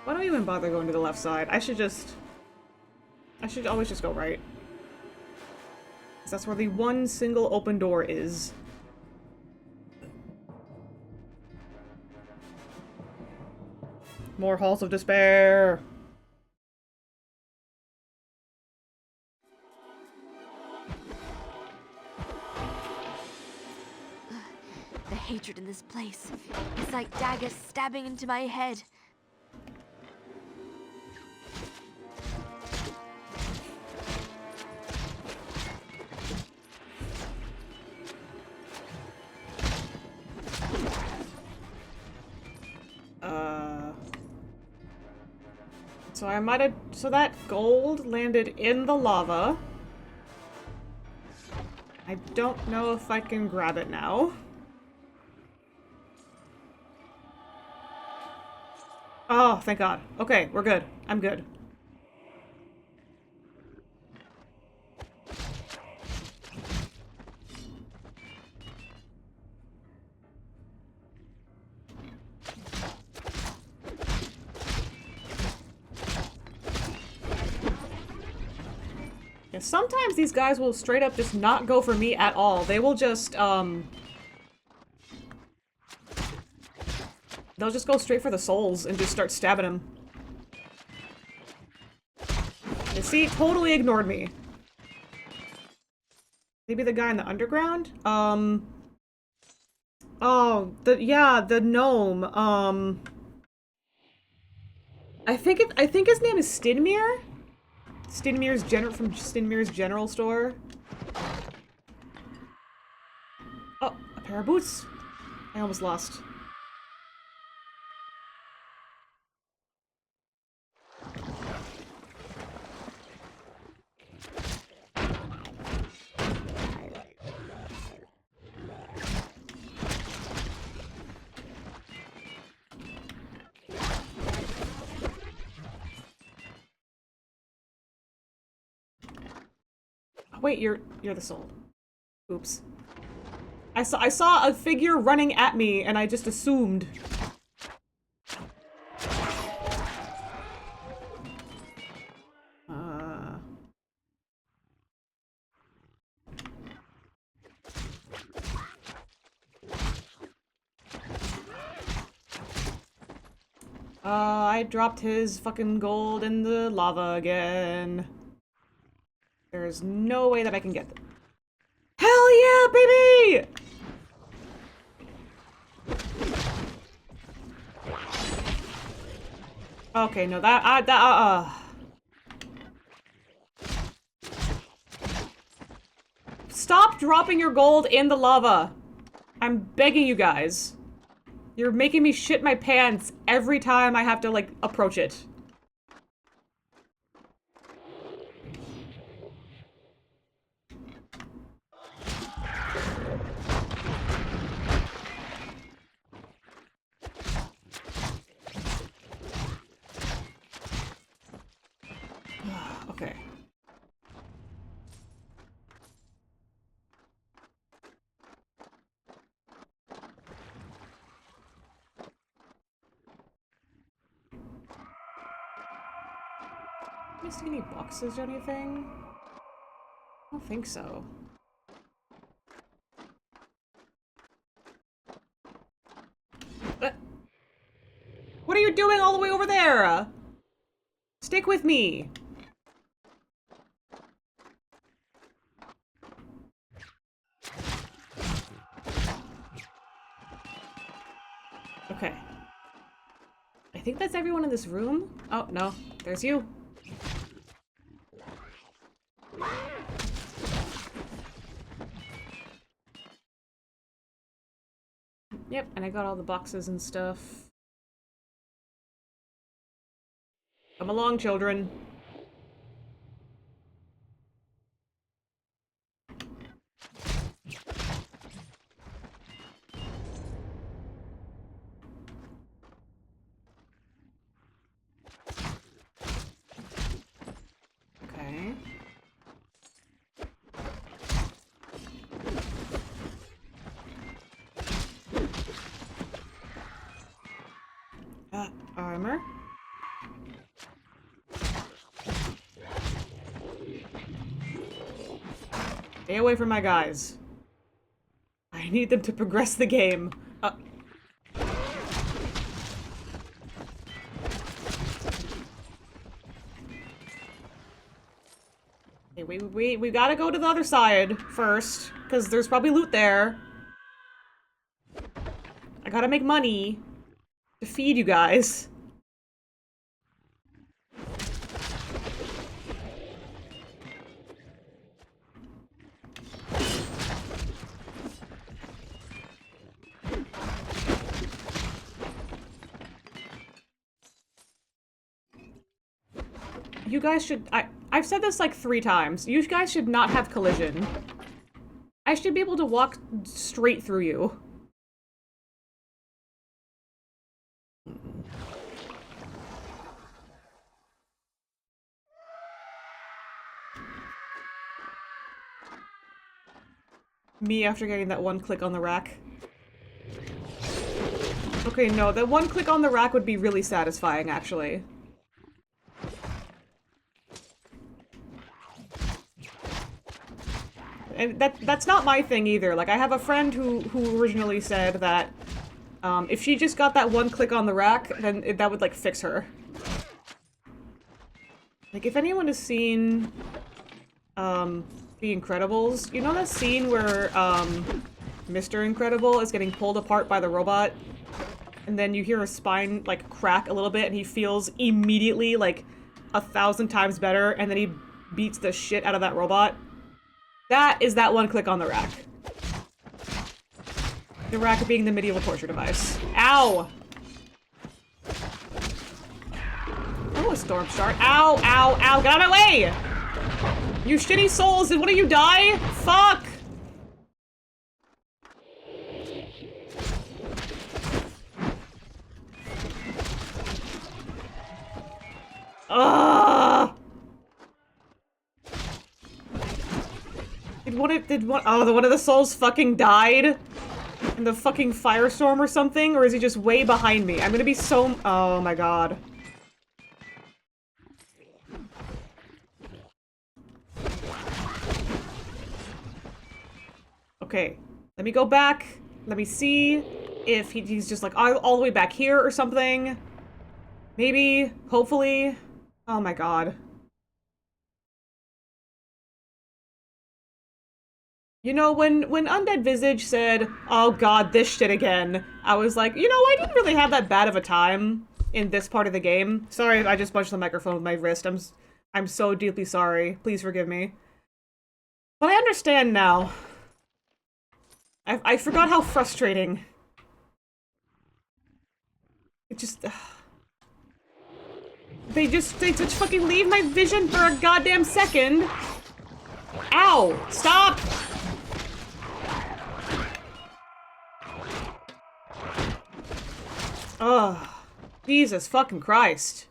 Why don't I even bother going to the left side? I should always just go right. 'Cause that's where the one single open door is. More Halls of Despair! The hatred in this place is like daggers stabbing into my head. So I might have... So that gold landed in the lava. I don't know if I can grab it now. Oh, thank God. Okay, we're good. I'm good. Yeah, sometimes these guys will straight up just not go for me at all. They will just, they'll just go straight for the souls and just start stabbing them. You see, totally ignored me. Maybe the guy in the underground? Oh, the gnome. I think his name is Stinmir? From Stinmir's General Store. Oh, a pair of boots. I almost lost. Wait, you're the soul. Oops. I saw a figure running at me and I just assumed. I dropped his fucking gold in the lava again. There's no way that I can get them. Hell yeah, baby! Okay, no, Stop dropping your gold in the lava. I'm begging you guys. You're making me shit my pants every time I have to, like, approach it. Okay. Missing any boxes or anything? I don't think so. What are you doing all the way over there? Stick with me. Okay. I think that's everyone in this room. Oh, no. There's you. Yep, and I got all the boxes and stuff. Come along, children. Okay. Armor. Stay away from my guys. I need them to progress the game. Hey, we gotta go to the other side first, because there's probably loot there. I gotta make money to feed you guys. You guys should- I've said this like 3 times. You guys should not have collision. I should be able to walk straight through you. Me after getting that one click on the rack. Okay, no, that one click on the rack would be really satisfying, actually. And that's not my thing either. Like, I have a friend who originally said that if she just got that one click on the rack, then that would, like, fix her. Like, if anyone has seen The Incredibles, you know that scene where Mr. Incredible is getting pulled apart by the robot? And then you hear his spine, like, crack a little bit, and he feels immediately, like, 1,000 times better, and then he beats the shit out of that robot? That is that one click on the rack. The rack being the medieval torture device. Ow! Oh, a storm shard. Ow, ow, ow, get out of my way! You shitty souls, did one of you die? Fuck! Ugh! One of the souls fucking died? In the fucking firestorm or something? Or is he just way behind me? I'm gonna be so- oh my god. Okay, let me go back. Let me see if he's just like all the way back here or something. Maybe, hopefully. Oh my god. You know, when Undead Visage said, "Oh god, this shit again," I was like, you know, I didn't really have that bad of a time in this part of the game. Sorry, I just punched the microphone with my wrist. I'm so deeply sorry. Please forgive me. But I understand now. I forgot how frustrating. It just... They just fucking leave my vision for a goddamn second. Ow! Stop! Ugh. Jesus fucking Christ.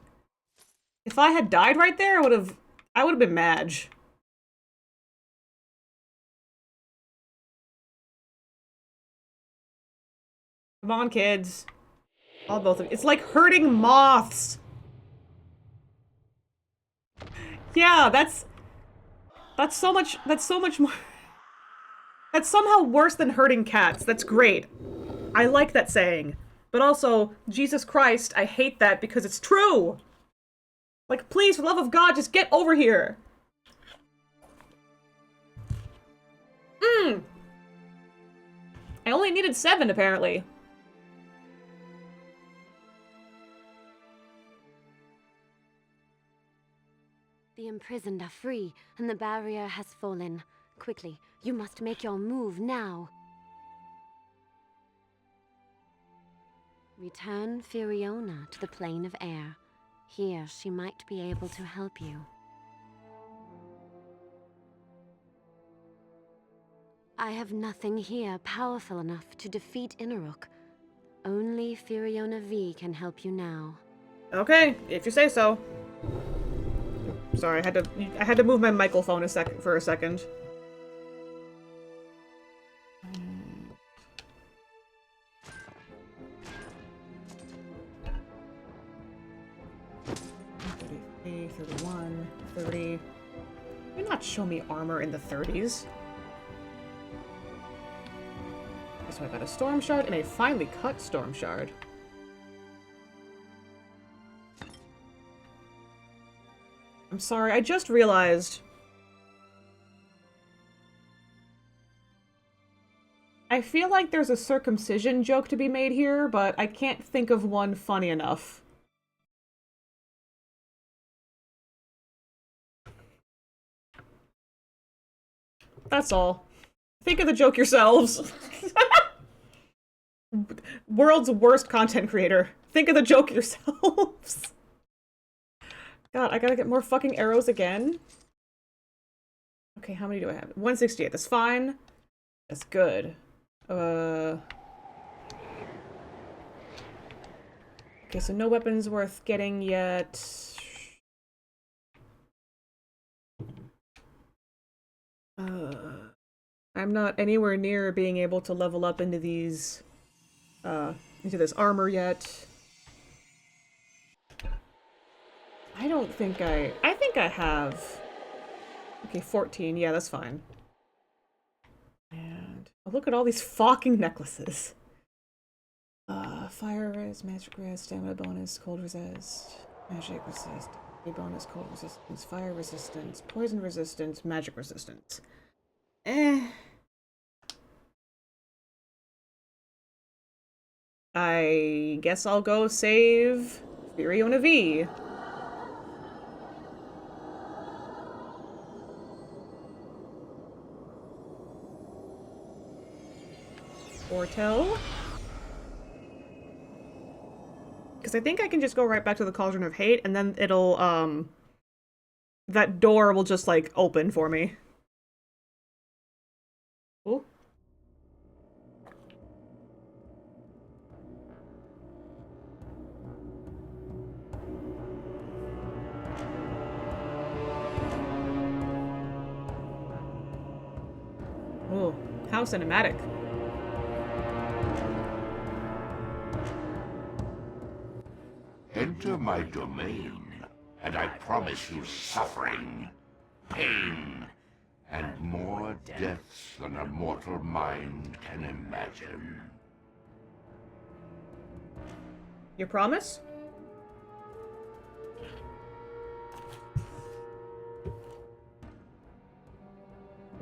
If I had died right there, I would have I would have been Madge. Come on, kids. All both of you. It's like herding moths. Yeah, that's so much more. That's somehow worse than herding cats. That's great. I like that saying. But also, Jesus Christ, I hate that because it's true. Like, please, for the love of God, just get over here. I only needed 7, apparently. The imprisoned are free, and the barrier has fallen. Quickly, you must make your move now. Return Fiona to the plane of air. Here, she might be able to help you. I have nothing here powerful enough to defeat Inaruk. Only Fiona V can help you now. Okay, if you say so. Sorry, I had to move my microphone for a second. $33, $31, $30. Do not show me armor in the 30s. So I got a storm shard and a finely cut storm shard. I'm sorry, I just realized. I feel like there's a circumcision joke to be made here, but I can't think of one funny enough. That's all. Think of the joke yourselves. World's worst content creator. Think of the joke yourselves. God, I gotta get more fucking arrows again. Okay, how many do I have? 168. That's fine. That's good. Okay, so no weapons worth getting yet. I'm not anywhere near being able to level up into these, into this armor yet. I don't think I think I have. Okay, 14. Yeah, that's fine. And oh, look at all these fucking necklaces. Fire resist, magic resist, stamina bonus, cold resist, magic resist, a bonus, cold resistance, fire resistance, poison resistance, magic resistance. I guess I'll go save Fiona V. Ortel. Because I think I can just go right back to the Cauldron of Hate, and then it'll, that door will just, like, open for me. Ooh. Ooh, how cinematic. Enter my domain, and I promise you suffering, pain, and more deaths than a mortal mind can imagine. You promise?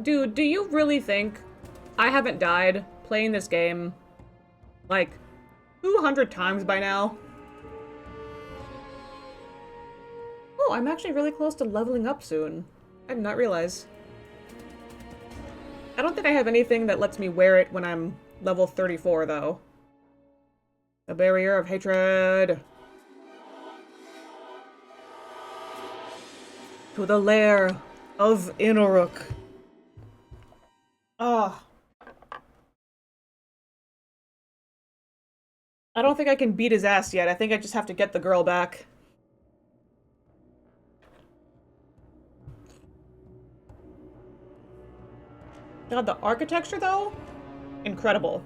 Dude, do you really think I haven't died playing this game, like, 200 times by now? Oh, I'm actually really close to leveling up soon. I did not realize. I don't think I have anything that lets me wear it when I'm level 34, though. The Barrier of Hatred. To the lair of Inaruk. Ah. I don't think I can beat his ass yet. I think I just have to get the girl back. God, the architecture, though? Incredible.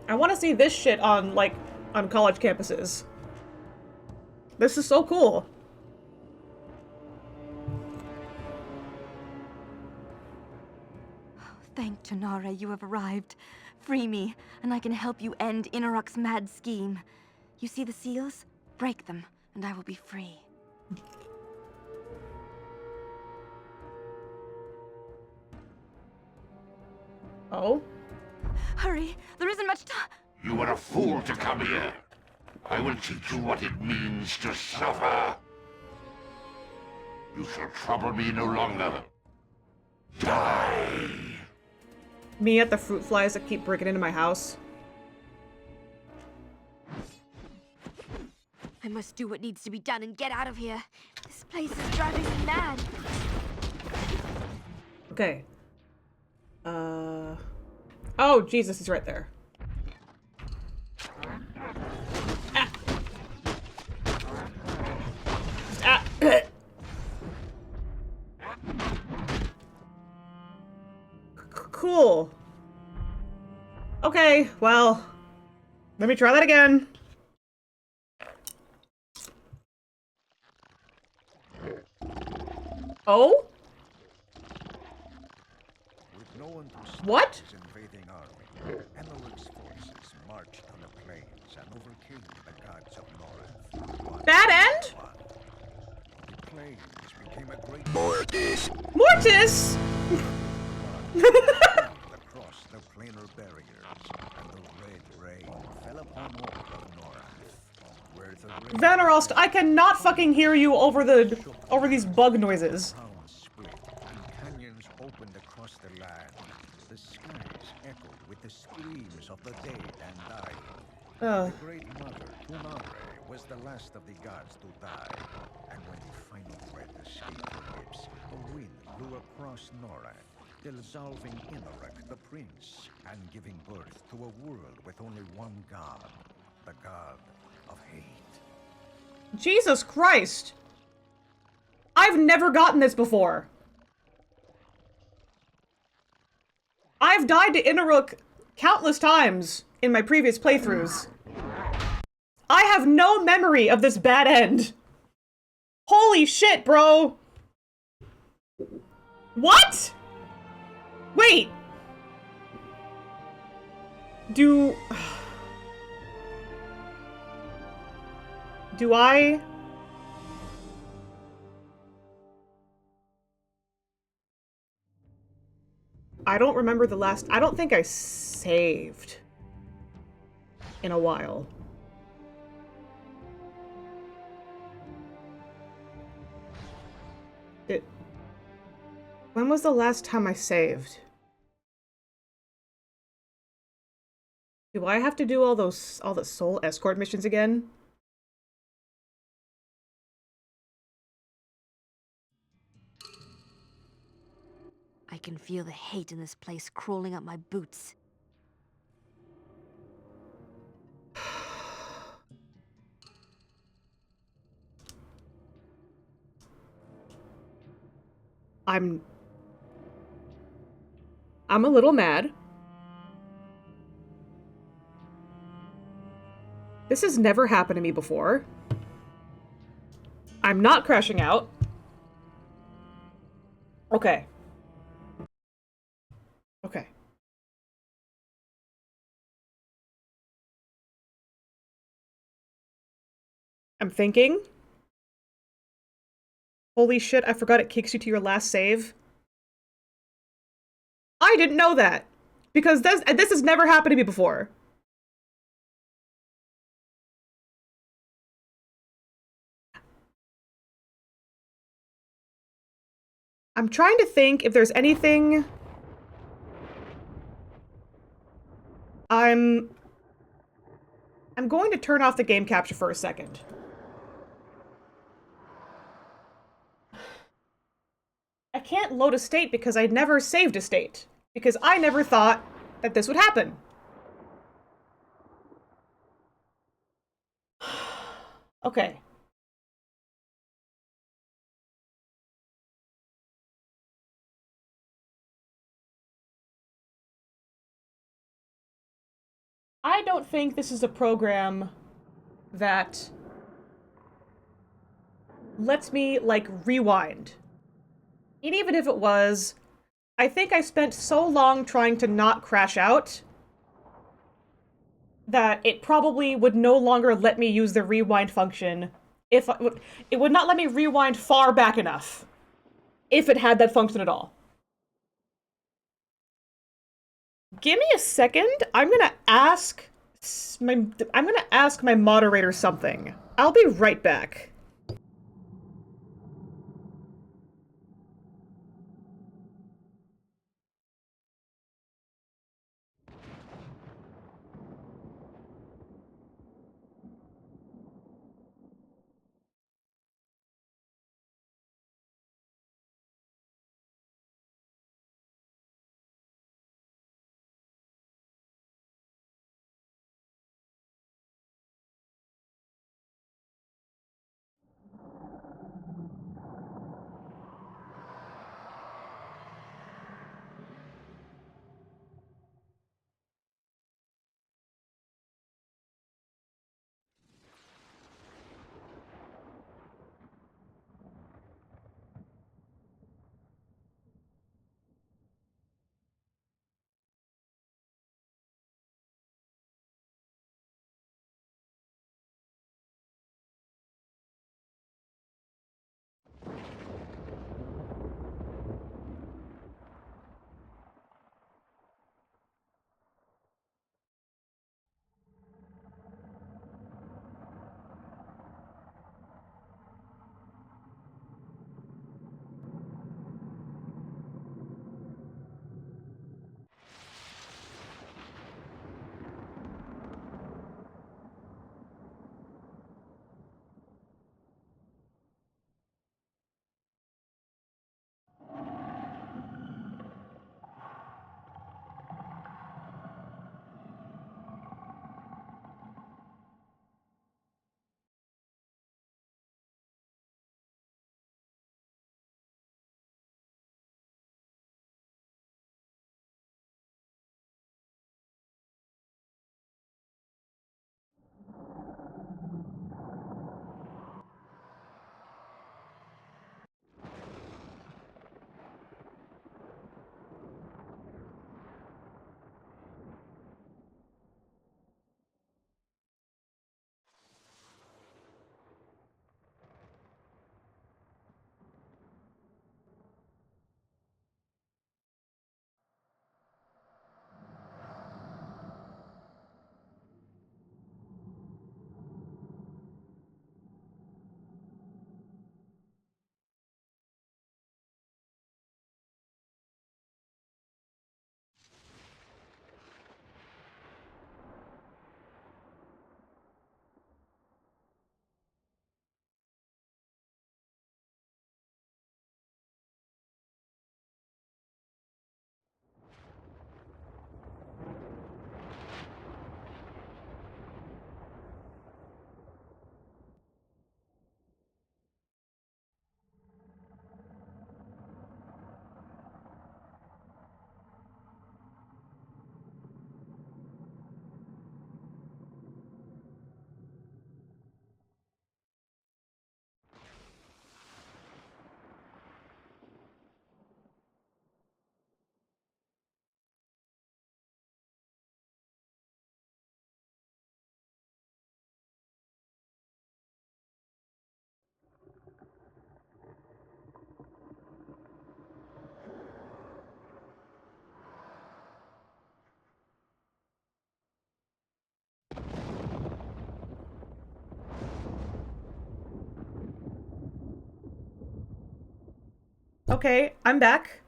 I want to see this shit on, like, on college campuses. This is so cool. Thank Tanara, you have arrived. Free me, and I can help you end Inarok's mad scheme. You see the seals? Break them, and I will be free. Oh? Hurry! There isn't much time! You are a fool to come here. I will teach you what it means to suffer. You shall trouble me no longer. Die! Me at the fruit flies that keep breaking into my house. I must do what needs to be done and get out of here. This place is driving me mad. Okay. Oh, Jesus, he's right there. Ah. Ah. Cool. Okay, well, let me try that again. Oh? With no one to stop What? his invading army, Emerald's forces marched on the plains and overcame the gods of Norrath. One Bad by end? one. The plains became a great Mortis! across the planar barriers, and the red rain fell upon all of Norrath, where the red Vanarost, I cannot fucking hear you over these bug noises. towns split, and canyons opened across the land. The skies echoed with the screams of the dead and dying. Ugh. The Great Mother, Tunare, was the last of the gods to die, and when the final breath escaped her lips, a wind blew across Norrath, dissolving Inarok, the prince, and giving birth to a world with only one god, the god of hate. Jesus Christ! I've never gotten this before. I've died to Inarok countless times in my previous playthroughs. I have no memory of this bad end. Holy shit, bro! What? Wait! Do I... I don't remember the last... I don't think I saved in a while. When was the last time I saved? Do I have to do all the soul escort missions again? I can feel the hate in this place crawling up my boots. I'm a little mad. This has never happened to me before. I'm not crashing out. Okay. Okay. I'm thinking. Holy shit, I forgot it kicks you to your last save. I didn't know that. Because this has never happened to me before. I'm trying to think if there's anything... I'm going to turn off the game capture for a second. I can't load a state because I never saved a state. Because I never thought that this would happen. Okay. I don't think this is a program that lets me, like, rewind. And even if it was, I think I spent so long trying to not crash out that it probably would no longer let me use the rewind function if it would not let me rewind far back enough if it had that function at all. Give me a second. I'm gonna ask my moderator something. I'll be right back. Okay, I'm back.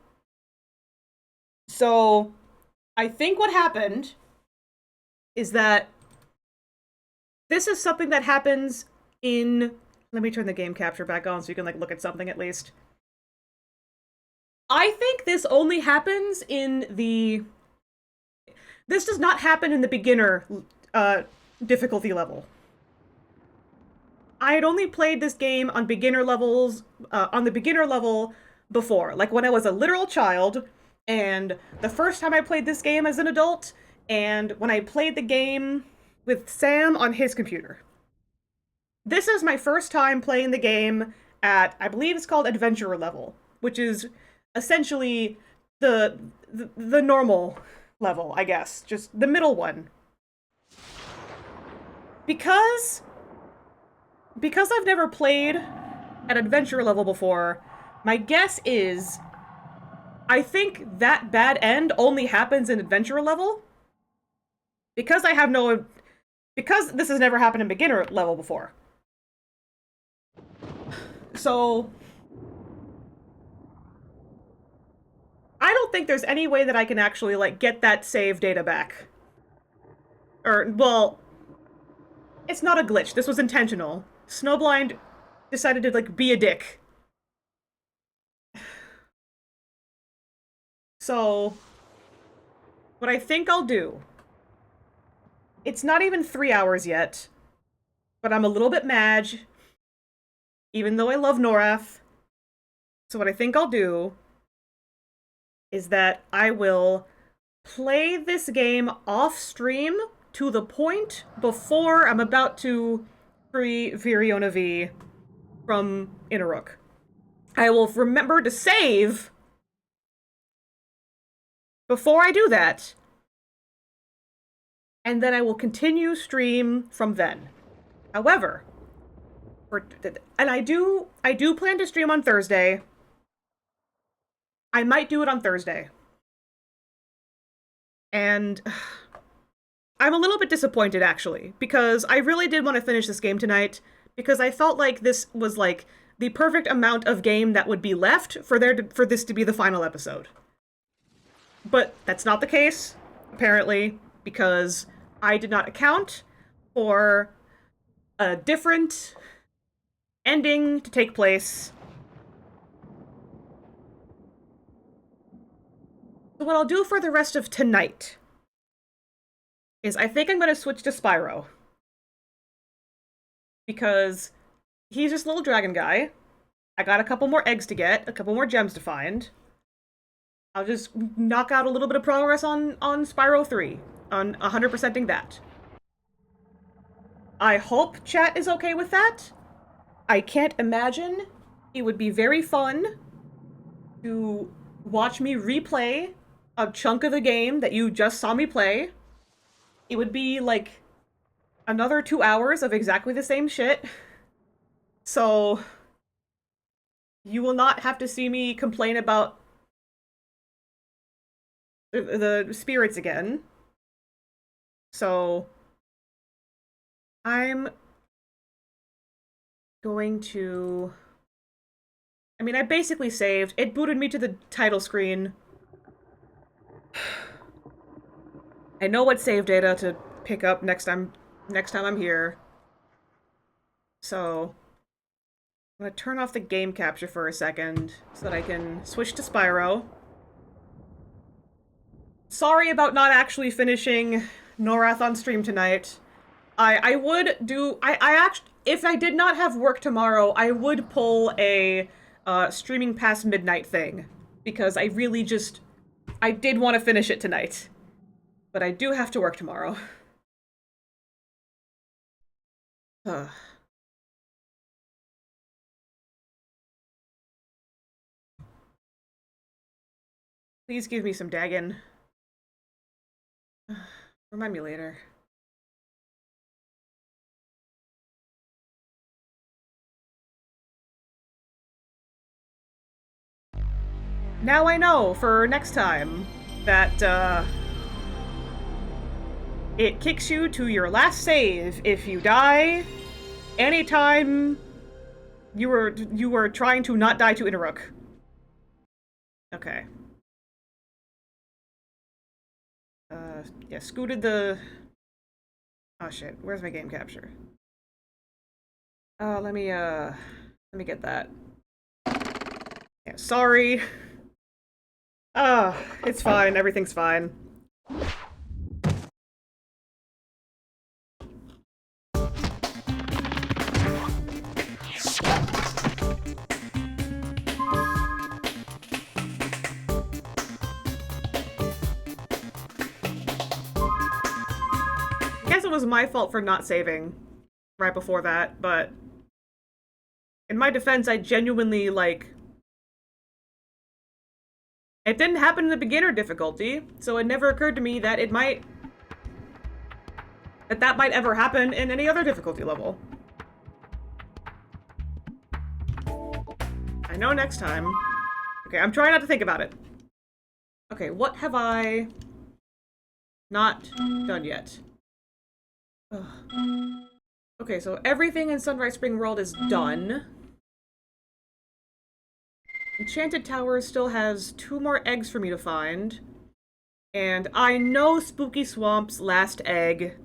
So, I think what happened is that this is something that happens in... Let me turn the game capture back on so you can, like, look at something at least. I think this only happens in the... This does not happen in the beginner difficulty level. I had only played this game on beginner levels, on the beginner level before. Like, when I was a literal child, and the first time I played this game as an adult, and when I played the game with Sam on his computer. This is my first time playing the game at, I believe it's called Adventurer level, which is essentially the normal level, I guess. Just the middle one. Because I've never played at Adventurer level before, my guess is I think that bad end only happens in Adventurer level. Because this has never happened in beginner level before. So I don't think there's any way that I can actually, like, get that save data back. Or, well, it's not a glitch. This was intentional. Snowblind decided to, like, be a dick. So, what I think I'll do... It's not even 3 hours yet, but I'm a little bit mad, even though I love Norrath. So what I think I'll do is that I will play this game off-stream to the point before I'm about to free Viriona V from Inneruk. I will remember to save before I do that, and then I will continue stream from then. However, and I do plan to stream on Thursday. I might do it on Thursday. And I'm a little bit disappointed, actually, because I really did want to finish this game tonight, because I felt like this was, like, the perfect amount of game that would be left for this to be the final episode. But that's not the case, apparently, because I did not account for a different ending to take place. So what I'll do for the rest of tonight is I think I'm going to switch to Spyro. Because he's just a little dragon guy. I got a couple more eggs to get, a couple more gems to find. I'll just knock out a little bit of progress on Spyro 3. On 100%ing that. I hope chat is okay with that. I can't imagine it would be very fun to watch me replay a chunk of the game that you just saw me play. It would be like another 2 hours of exactly the same shit. So you will not have to see me complain about the spirits again. So I'm going to... I mean, I basically saved. It booted me to the title screen. I know what save data to pick up next time I'm here. So I'm gonna turn off the game capture for a second so that I can switch to Spyro. Sorry about not actually finishing Norrath on stream tonight. I would do... I actually... If I did not have work tomorrow, I would pull a streaming past midnight thing. Because I really just... I did want to finish it tonight. But I do have to work tomorrow. Please give me some Dagon. Remind me later. Now I know for next time that it kicks you to your last save if you die anytime you were trying to not die to Inneruk. Okay. Yeah, scooted the... Oh shit, where's my game capture? Let me get that. Yeah, sorry. It's fine, everything's fine. it was my fault for not saving right before that, but in my defense, I genuinely, like... It didn't happen in the beginner difficulty, so it never occurred to me that it might... that might ever happen in any other difficulty level. I know next time. Okay, I'm trying not to think about it. Okay, what have I not done yet? Ugh. Okay, so everything in Sunrise Spring World is done. Enchanted Tower still has 2 more eggs for me to find. And I know Spooky Swamp's last egg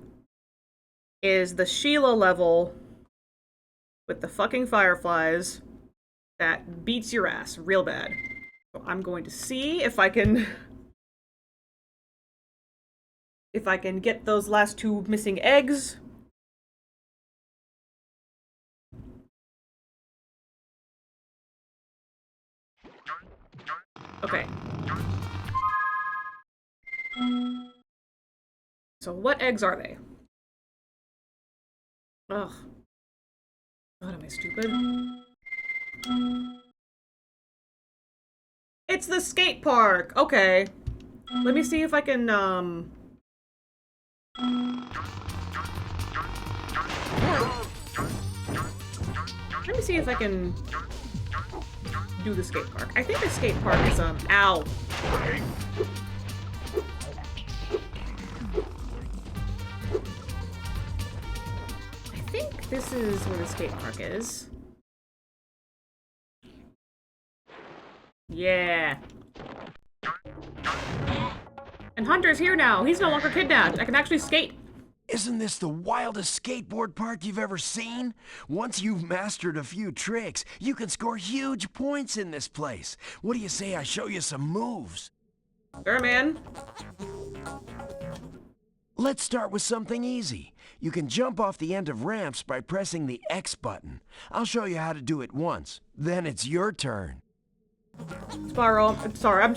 is the Sheila level with the fucking fireflies that beats your ass real bad. So I'm going to see if I can... if I can get those last 2 missing eggs. Okay. So what eggs are they? Ugh. God, am I stupid? It's the skate park! Okay. Let me see if I can, let me see if I can do the skate park. I think the skate park is, ow. I think this is where the skate park is. Yeah. And Hunter's here now. He's no longer kidnapped. I can actually skate. Isn't this the wildest skateboard park you've ever seen? Once you've mastered a few tricks, you can score huge points in this place. What do you say I show you some moves? Sure, man. Let's start with something easy. You can jump off the end of ramps by pressing the X button. I'll show you how to do it once. Then it's your turn. Spyro, I'm sorry. I'm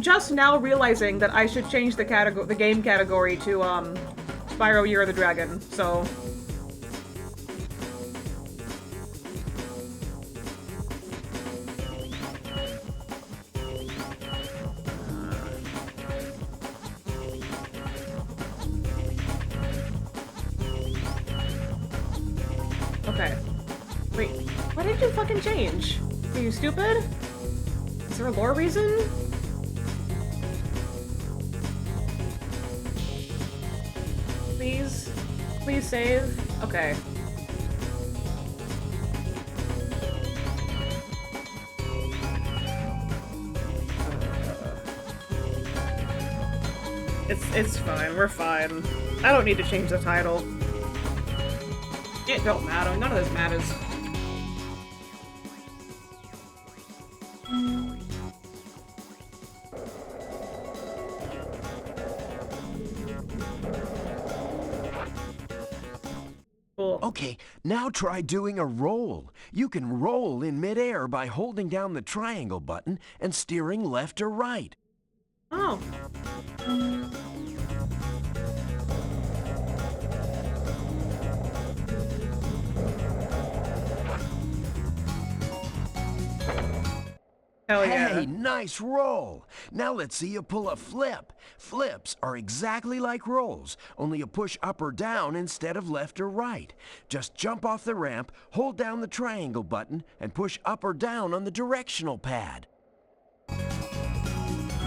just now realizing that I should change the game category to Spyro Year of the Dragon. So okay. Wait, why did you fucking change? Are you stupid? Is there a lore reason? Please? Please save? Okay. It's fine, we're fine. I don't need to change the title. It don't matter, none of this matters. Cool. Okay, now try doing a roll. You can roll in midair by holding down the triangle button and steering left or right. Oh. Hell yeah. Hey, nice roll! Now let's see you pull a flip. Flips are exactly like rolls, only you push up or down instead of left or right. Just jump off the ramp, hold down the triangle button, and push up or down on the directional pad.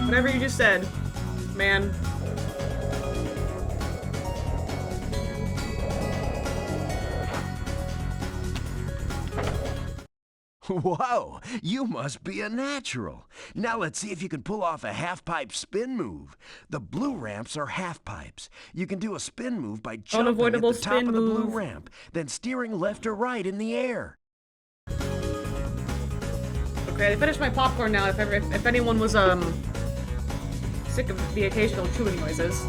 Whatever you just said, man. Whoa, you must be a natural. Now let's see if you can pull off a half-pipe spin move. The blue ramps are half-pipes. You can do a spin move by jumping at Unavoidable the top spin of the blue move. ramp, then steering left or right in the air. Okay, I finished my popcorn now. If anyone was sick of the occasional chewing noises.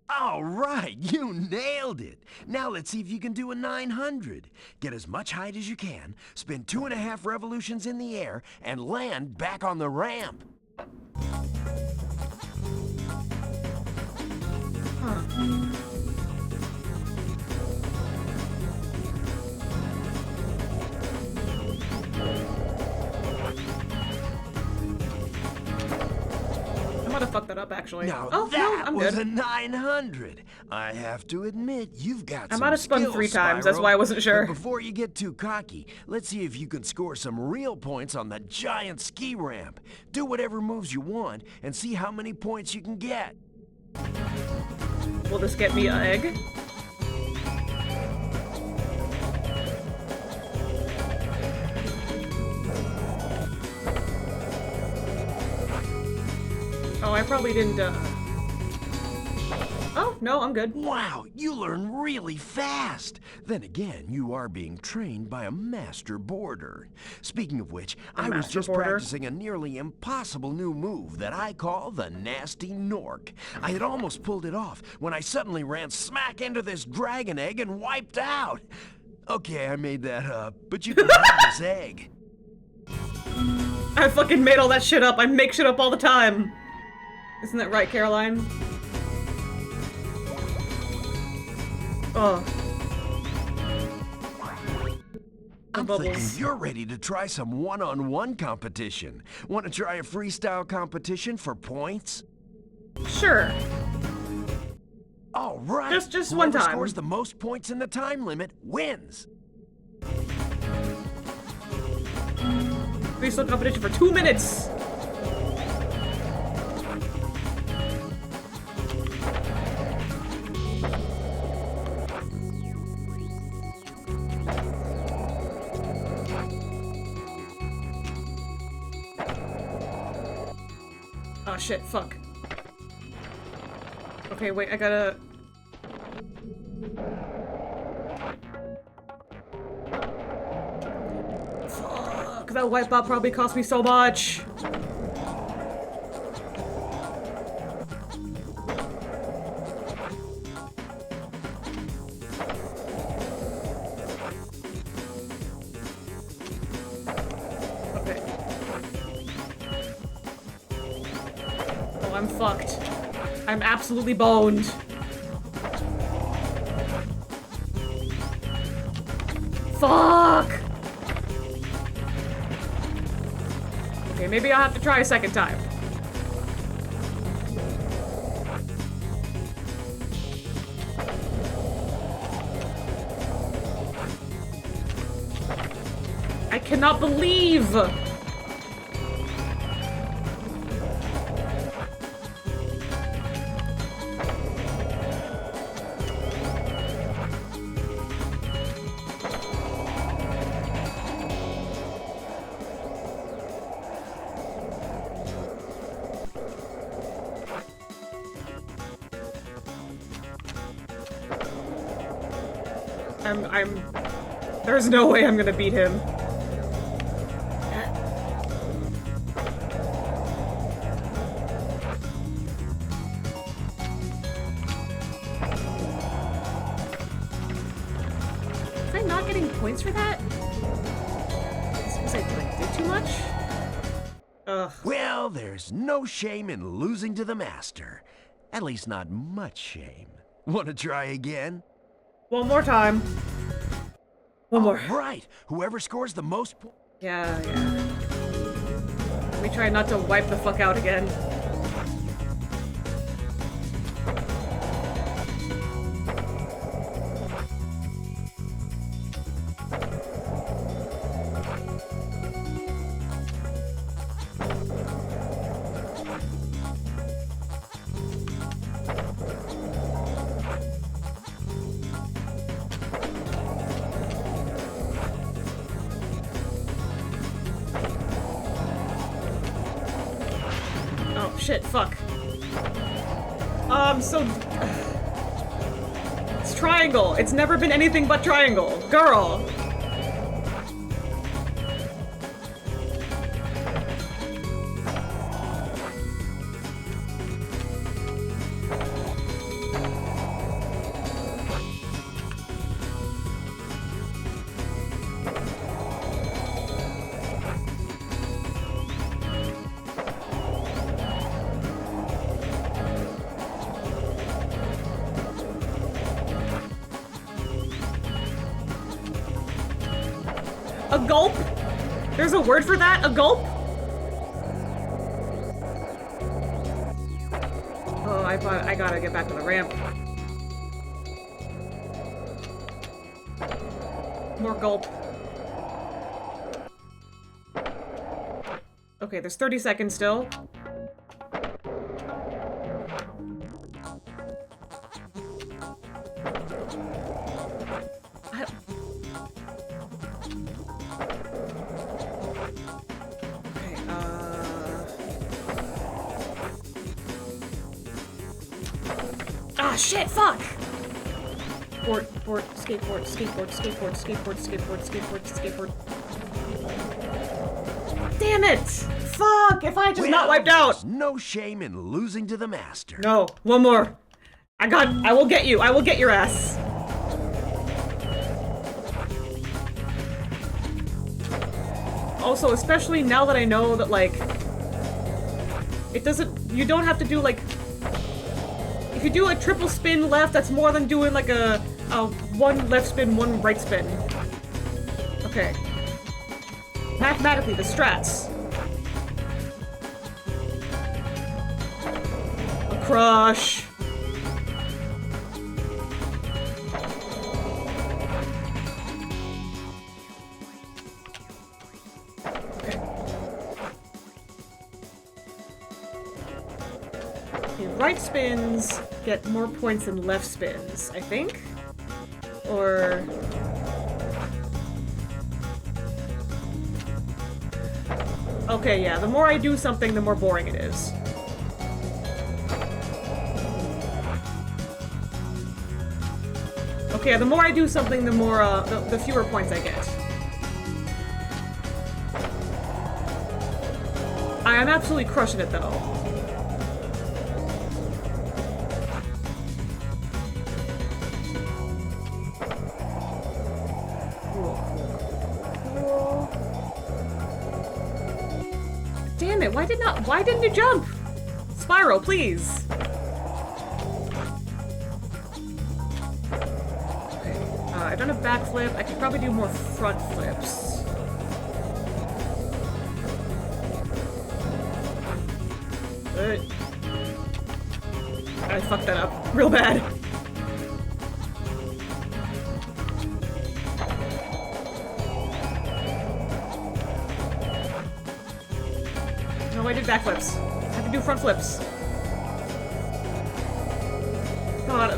All right, you nailed it. Now let's see if you can do a 900. Get as much height as you can, spin 2.5 revolutions in the air, and land back on the ramp. I might have fucked that up, actually. Now oh, that no, I'm was good. a 900. I have to admit, you've got I some might have spun skills, 3 times, that's Spyro. why I wasn't sure. But before you get too cocky, let's see if you can score some real points on the giant ski ramp. Do whatever moves you want, and see how many points you can get. Will this get me an egg? Oh, I probably didn't, Oh, no, I'm good. Wow, you learn really fast. Then again, you are being trained by a master boarder. Speaking of which, I was master just boarder? practicing a nearly impossible new move that I call the Nasty Nork. I had almost pulled it off when I suddenly ran smack into this dragon egg and wiped out. Okay, I made that up, but you can have this egg. I fucking made all that shit up. I make shit up all the time. Isn't that right, Caroline? Oh. I'm bubbles. thinking you're ready to try some one-on-one competition. Want to try a freestyle competition for points? Sure. All right. Just one Whoever time. scores the most points in the time limit wins. Freestyle competition for 2 minutes. Oh shit, fuck. Okay, wait, I gotta... Fuck, that wipeout probably cost me so much. Okay. Oh, I'm fucked. I'm absolutely boned. Fuck! Okay, maybe I'll have to try a second time. I cannot believe! There's no way I'm gonna beat him. Am I not getting points for that? Is I did too much? Ugh. Well, there's no shame in losing to the master. At least not much shame. Want to try again? One more time. One more. Right. Whoever scores the most points. Yeah. Let me try not to wipe the fuck out again. Oh shit, fuck. So... It's triangle. It's never been anything but triangle. Girl. gulp? There's a word for that? A gulp? Oh, I gotta get back to the ramp. More gulp. Okay, there's 30 seconds still. Okay, Ah, shit, fuck! Board, skateboard, skateboard, skateboard, skateboard, skateboard, skateboard, skateboard. Damn it! Fuck! If I just not wiped out! There's no shame in losing to the master. No, one more. I will get you. I will get your ass. Also, especially now that I know that, like, it doesn't, you don't have to do, like, if you do a triple spin left, that's more than doing, like, a one left spin, one right spin. Okay. Mathematically, the strats. A crush. Right spins get more points than left spins, I think? Or... Okay, yeah, the more I do something, the more boring it is. Okay, the more I do something, the more, the fewer points I get. I am absolutely crushing it, though. Damn it, why didn't you jump? Spyro, please. Okay, I've done a backflip. I could probably do more front flips. I fucked that up real bad. No, I did backflips. I have to do front flips. God,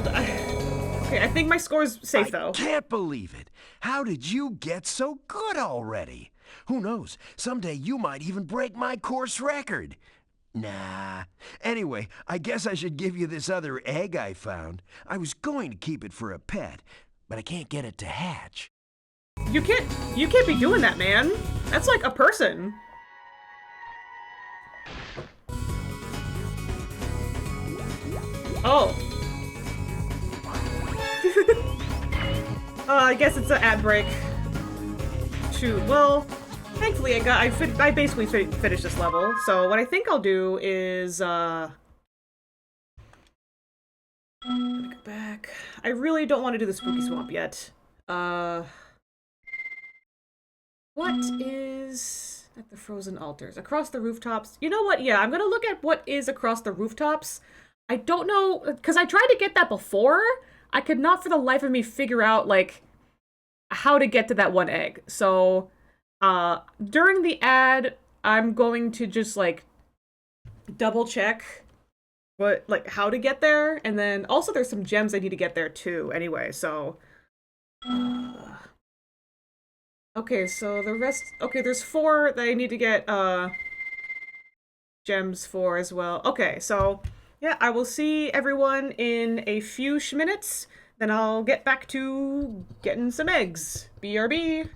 okay, I think my score's safe, though. I can't believe it. How did you get so good already? Who knows, someday you might even break my course record. Nah. Anyway, I guess I should give you this other egg I found. I was going to keep it for a pet, but I can't get it to hatch. You can't be doing that, man. That's like a person. Oh. I guess it's an ad break. Shoot, well, thankfully I basically finished this level, so what I think I'll do is, let me go back. I really don't want to do the Spooky Swamp yet. What is at the frozen altars? Across the rooftops? You know what? Yeah, I'm gonna look at what is across the rooftops. I don't know, because I tried to get that before. I could not for the life of me figure out, like, how to get to that one egg. So, during the ad, I'm going to just, like, double check what, like, how to get there. And then also there's some gems I need to get there too anyway, so. Okay, so the rest, okay, there's 4 that I need to get, gems for as well. Okay, so, yeah, I will see everyone in a few minutes. Then I'll get back to getting some eggs. BRB.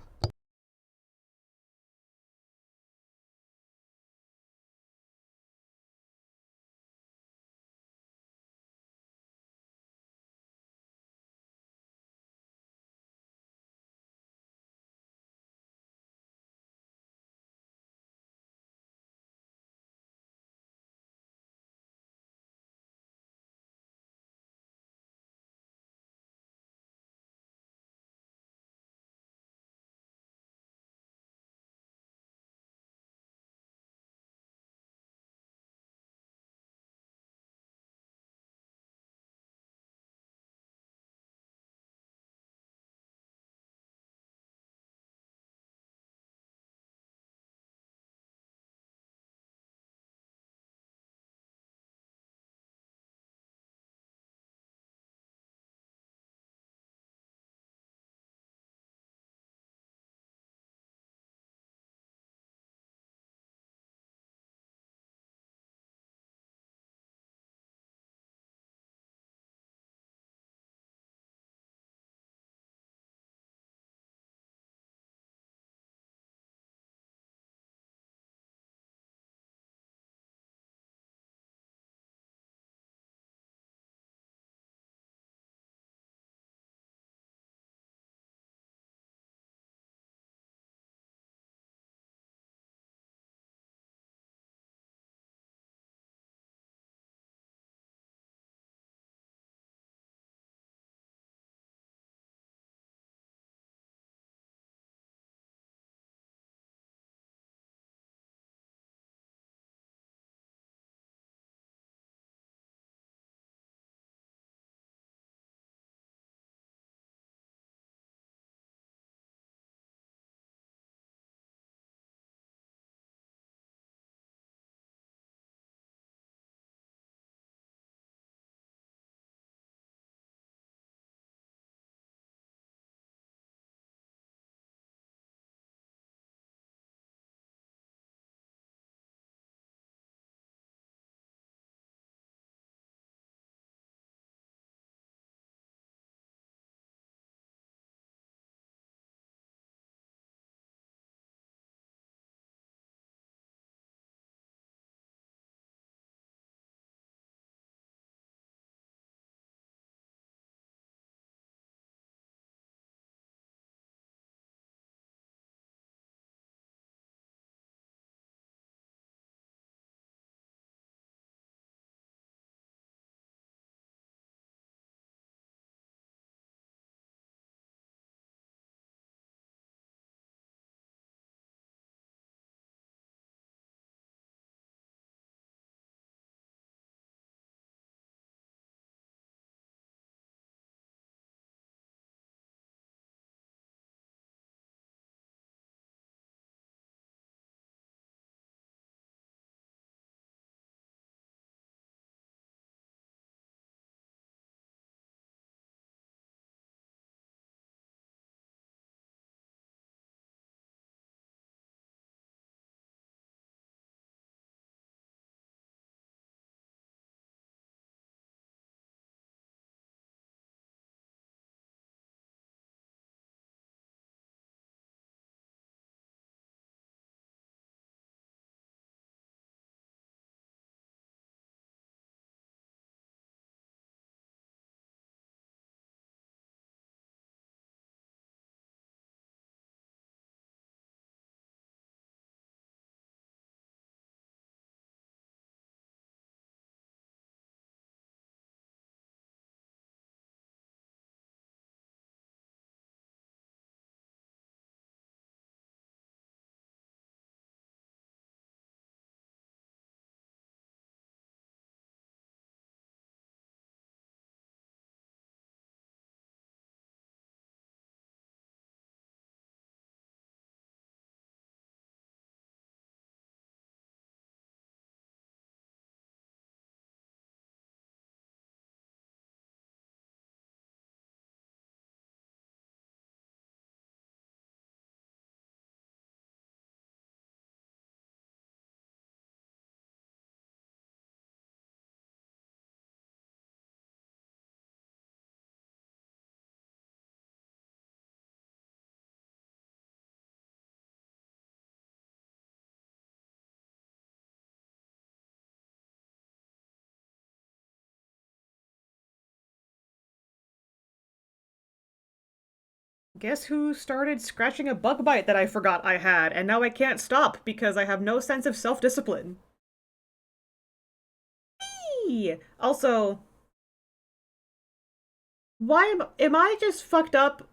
Guess who started scratching a bug bite that I forgot I had, and now I can't stop because I have no sense of self-discipline. Also, am I just fucked up?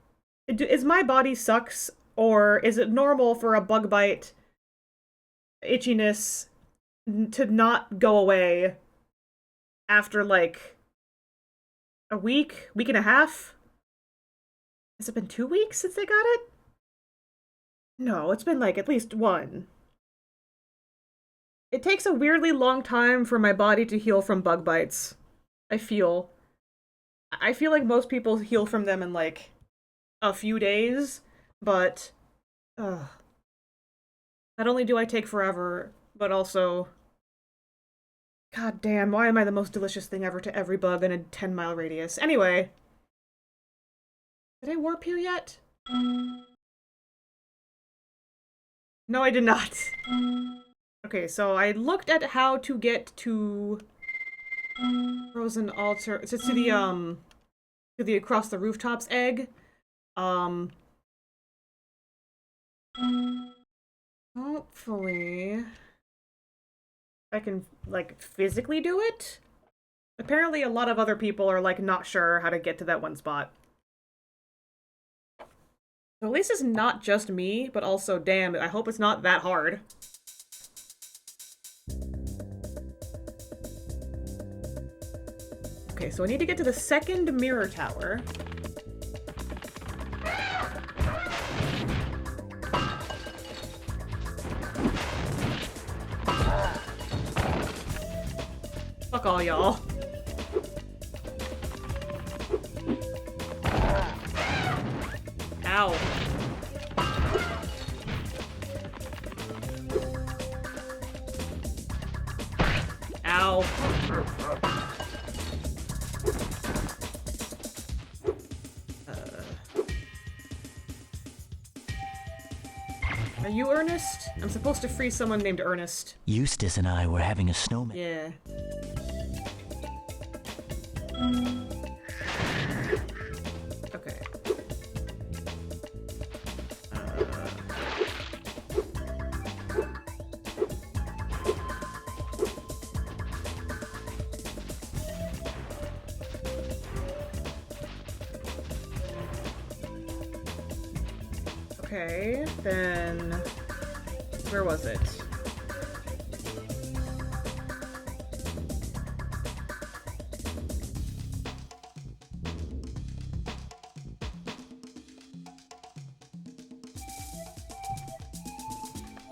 Is my body sucks, or is it normal for a bug bite itchiness to not go away after like a week and a half? Has it been 2 weeks since they got it? No, it's been like at least one. It takes a weirdly long time for my body to heal from bug bites. I feel like most people heal from them in like a few days, but not only do I take forever, but also, god damn, why am I the most delicious thing ever to every bug in a 10-mile radius? Anyway, did I warp here yet? No, I did not. Okay, so I looked at how to get to Frozen Altar, to the across the rooftops egg. Hopefully I can, like, physically do it? Apparently a lot of other people are, like, not sure how to get to that one spot. So at least it's not just me, but also, damn, I hope it's not that hard. Okay, so I need to get to the second mirror tower. Fuck all y'all. Ow. Ow. Are you Ernest? I'm supposed to free someone named Ernest. Eustace and I were having a snowman. Yeah. Okay. Okay, then where was it?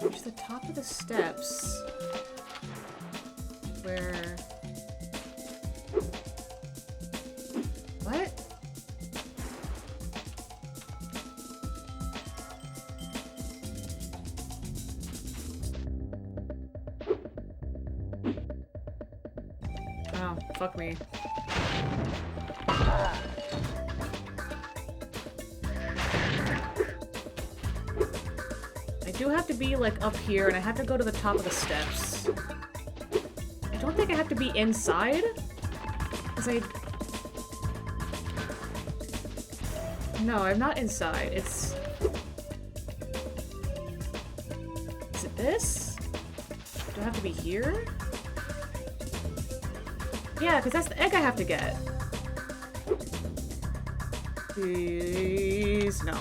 Reach the top of the steps. Where? What? Oh, fuck me. I do have to be, like, up here, and I have to go to the top of the steps. I don't think I have to be inside, because No, I'm not inside. It's... Is it this? Do I have to be here? Yeah, because that's the egg I have to get. Please, no.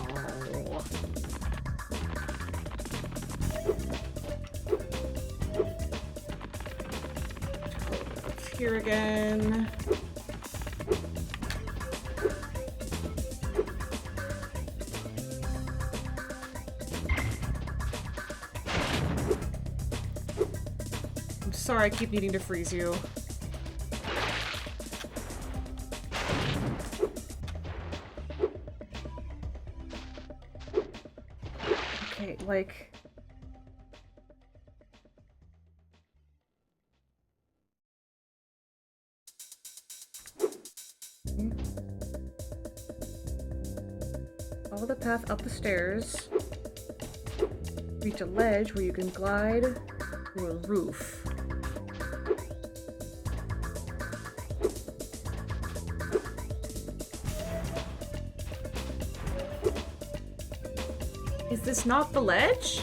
Here again. I'm sorry I keep needing to freeze you. Okay, like... Follow the path up the stairs. Reach a ledge where you can glide through a roof. this not the ledge?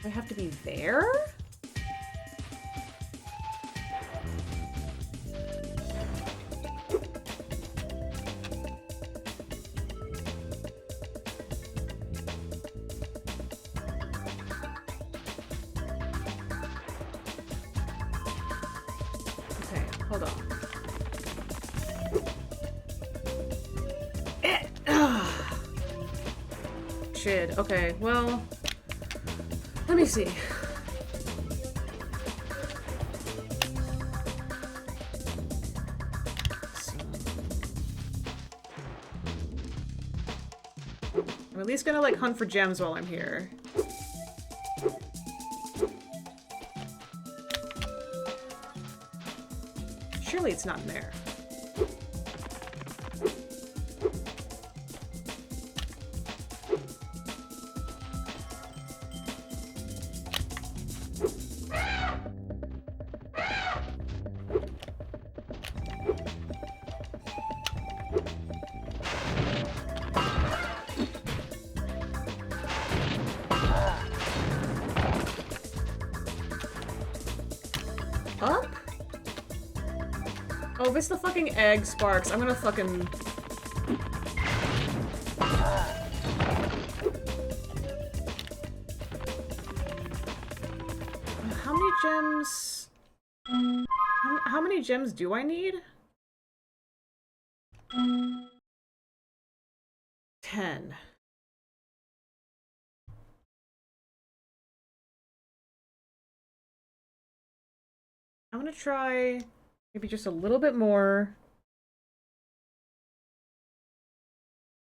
Do I have to be there? Okay, hold on. Shit, okay, well... Let me see. I'm at least gonna, like, hunt for gems while I'm here. Surely it's not in there. Up? Oh, if it's the fucking egg sparks, I'm gonna fucking... How many gems... How many gems do I need? 10. I'm gonna try maybe just a little bit more.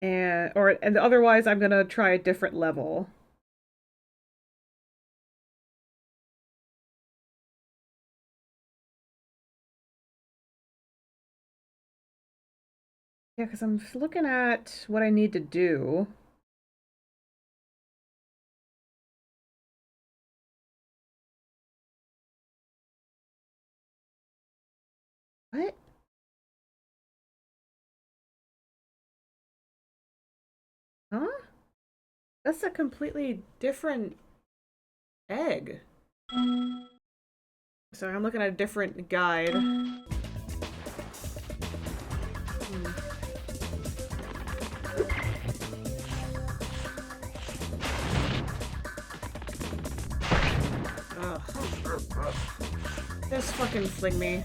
And otherwise I'm gonna try a different level. Yeah, because I'm looking at what I need to do. What? Huh? That's a completely different egg. Sorry, I'm looking at a different guide. Ugh. Just fucking fling me.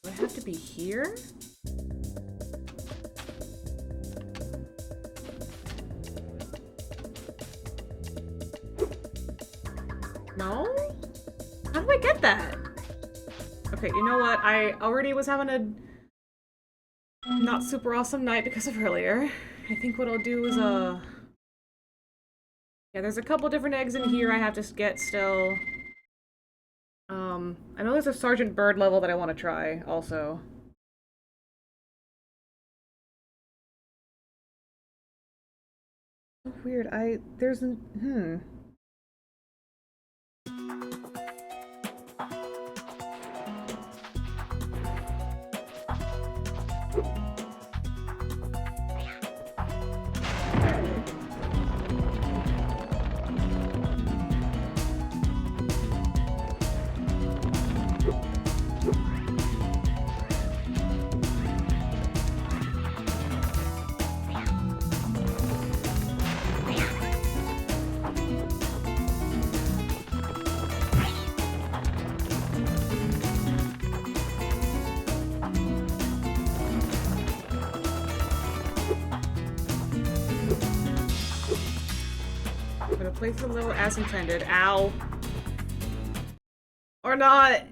Do I have to be here? No? How do I get that? Okay, you know what? I already was having a not super awesome night because of earlier. I think what I'll do is, yeah, there's a couple different eggs in here I have to get still. I know there's a Sergeant Bird level that I want to try, also. Oh, weird, there's an, gonna place the level as intended. Ow. Or not.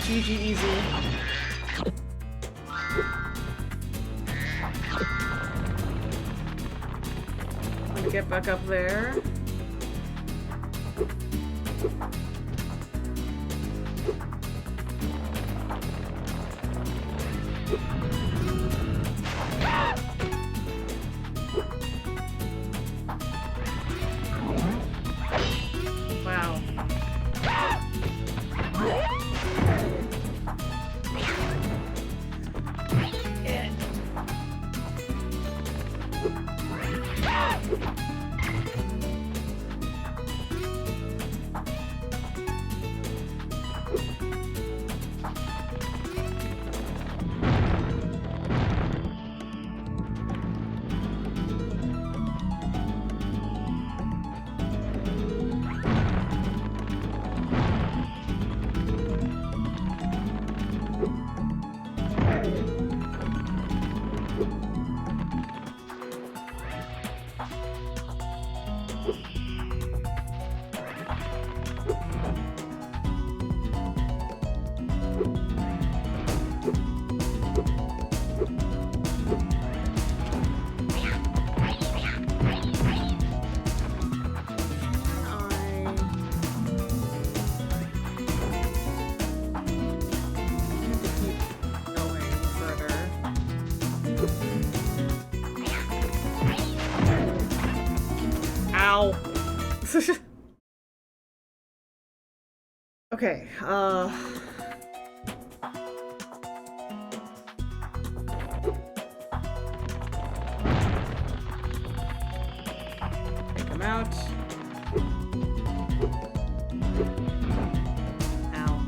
GG easy. Let me get back up there. Wow. Okay, take him out. Ow.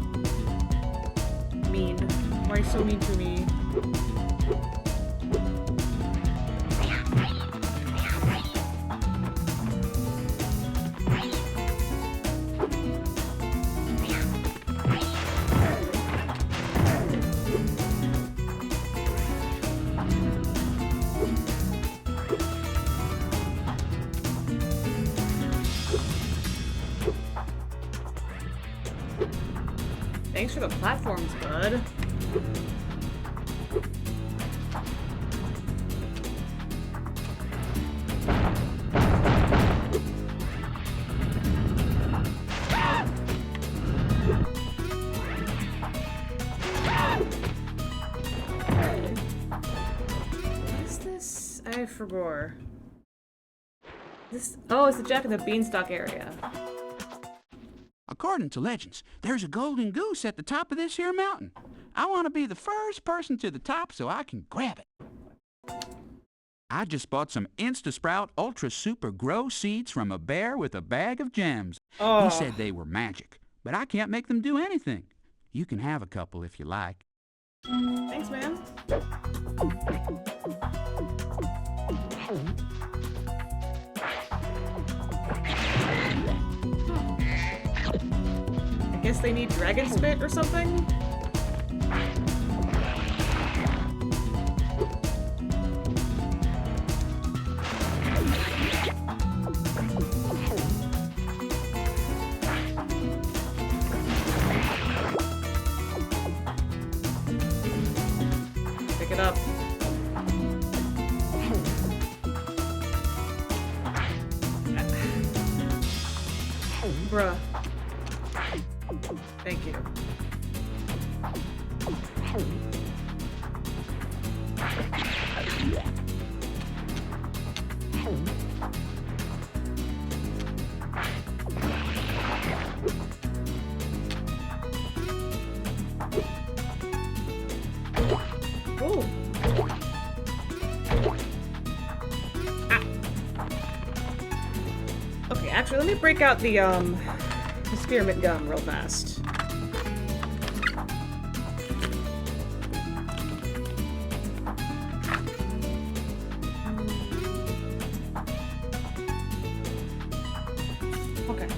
Mean. Why are you so mean to me? Thanks for the platforms, bud. What is this? I forgot. This. Oh, it's the Jack and the Beanstalk area. According to legends, there's a golden goose at the top of this here mountain. I want to be the first person to the top so I can grab it. I just bought some Insta-Sprout Ultra Super Grow seeds from a bear with a bag of gems. Oh. He said they were magic, but I can't make them do anything. You can have a couple if you like. Thanks, man. I guess they need dragon spit or something? Pick it up. Bruh. Thank you. actually, let me break out the spearmint gum real fast. Okay.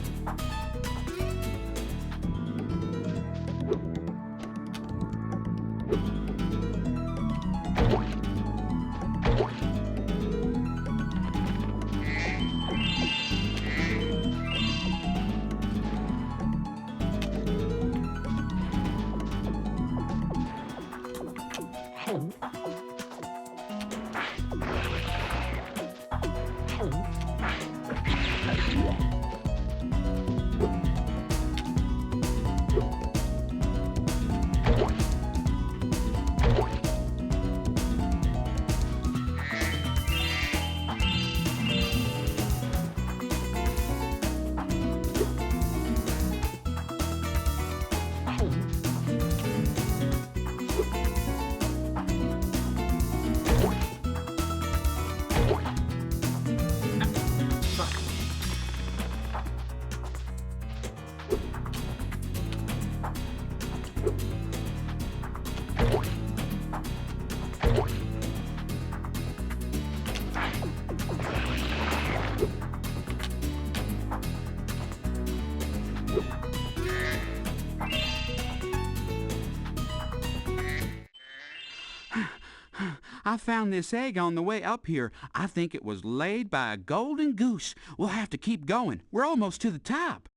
I found this egg on the way up here. I think it was laid by a golden goose. We'll have to keep going. We're almost to the top.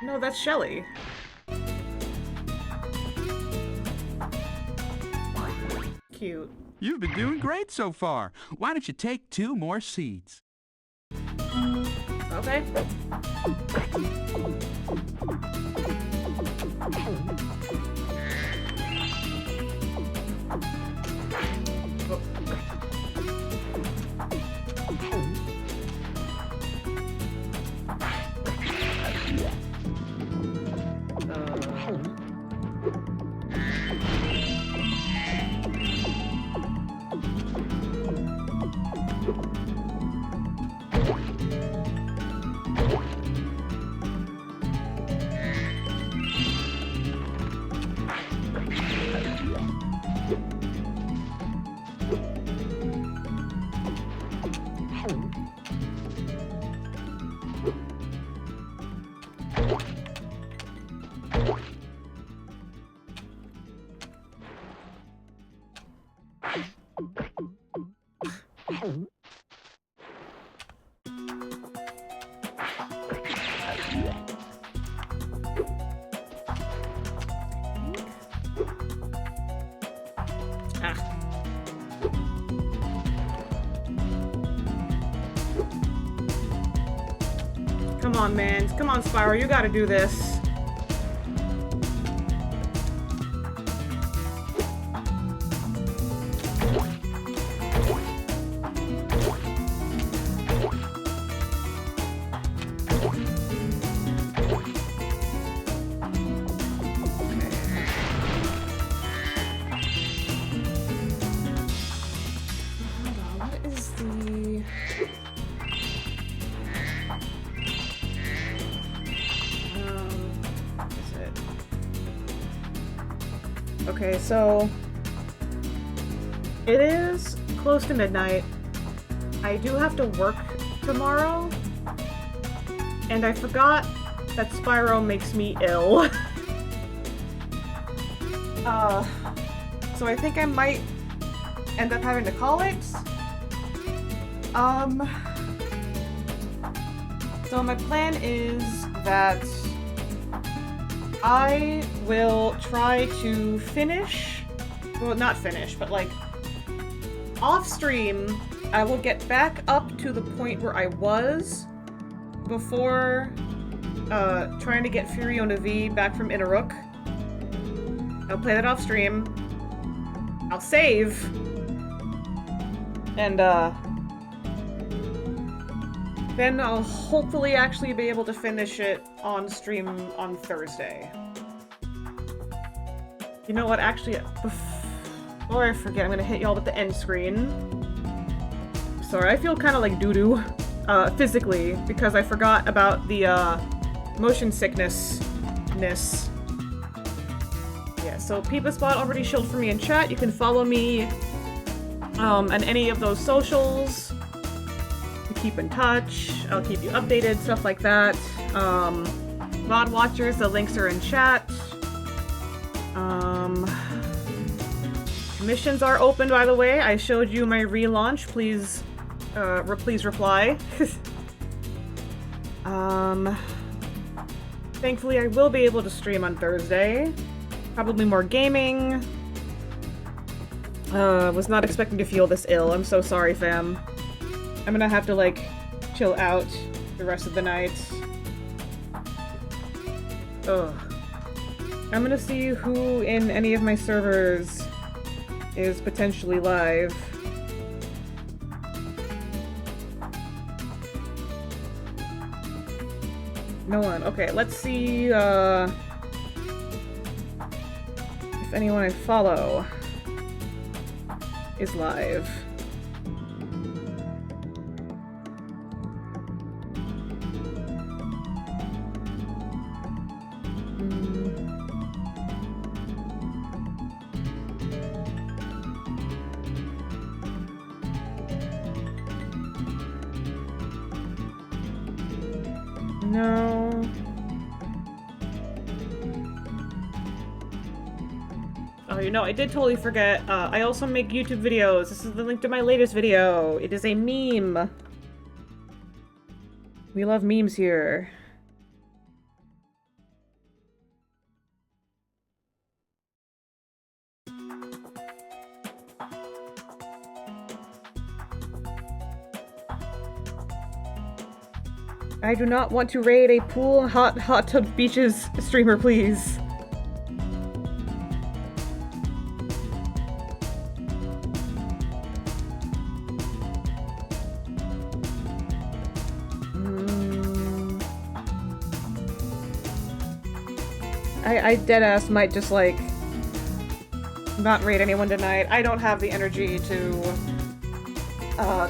No, that's Shelly. Cute. You've been doing great so far. Why don't you take 2 more seeds? Okay. Come on, man. Come on, Spyro. You gotta do this. Okay, so it is close to midnight. I do have to work tomorrow, and I forgot that Spyro makes me ill. So I think I might end up having to call it. So my plan is that I will try to finish, well, not finish, but like, off stream, I will get back up to the point where I was before trying to get Furiona V back from Inaruk. I'll play that off stream. I'll save. And then I'll hopefully actually be able to finish it on stream on Thursday. You know what, actually, before I forget, I'm gonna hit y'all with the end screen. Sorry, I feel kind of like doodoo, physically, because I forgot about the, motion sickness-ness. Yeah, so Peepaspot already shilled for me in chat. You can follow me, on any of those socials. To keep in touch. I'll keep you updated, stuff like that. VOD watchers, the links are in chat. Missions are open, by the way. I showed you my relaunch. Please, please reply. Thankfully, I will be able to stream on Thursday. Probably more gaming. Was not expecting to feel this ill. I'm so sorry, fam. I'm gonna have to, like, chill out the rest of the night. Ugh. I'm gonna see who in any of my servers is potentially live. No one. Okay, let's see, if anyone I follow is live. No. Oh, you know, I did totally forget. I also make YouTube videos. This is the link to my latest video. It is a meme. We love memes here. I do not want to raid a pool hot tub beaches streamer, please. I deadass might just, like, not raid anyone tonight. I don't have the energy to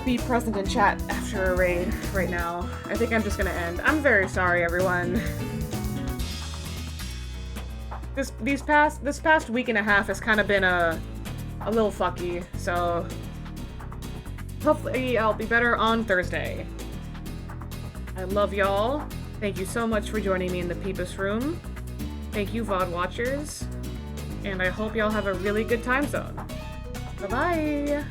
be present in chat after a raid right now. I think I'm just gonna end. I'm very sorry, everyone. This past week and a half has kind of been a little fucky, so hopefully I'll be better on Thursday. I love y'all. Thank you so much for joining me in the Peepus room. Thank you, VOD watchers. And I hope y'all have a really good time zone. Bye-bye!